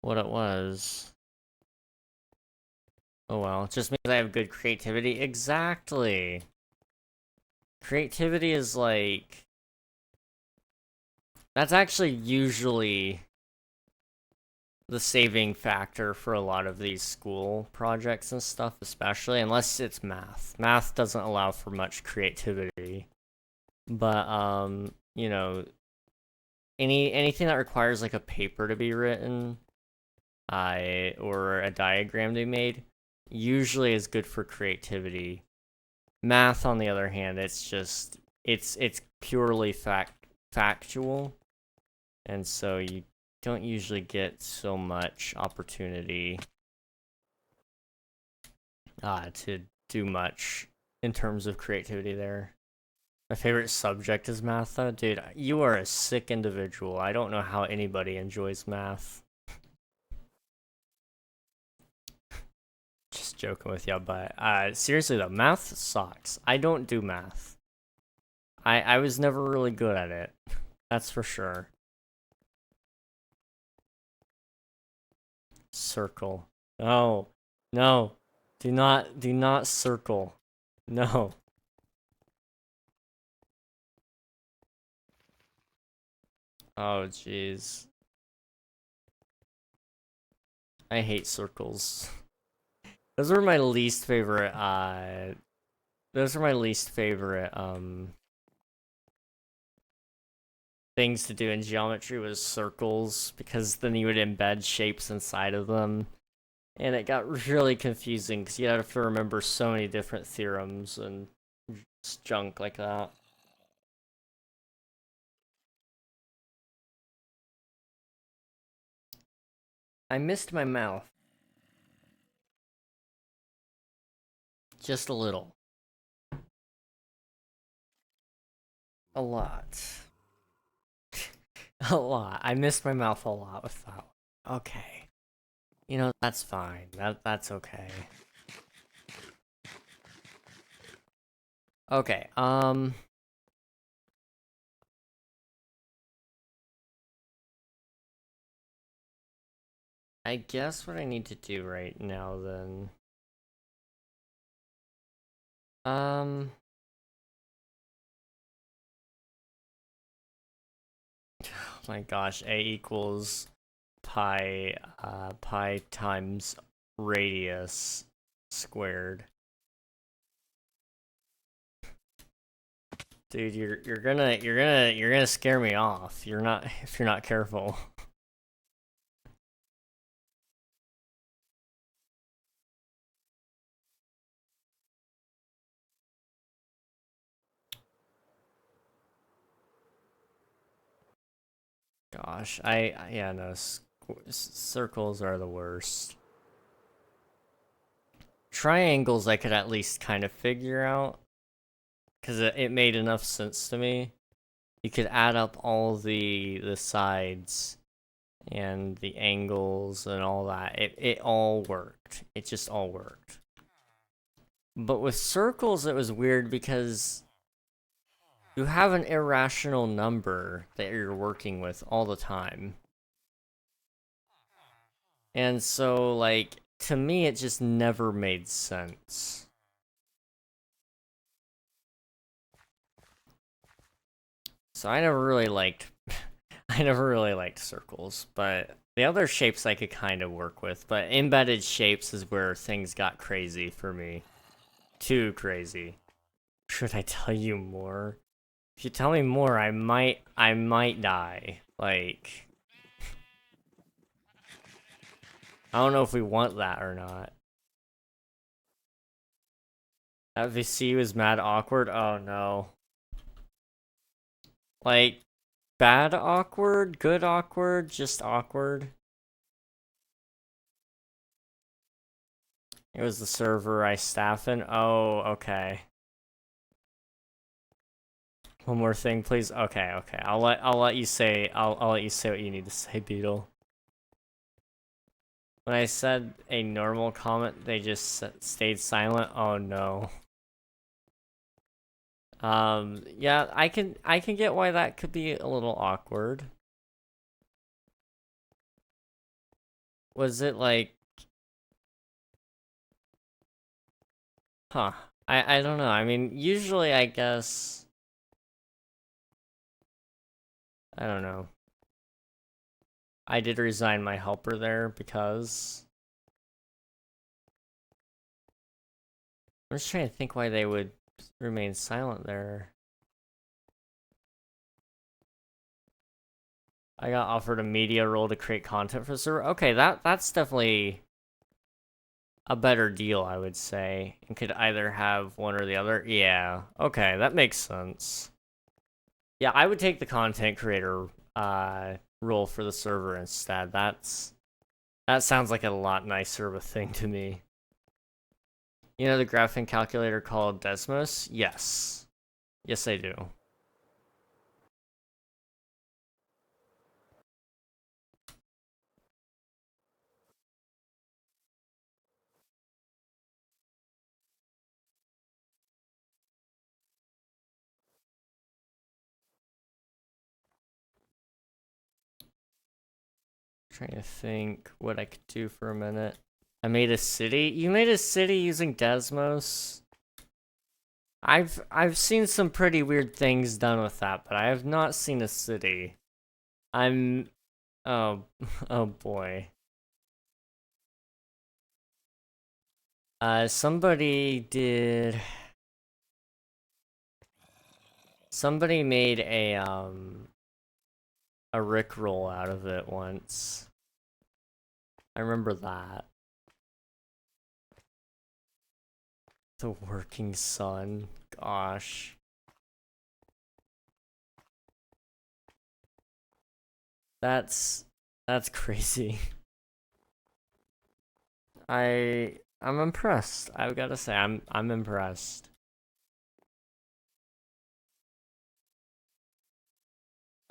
S1: what it was. Oh well, it just means I have good creativity. Exactly. Creativity is like... That's actually usually the saving factor for a lot of these school projects and stuff, especially, unless it's math. Math doesn't allow for much creativity. But, you know, anything that requires like a paper to be written, or a diagram to be made, usually is good for creativity. Math, on the other hand, it's purely factual, and so you don't usually get so much opportunity to do much in terms of creativity there. My favorite subject is math, though. Dude, you are a sick individual. I don't know how anybody enjoys math. Just joking with you, but seriously though, math sucks. I don't do math. I was never really good at it. That's for sure. Circle. No. No. Do not circle. No. Oh, jeez. I hate circles. Those were my least favorite, those are my least favorite, things to do in geometry was circles, because then you would embed shapes inside of them. And it got really confusing, because you have to remember so many different theorems and junk like that. I missed my mouth. Just a little. A lot. A lot. I missed my mouth a lot with that one. Okay. You know, that's fine. That's okay. Okay, I guess what I need to do right now then. Um, oh my gosh, A equals pi times radius squared. Dude, you're gonna scare me off. You're not if you're not careful. Gosh, yeah, no, circles are the worst. Triangles I could at least kind of figure out, because it made enough sense to me. You could add up all the sides and the angles and all that. It all worked. It just all worked. But with circles, it was weird because you have an irrational number that you're working with all the time. And so, like, to me, it just never made sense. So I never really liked I never really liked circles, but the other shapes I could kind of work with, but embedded shapes is where things got crazy for me. Too crazy. Should I tell you more? If you tell me more, I might die. Like, I don't know if we want that or not. That VC was mad awkward. Oh no. Like, bad awkward, good awkward, just awkward. It was the server I staff in. Oh, okay. One more thing, please. Okay, okay. I'll let you say I'll let you say what you need to say, Beetle. When I said a normal comment, they just stayed silent. Oh no. Yeah, I can get why that could be a little awkward. Was it like, huh? I don't know. I mean, usually I guess I don't know. I did resign my helper there because I'm just trying to think why they would remain silent there. I got offered a media role to create content for the server. Okay, that's definitely a better deal, I would say. And could either have one or the other. Yeah. Okay, that makes sense. Yeah, I would take the content creator role for the server instead. That sounds like a lot nicer of a thing to me. You know the graphing calculator called Desmos? Yes. Yes, I do. Trying to think what I could do for a minute. I made a city? You made a city using Desmos? I've seen some pretty weird things done with that, but I have not seen a city. I'm oh oh boy. Somebody made a Rickroll out of it once. I remember that. The working sun. Gosh. That's crazy. I'm impressed. I've got to say I'm impressed.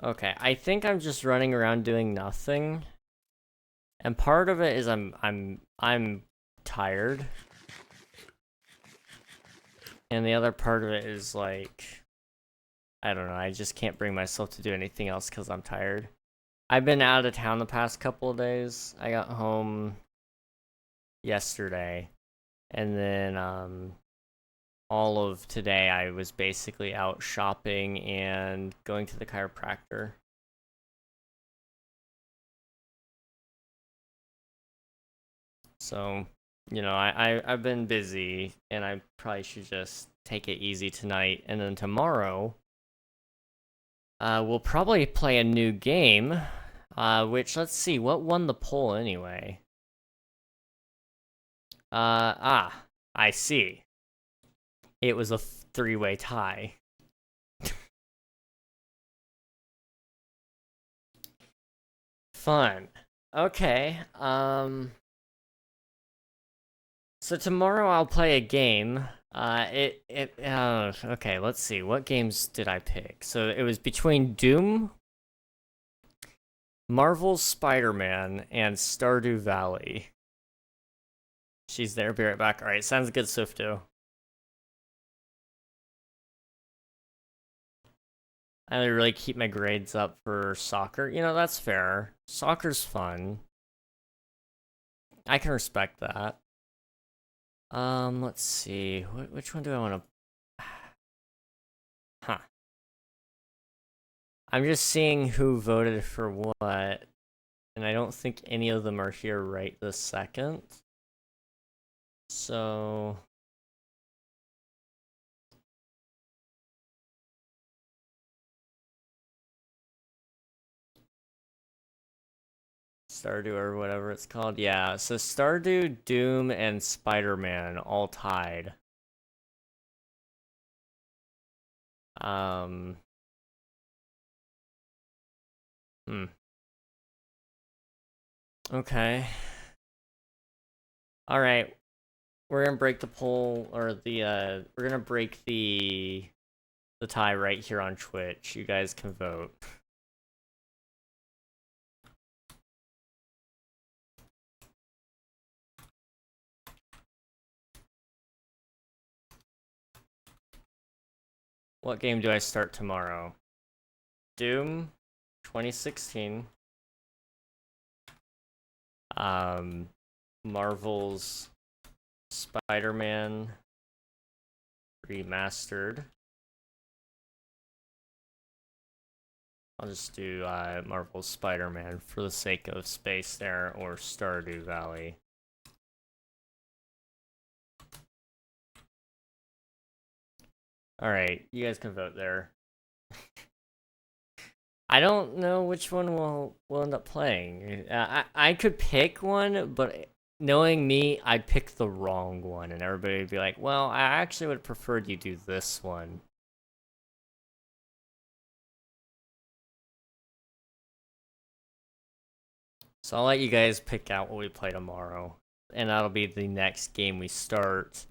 S1: Okay, I think I'm just running around doing nothing. And part of it is I'm tired. And the other part of it is like, I don't know, I just can't bring myself to do anything else because I'm tired. I've been out of town the past couple of days. I got home yesterday. And then all of today I was basically out shopping and going to the chiropractor. So, you know, I've been busy, and I probably should just take it easy tonight, and then tomorrow, we'll probably play a new game, which, let's see, what won the poll anyway? I see. It was a three-way tie. Fun. Okay, so tomorrow I'll play a game. Okay, let's see. What games did I pick? So it was between Doom, Marvel's Spider-Man, and Stardew Valley. She's there. Be right back. All right, sounds good, Swifto. I really keep my grades up for soccer. You know, that's fair. Soccer's fun. I can respect that. Let's see. Which one do I want to... Huh. I'm just seeing who voted for what, and I don't think any of them are here right this second. So... Stardew or whatever it's called. Yeah, so Stardew, Doom, and Spider-Man all tied. Okay. Alright. We're gonna break the poll, or the, we're gonna break the tie right here on Twitch. You guys can vote. What game do I start tomorrow? Doom 2016. Marvel's Spider-Man Remastered. I'll just do Marvel's Spider-Man for the sake of space there, or Stardew Valley. Alright, you guys can vote there. I don't know which one we'll end up playing. I could pick one, but knowing me, I'd pick the wrong one, and everybody would be like, well, I actually would have preferred you do this one. So I'll let you guys pick out what we play tomorrow, and that'll be the next game we start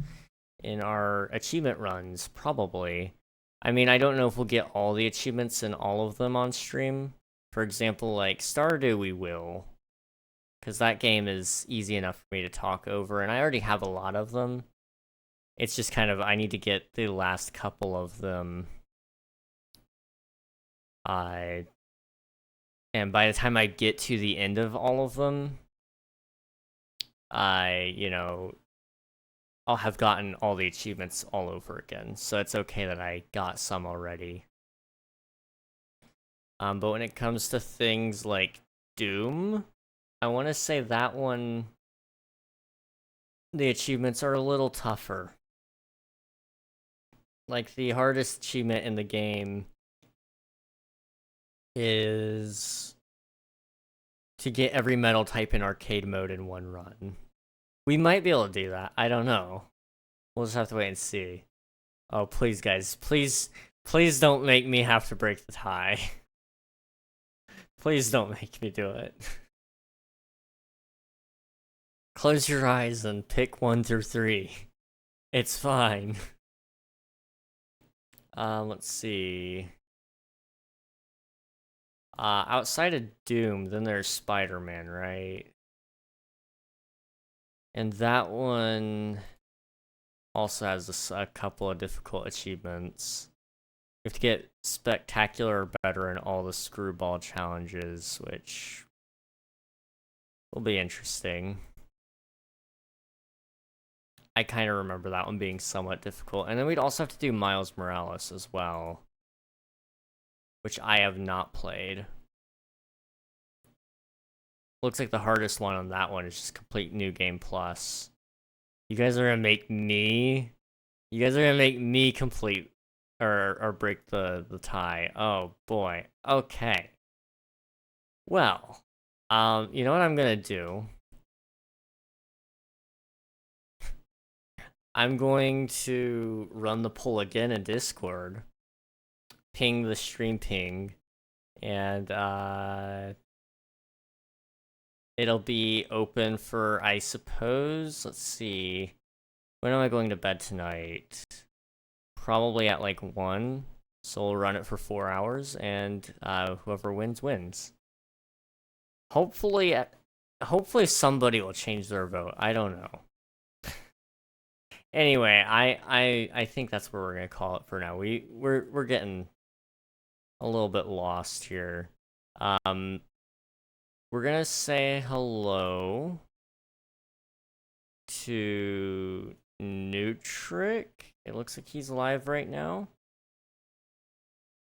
S1: in our achievement runs, probably. I mean, I don't know if we'll get all the achievements and all of them on stream. For example, like Stardew, we will. Because that game is easy enough for me to talk over, and I already have a lot of them. It's just kind of, I need to get the last couple of them And by the time I get to the end of all of them, you know, I'll have gotten all the achievements all over again. So it's okay that I got some already. But when it comes to things like Doom, I want to say that one, the achievements are a little tougher. Like, the hardest achievement in the game is to get every metal type in arcade mode in one run. We might be able to do that. I don't know. We'll just have to wait and see. Oh, please, guys. Please don't make me have to break the tie. Please don't make me do it. Close your eyes and pick 1 through 3. It's fine. Let's see. Outside of Doom, then there's Spider-Man, right? And that one also has a couple of difficult achievements. You have to get spectacular or better in all the screwball challenges, which will be interesting. I kind of remember that one being somewhat difficult. And then we'd also have to do Miles Morales as well, which I have not played. Looks like the hardest one on that one is just complete New Game Plus. You guys are gonna make me... You guys are gonna make me complete... Or break the tie. Oh, boy. Okay. Well, you know what I'm gonna do? I'm going to run the poll again in Discord. Ping the stream ping. And, it'll be open for, I suppose, let's see. When am I going to bed tonight? Probably at like 1. So we'll run it for 4 hours, and whoever wins, wins. Hopefully somebody will change their vote. I don't know. Anyway, I think that's where we're gonna call it for now. We're getting a little bit lost here. We're gonna say hello to Nutric. It looks like he's live right now.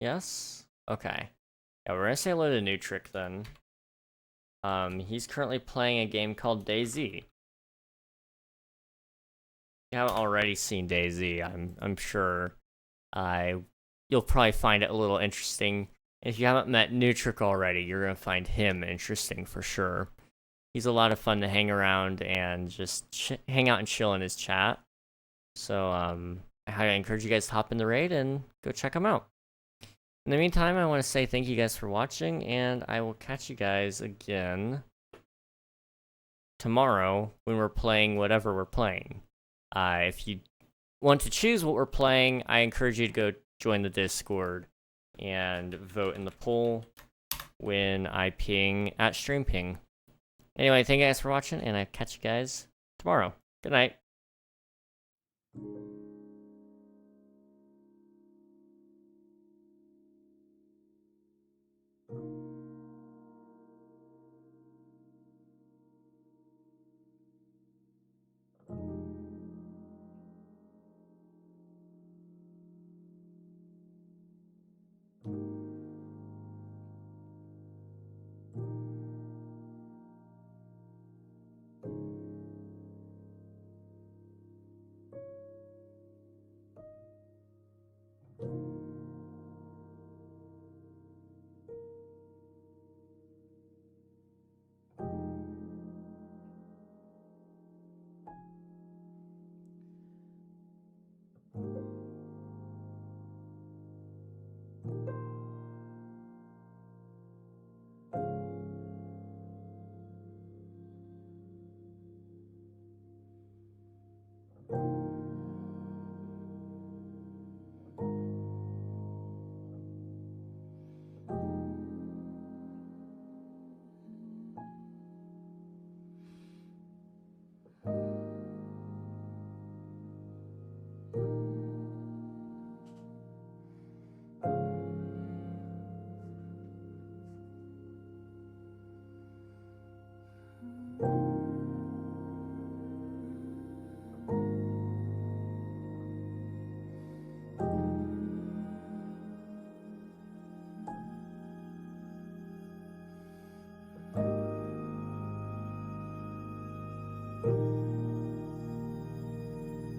S1: Yes? Okay. Yeah, we're gonna say hello to Nutric then. He's currently playing a game called DayZ. If you haven't already seen DayZ, I'm sure you'll probably find it a little interesting. If you haven't met Nutric already, you're gonna find him interesting for sure. He's a lot of fun to hang around and just hang out and chill in his chat. So I highly encourage you guys to hop in the raid and go check him out. In the meantime, I want to say thank you guys for watching, and I will catch you guys again tomorrow when we're playing whatever we're playing. If you want to choose what we're playing, I encourage you to go join the Discord and vote in the poll when I ping at stream ping. Anyway, thank you guys for watching, and I catch you guys tomorrow. Good night.